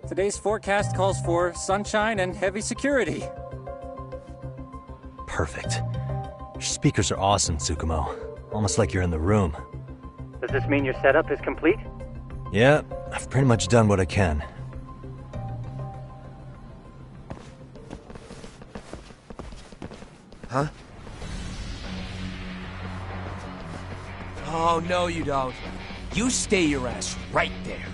Today's forecast calls for sunshine and heavy security. Perfect. Your speakers are awesome, Tsukumo. Almost like you're in the room. Does this mean your setup is complete? Yeah, I've pretty much done what I can. Huh? Oh, no you don't. You stay your ass right there.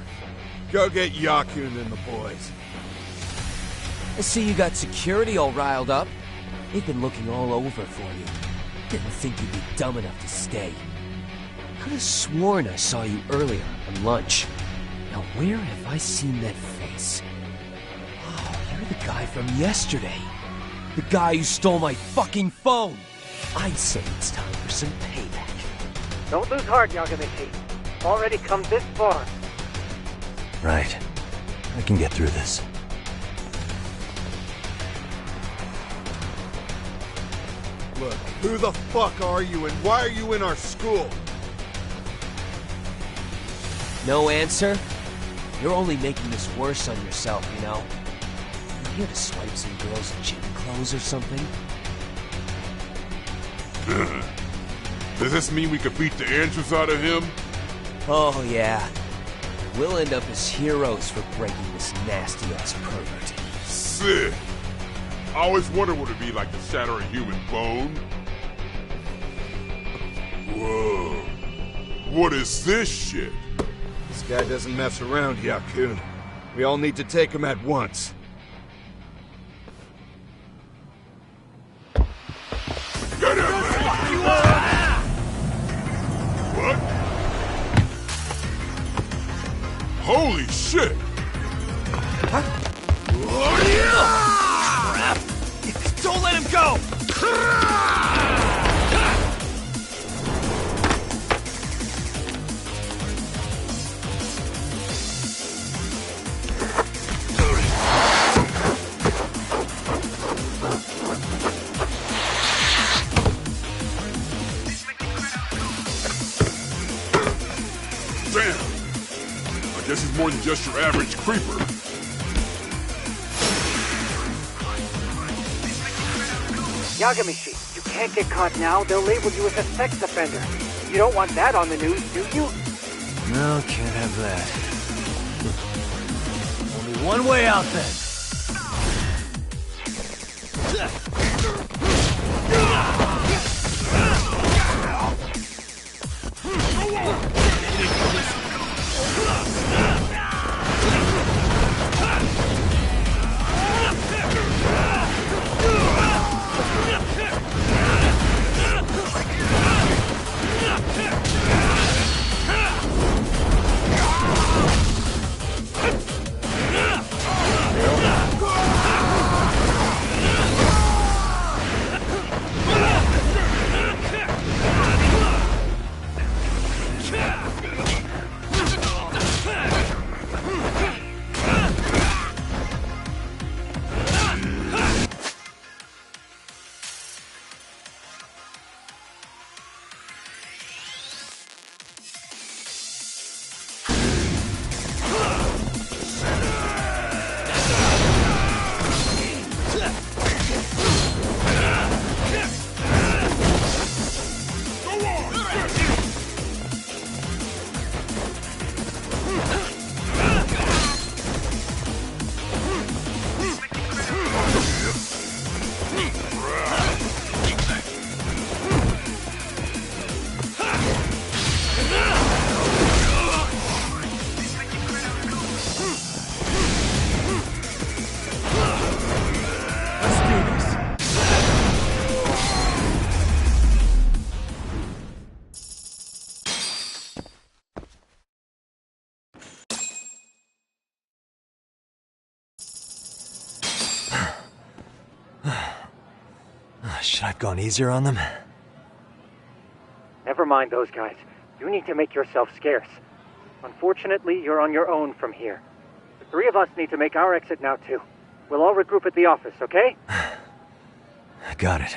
Go get Yakun and the boys. I see you got security all riled up. They've been looking all over for you. Didn't think you'd be dumb enough to stay. Could have sworn I saw you earlier on lunch. Now where have I seen that face? Oh, you're the guy from yesterday. The guy who stole my fucking phone. I'd say it's time for some payback. Don't lose heart, Yagamichi. Already come this far. Right. I can get through this. Look, who the fuck are you and why are you in our school? No answer? You're only making this worse on yourself, you know? You here to swipe some girls in gym clothes or something? Does this mean we could beat the answers out of him? Oh, yeah. We'll end up as heroes for breaking this nasty-ass pervert. Sick! I always wondered what it'd be like to shatter a human bone. Whoa. What is this shit? This guy doesn't mess around, Yakun. We all need to take him at once. Get him! Fuck you up! What? Holy shit! Huh? Oh, yeah! Don't let him go! Damn! I guess he's more than just your average creeper. Yagamishi, you can't get caught now. They'll label you as a sex offender. You don't want that on the news, do you? No, can't have that. Only one way out then. Should I have gone easier on them? Never mind those guys. You need to make yourself scarce. Unfortunately, you're on your own from here. The three of us need to make our exit now, too. We'll all regroup at the office, okay? Got it.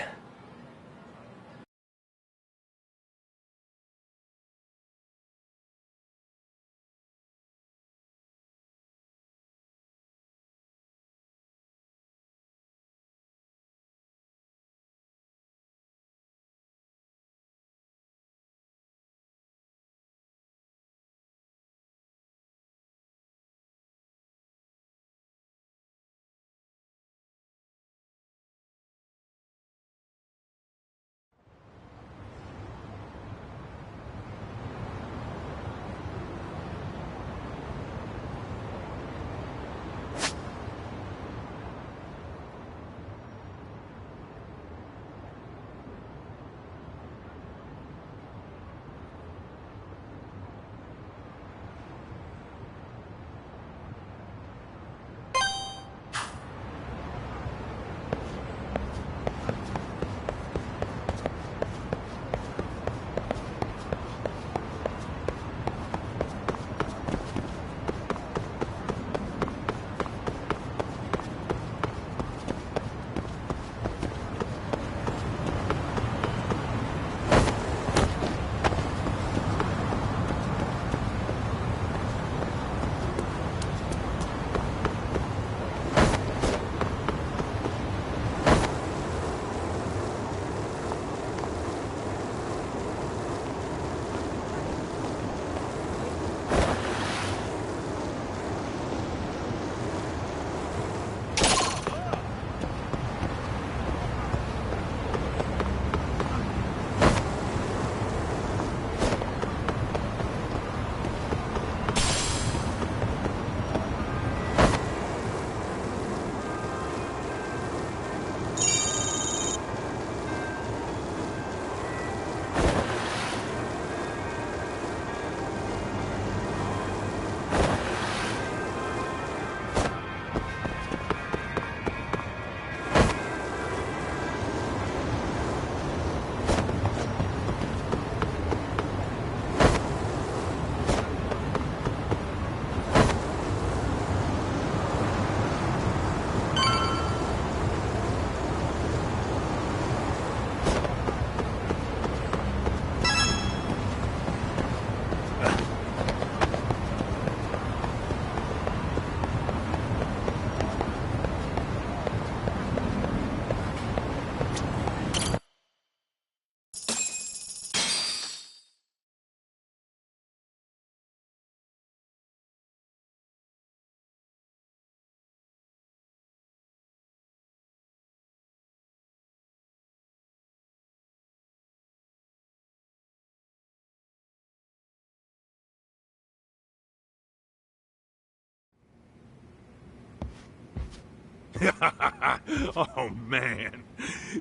Oh, man.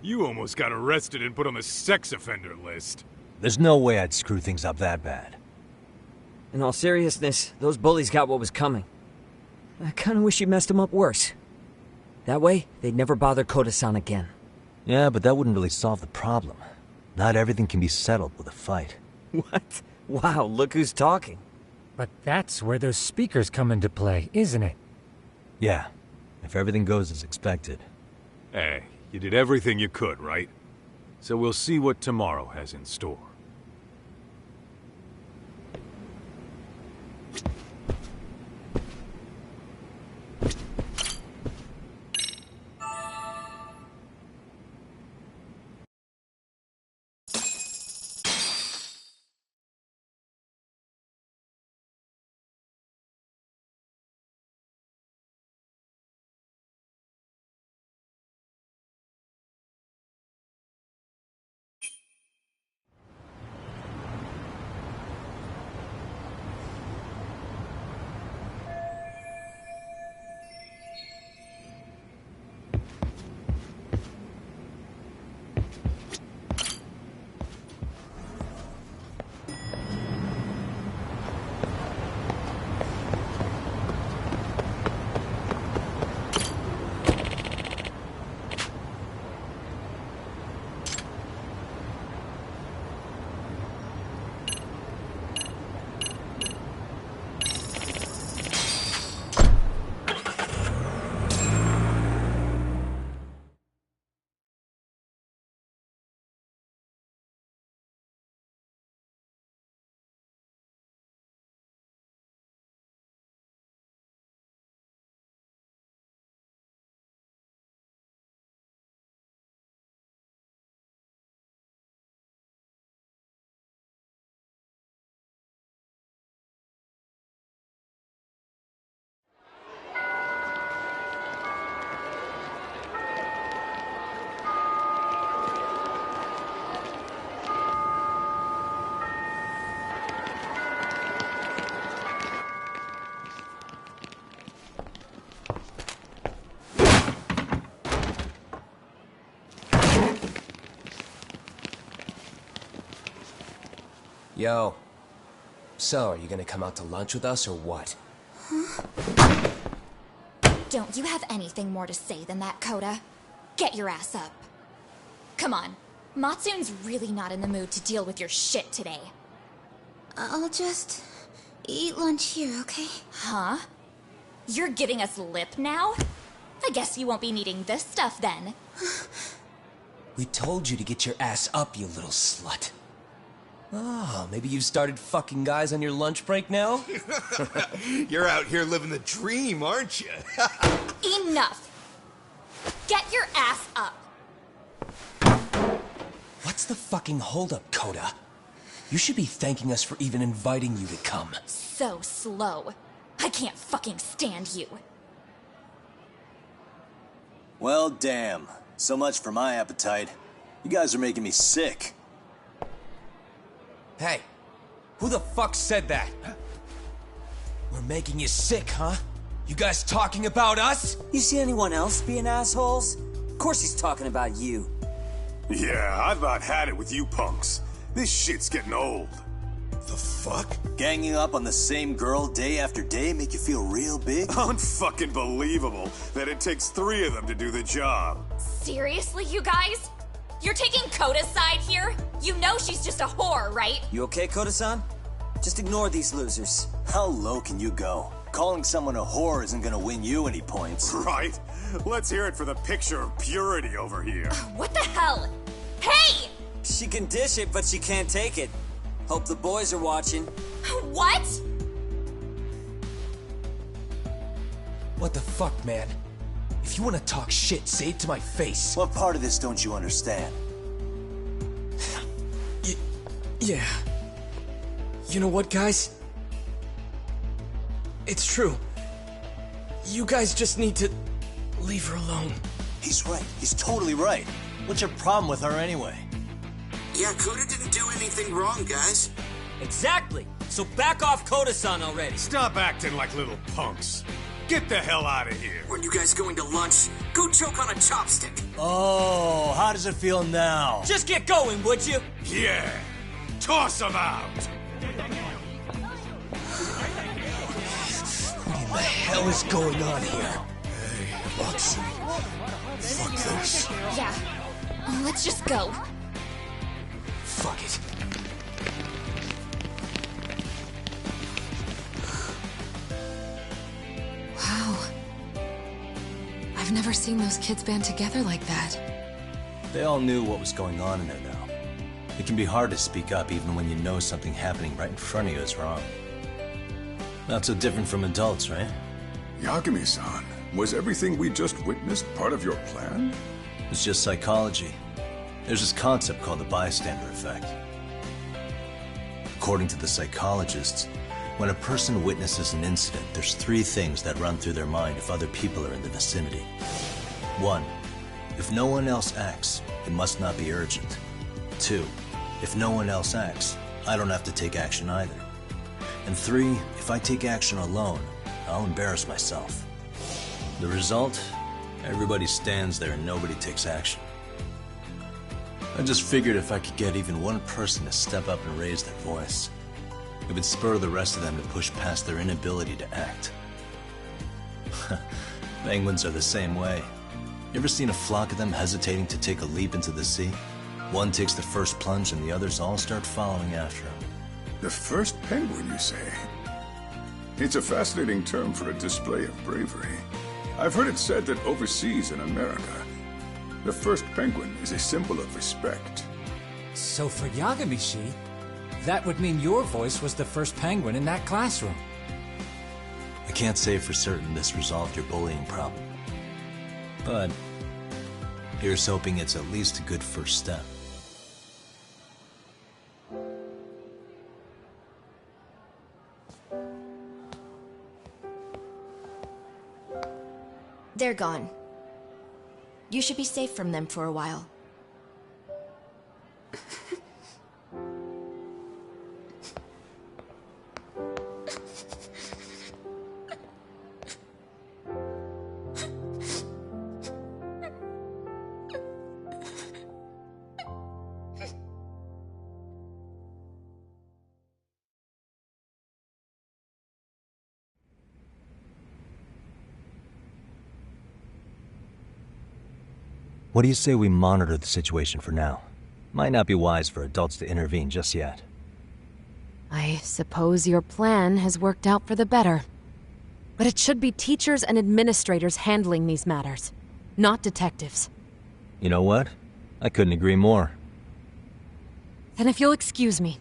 You almost got arrested and put on the sex offender list. There's no way I'd screw things up that bad. In all seriousness, those bullies got what was coming. I kinda wish you messed them up worse. That way, they'd never bother Koda-san again. Yeah, but that wouldn't really solve the problem. Not everything can be settled with a fight. What? Wow, look who's talking. But that's where those speakers come into play, isn't it? Yeah, if everything goes as expected. Hey, you did everything you could, right? So we'll see what tomorrow has in store. Yo. So, are you gonna come out to lunch with us or what? Don't you have anything more to say than that, Koda? Get your ass up. Come on. Matsun's really not in the mood to deal with your shit today. I'll just eat lunch here, okay? Huh? You're giving us lip now? I guess you won't be needing this stuff then. We told you to get your ass up, you little slut. Oh, maybe you've started fucking guys on your lunch break now? You're out here living the dream, aren't you? Enough! Get your ass up! What's the fucking holdup, Koda? You should be thanking us for even inviting you to come. So slow. I can't fucking stand you. Well, damn. So much for my appetite. You guys are making me sick. Hey, who the fuck said that? We're making you sick, huh? You guys talking about us? You see anyone else being assholes? Of course he's talking about you. Yeah, I've about had it with you punks. This shit's getting old. The fuck? Ganging up on the same girl day after day make you feel real big? Unfucking believable that it takes 3 of them to do the job. Seriously, you guys? You're taking Koda's side here? You know she's just a whore, right? You okay, Koda-san? Just ignore these losers. How low can you go? Calling someone a whore isn't gonna win you any points. Right? Let's hear it for the picture of purity over here. What the hell? Hey! She can dish it, but she can't take it. Hope the boys are watching. What? What the fuck, man? If you want to talk shit, say it to my face. What part of this don't you understand? Yeah. You know what, guys? It's true. You guys just need to leave her alone. He's right. He's totally right. What's your problem with her anyway? Yeah, Koda didn't do anything wrong, guys. Exactly. So back off Koda-san already. Stop acting like little punks. Get the hell out of here. When you guys going to lunch, go choke on a chopstick. Oh, how does it feel now? Just get going, would you? Yeah. Toss him out. What in the hell is going on here? Hey, Matsu. Fuck this. Yeah. Let's just go. Fuck it. Wow. I've never seen those kids band together like that. They all knew what was going on in there now. It can be hard to speak up even when you know something happening right in front of you is wrong. Not so different from adults, right? Yagami-san, was everything we just witnessed part of your plan? It's just psychology. There's this concept called the bystander effect. According to the psychologists, when a person witnesses an incident, there's 3 things that run through their mind if other people are in the vicinity. 1. If no one else acts, it must not be urgent. 2. If no one else acts, I don't have to take action either. And 3, if I take action alone, I'll embarrass myself. The result? Everybody stands there and nobody takes action. I just figured if I could get even one person to step up and raise their voice, it would spur the rest of them to push past their inability to act. Penguins are the same way. You ever seen a flock of them hesitating to take a leap into the sea? One takes the first plunge and the others all start following after him. The first penguin, you say? It's a fascinating term for a display of bravery. I've heard it said that overseas in America, the first penguin is a symbol of respect. So for Yagamishi, that would mean your voice was the first penguin in that classroom. I can't say for certain this resolved your bullying problem. But here's hoping it's at least a good first step. They're gone. You should be safe from them for a while. What do you say we monitor the situation for now? Might not be wise for adults to intervene just yet. I suppose your plan has worked out for the better. But it should be teachers and administrators handling these matters, not detectives. You know what? I couldn't agree more. Then if you'll excuse me.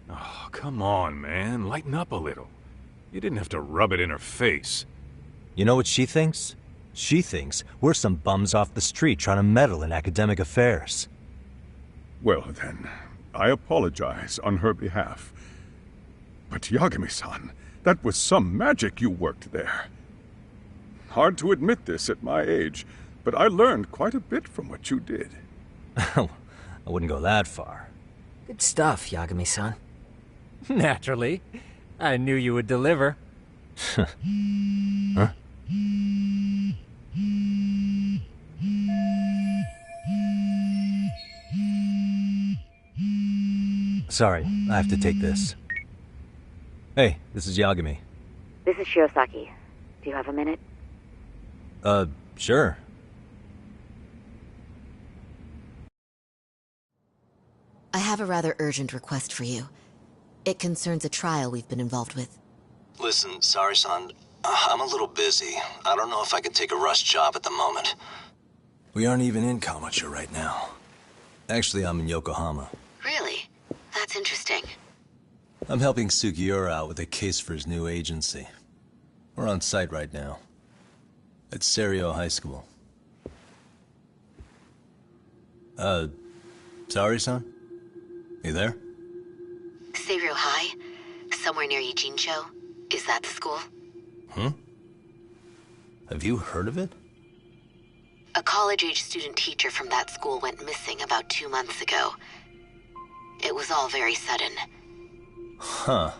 Oh, come on, man. Lighten up a little. You didn't have to rub it in her face. You know what she thinks? She thinks we're some bums off the street trying to meddle in academic affairs. Well then, I apologize on her behalf. But Yagami-san, that was some magic you worked there. Hard to admit this at my age, but I learned quite a bit from what you did. I wouldn't go that far. Good stuff, Yagami-san. Naturally. I knew you would deliver. Huh? Sorry, I have to take this. Hey, this is Yagami. This is Shiosaki. Do you have a minute? Sure. I have a rather urgent request for you. It concerns a trial we've been involved with. Listen, Sari-san, I'm a little busy. I don't know if I can take a rush job at the moment. We aren't even in Kawachi right now. Actually, I'm in Yokohama. Really? That's interesting. I'm helping Sugiura out with a case for his new agency. We're on site right now. At Serio High School. Sari-san? You there? Serio High? Somewhere near Ijincho? Is that the school? Have you heard of it? A college-age student teacher from that school went missing about 2 months ago. It was all very sudden. Huh.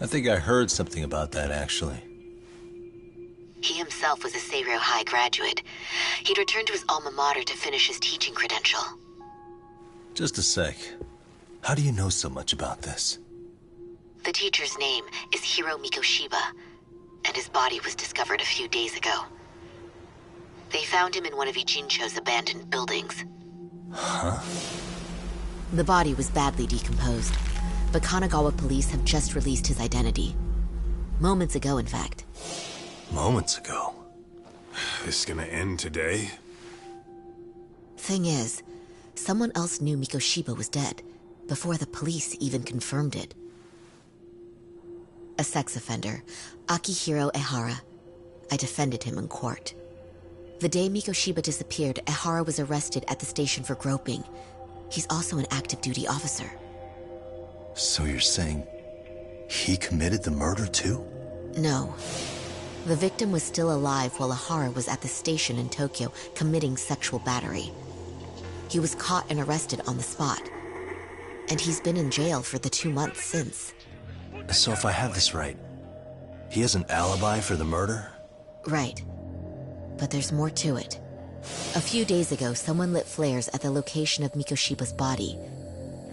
I think I heard something about that, actually. He himself was a Serio High graduate. He'd returned to his alma mater to finish his teaching credential. Just a sec. How do you know so much about this? The teacher's name is Hiro Mikoshiba, and his body was discovered a few days ago. They found him in one of Ijincho's abandoned buildings. Huh? The body was badly decomposed, but Kanagawa police have just released his identity. Moments ago, in fact. Moments ago? This is gonna end today? Thing is, someone else knew Mikoshiba was dead, before the police even confirmed it. A sex offender, Akihiro Ehara. I defended him in court. The day Mikoshiba disappeared, Ehara was arrested at the station for groping. He's also an active duty officer. So you're saying he committed the murder too? No. The victim was still alive while Ehara was at the station in Tokyo committing sexual battery. He was caught and arrested on the spot. And he's been in jail for the 2 months since. So if I have this right, he has an alibi for the murder? Right. But there's more to it. A few days ago, someone lit flares at the location of Mikoshiba's body.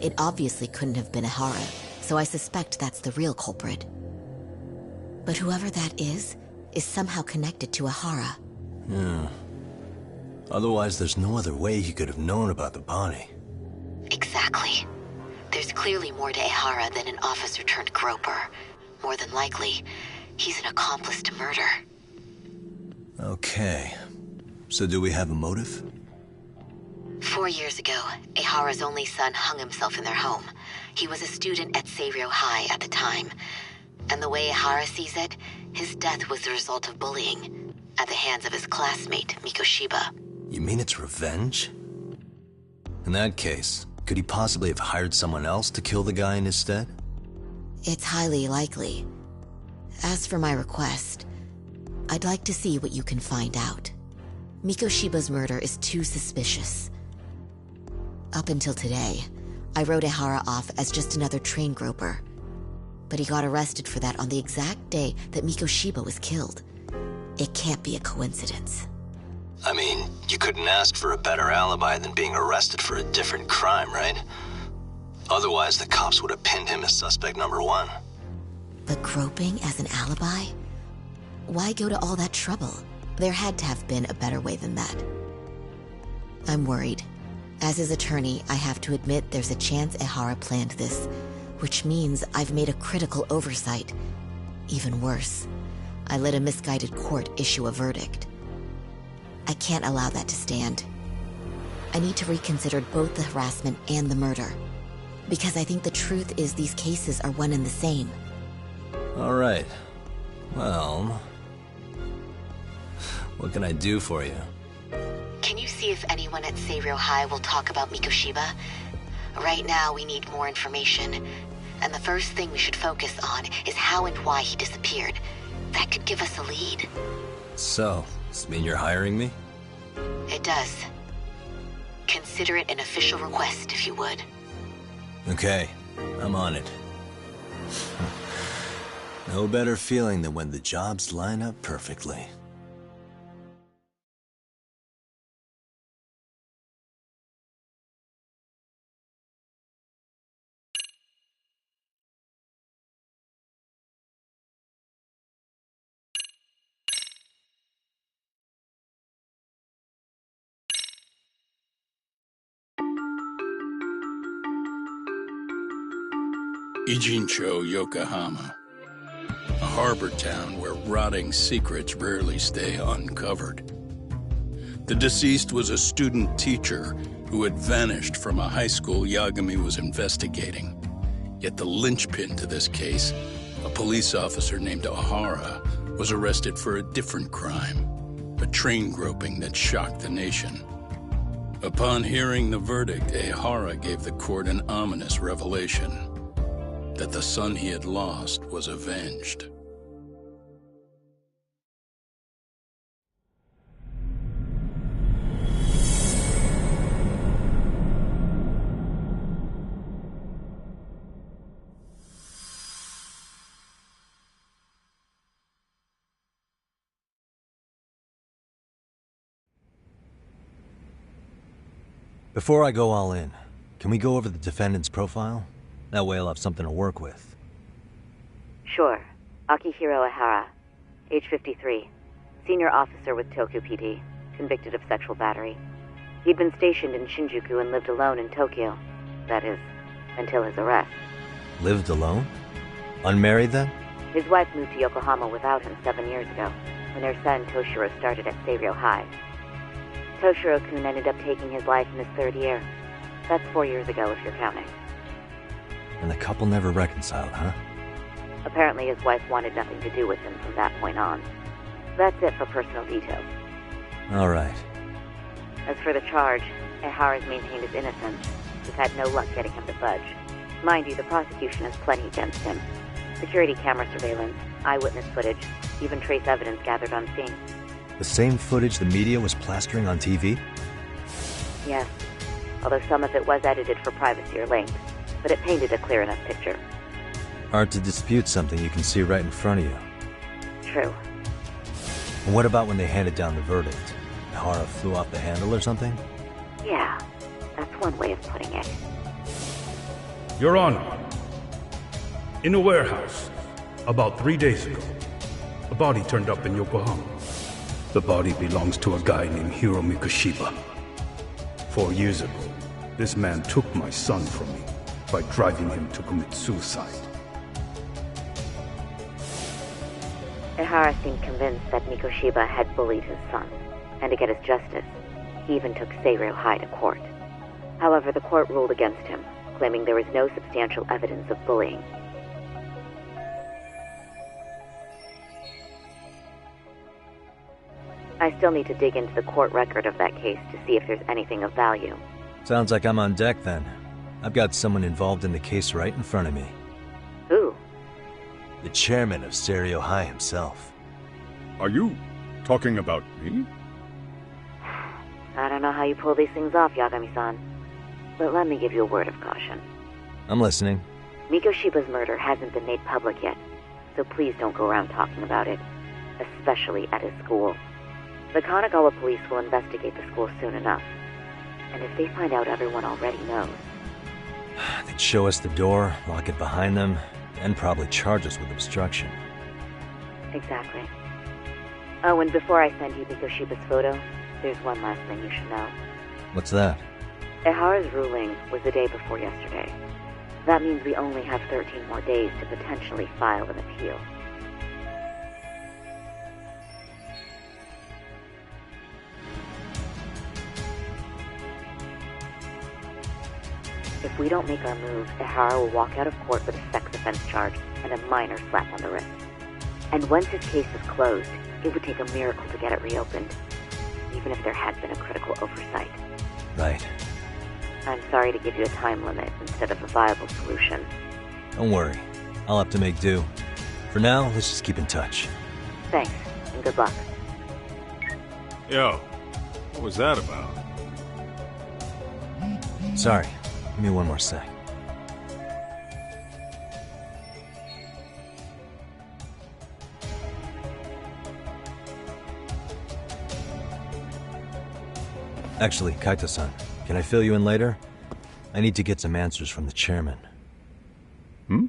It obviously couldn't have been Ehara, so I suspect that's the real culprit. But whoever that is somehow connected to Ehara. Yeah. Otherwise, there's no other way he could have known about the body. Exactly. There's clearly more to Ehara than an officer turned groper. More than likely, he's an accomplice to murder. Okay. So do we have a motive? 4 years ago, Ehara's only son hung himself in their home. He was a student at Seiryo High at the time. And the way Ehara sees it, his death was the result of bullying at the hands of his classmate, Mikoshiba. You mean it's revenge? In that case, could he possibly have hired someone else to kill the guy in his stead? It's highly likely. As for my request, I'd like to see what you can find out. Mikoshiba's murder is too suspicious. Up until today, I wrote Ehara off as just another train groper. But he got arrested for that on the exact day that Mikoshiba was killed. It can't be a coincidence. I mean, you couldn't ask for a better alibi than being arrested for a different crime, right? Otherwise, the cops would have pinned him as suspect number 1. But groping as an alibi? Why go to all that trouble? There had to have been a better way than that. I'm worried. As his attorney, I have to admit there's a chance Ehara planned this, which means I've made a critical oversight. Even worse, I let a misguided court issue a verdict. I can't allow that to stand. I need to reconsider both the harassment and the murder, because I think the truth is these cases are one and the same. All right. Well, what can I do for you? Can you see if anyone at Seiryō High will talk about Mikoshiba? Right now, we need more information. And the first thing we should focus on is how and why he disappeared. That could give us a lead. So, does this mean you're hiring me? It does. Consider it an official request, if you would. Okay, I'm on it. No better feeling than when the jobs line up perfectly. Ijincho, Yokohama. A harbor town where rotting secrets rarely stay uncovered. The deceased was a student teacher who had vanished from a high school Yagami was investigating. Yet the linchpin to this case, a police officer named Ehara, was arrested for a different crime, a train groping that shocked the nation. Upon hearing the verdict, Ehara gave the court an ominous revelation: that the son he had lost was avenged. Before I go all in, can we go over the defendant's profile? That way I'll have something to work with. Sure. Akihiro Ehara, age 53, senior officer with Tokyo PD, convicted of sexual battery. He'd been stationed in Shinjuku and lived alone in Tokyo. That is, until his arrest. Lived alone? Unmarried then? His wife moved to Yokohama without him 7 years ago, when their son Toshiro started at Seiryō High. Toshiro-kun ended up taking his life in his 3rd year. That's 4 years ago, if you're counting. And the couple never reconciled, huh? Apparently his wife wanted nothing to do with him from that point on. That's it for personal details. All right. As for the charge, Ehara's maintained his innocence. We've had no luck getting him to budge. Mind you, the prosecution has plenty against him. Security camera surveillance, eyewitness footage, even trace evidence gathered on scene. The same footage the media was plastering on TV? Yes, although some of it was edited for privacy or length, but it painted a clear enough picture. Hard to dispute something you can see right in front of you. True. And what about when they handed down the verdict? Ehara flew off the handle or something? Yeah, that's one way of putting it. Your Honor, in a warehouse, about 3 days ago, a body turned up in Yokohama. The body belongs to a guy named Hiro Mikoshiba. 4 years ago, this man took my son from me by driving him to commit suicide. Ehara seemed convinced that Mikoshiba had bullied his son, and to get his justice, he even took Seiryō High to court. However, the court ruled against him, claiming there was no substantial evidence of bullying. I still need to dig into the court record of that case to see if there's anything of value. Sounds like I'm on deck then. I've got someone involved in the case right in front of me. Who? The chairman of Seiryō High himself. Are you talking about me? I don't know how you pull these things off, Yagami-san. But let me give you a word of caution. I'm listening. Mikoshiba's murder hasn't been made public yet, so please don't go around talking about it, especially at his school. The Kanagawa police will investigate the school soon enough, and if they find out everyone already knows... They'd show us the door, lock it behind them, and probably charge us with obstruction. Exactly. Oh, and before I send you Mikoshiba's photo, there's one last thing you should know. What's that? Ehara's ruling was the day before yesterday. That means we only have 13 more days to potentially file an appeal. If we don't make our move, Ehara will walk out of court with a sex offense charge and a minor slap on the wrist. And once his case is closed, it would take a miracle to get it reopened, even if there had been a critical oversight. Right. I'm sorry to give you a time limit instead of a viable solution. Don't worry. I'll have to make do. For now, let's just keep in touch. Thanks, and good luck. Yo, what was that about? Sorry. Give me one more sec. Actually, Kaito-san, can I fill you in later? I need to get some answers from the chairman. Hmm?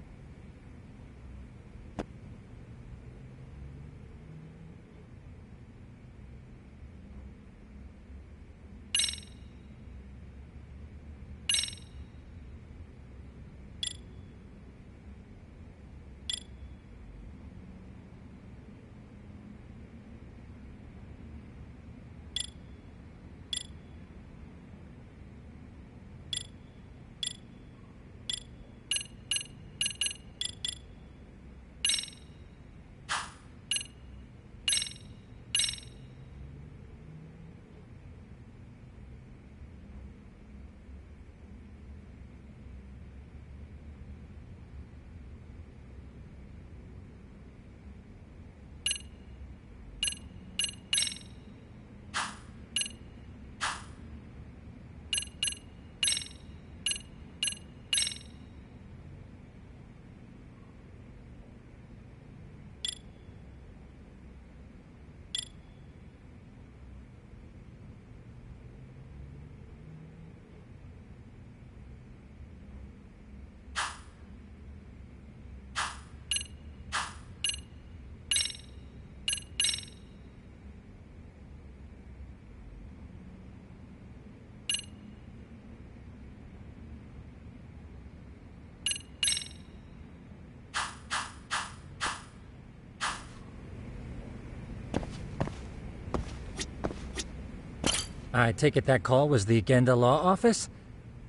I take it that call was the Genda Law Office?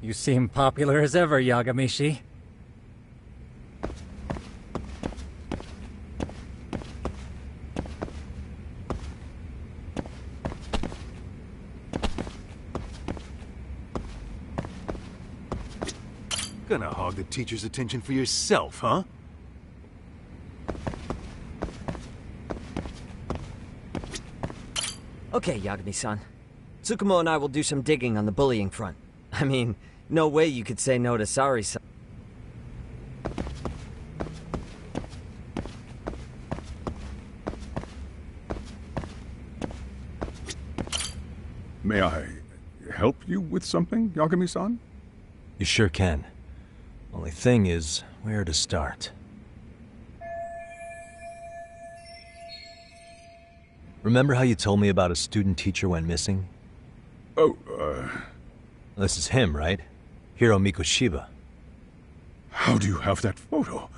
You seem popular as ever, Yagamishi. Gonna hog the teacher's attention for yourself, huh? Okay, Yagami-san. Tsukumo and I will do some digging on the bullying front. I mean, no way you could say no to Sari-san. May I help you with something, Yagami-san? You sure can. Only thing is, where to start? Remember how you told me about a student teacher went missing? Oh, This is him, right? Hiro Mikoshiba. How do you have that photo?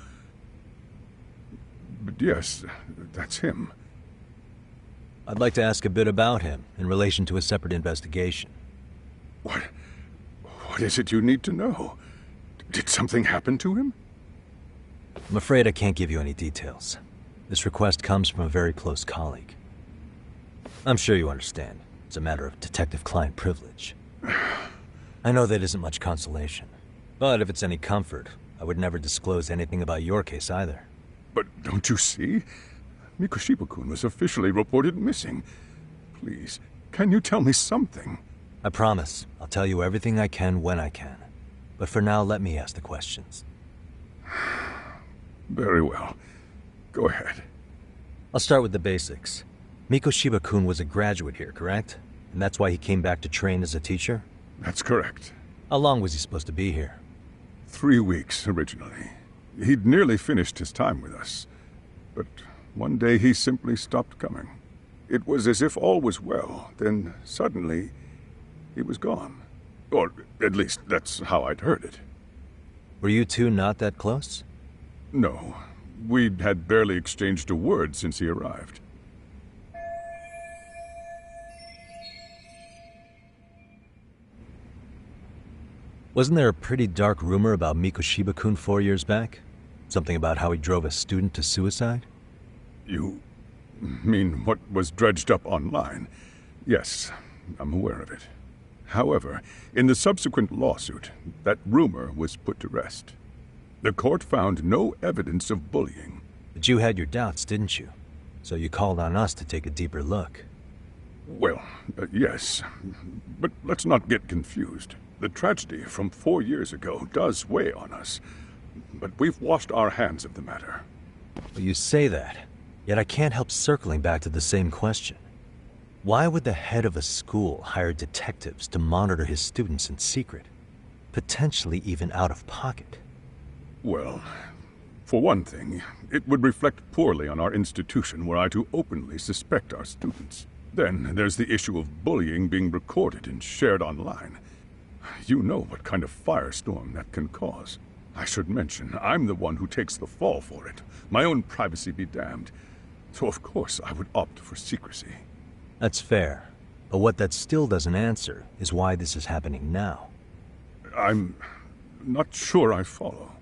But yes, that's him. I'd like to ask a bit about him in relation to a separate investigation. What is it you need to know? Did something happen to him? I'm afraid I can't give you any details. This request comes from a very close colleague. I'm sure you understand. It's a matter of detective-client privilege. I know that isn't much consolation. But if it's any comfort, I would never disclose anything about your case either. But don't you see? Mikoshiba-kun was officially reported missing. Please, can you tell me something? I promise. I'll tell you everything I can when I can. But for now, let me ask the questions. Very well. Go ahead. I'll start with the basics. Mikoshiba-kun was a graduate here, correct? And that's why he came back to train as a teacher? That's correct. How long was he supposed to be here? 3 weeks, originally. He'd nearly finished his time with us. But one day he simply stopped coming. It was as if all was well, then suddenly he was gone. Or at least that's how I'd heard it. Were you two not that close? No. We'd had barely exchanged a word since he arrived. Wasn't there a pretty dark rumor about Mikoshiba-kun 4 years back? Something about how he drove a student to suicide? You mean what was dredged up online? Yes, I'm aware of it. However, in the subsequent lawsuit, that rumor was put to rest. The court found no evidence of bullying. But you had your doubts, didn't you? So you called on us to take a deeper look. Well, yes. But let's not get confused. The tragedy from 4 years ago does weigh on us. But we've washed our hands of the matter. Well, you say that, yet I can't help circling back to the same question. Why would the head of a school hire detectives to monitor his students in secret? Potentially even out of pocket? Well, for one thing, it would reflect poorly on our institution were I to openly suspect our students. Then there's the issue of bullying being recorded and shared online. You know what kind of firestorm that can cause. I should mention, I'm the one who takes the fall for it. My own privacy be damned. So of course I would opt for secrecy. That's fair. But what that still doesn't answer is why this is happening now. I'm not sure I follow.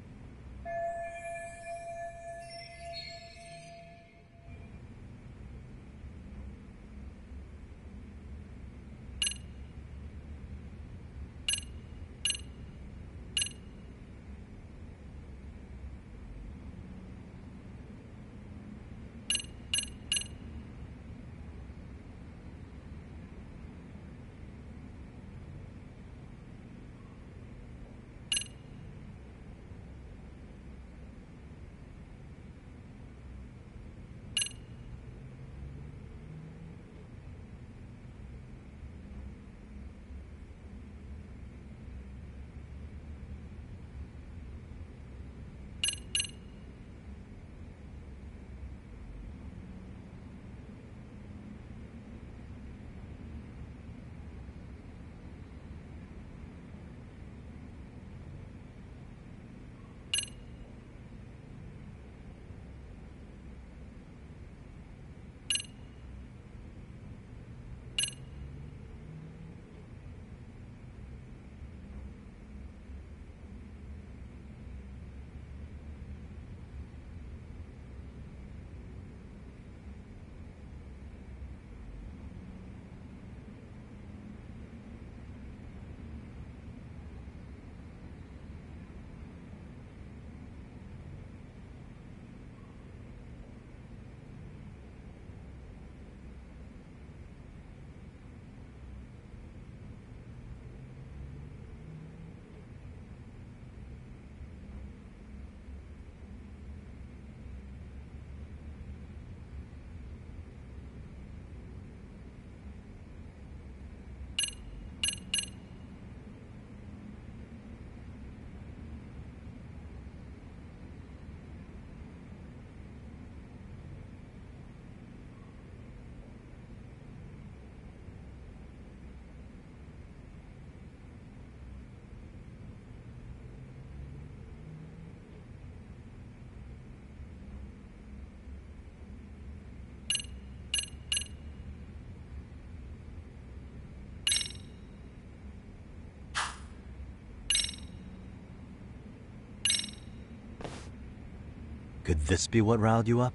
Could this be what riled you up?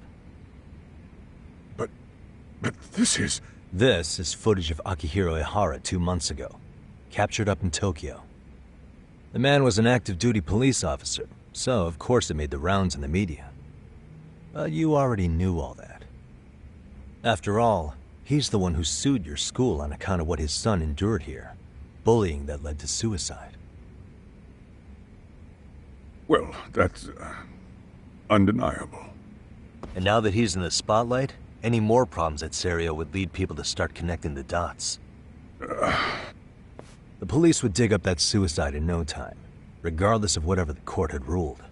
But this is... This is footage of Akihiro Ihara 2 months ago, captured up in Tokyo. The man was an active duty police officer, so of course it made the rounds in the media. But you already knew all that. After all, he's the one who sued your school on account of what his son endured here. Bullying that led to suicide. Well, that's... undeniable. And now that he's in the spotlight, any more problems at Serio would lead people to start connecting the dots. The police would dig up that suicide in no time, regardless of whatever the court had ruled.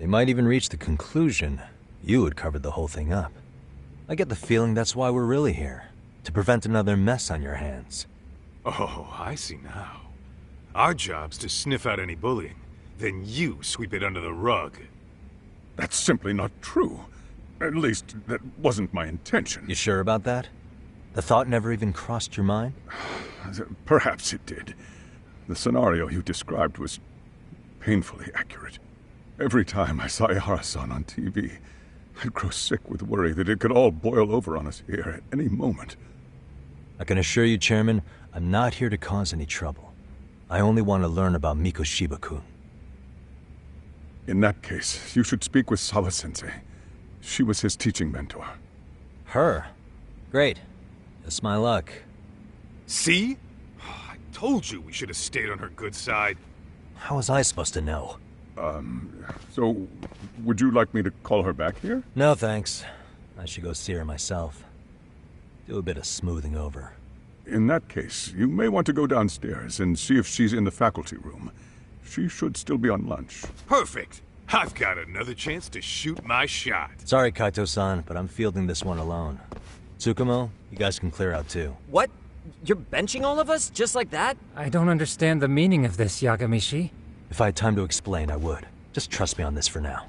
They might even reach the conclusion you had covered the whole thing up. I get the feeling that's why we're really here, to prevent another mess on your hands. Oh, I see now. Our job's to sniff out any bullying, then you sweep it under the rug. That's simply not true. At least, that wasn't my intention. You sure about that? The thought never even crossed your mind? Perhaps it did. The scenario you described was painfully accurate. Every time I saw Ihara-san on TV, I'd grow sick with worry that it could all boil over on us here at any moment. I can assure you, Chairman, I'm not here to cause any trouble. I only want to learn about Mikoshiba-kun. In that case, you should speak with Sawa-sensei. She was his teaching mentor. Her? Great. That's my luck. See? I told you we should have stayed on her good side. How was I supposed to know? So, would you like me to call her back here? No, thanks. I should go see her myself. Do a bit of smoothing over. In that case, you may want to go downstairs and see if she's in the faculty room. She should still be on lunch. Perfect! I've got another chance to shoot my shot. Sorry, Kaito-san, but I'm fielding this one alone. Tsukumo, you guys can clear out too. What? You're benching all of us? Just like that? I don't understand the meaning of this, Yagamishi. If I had time to explain, I would. Just trust me on this for now.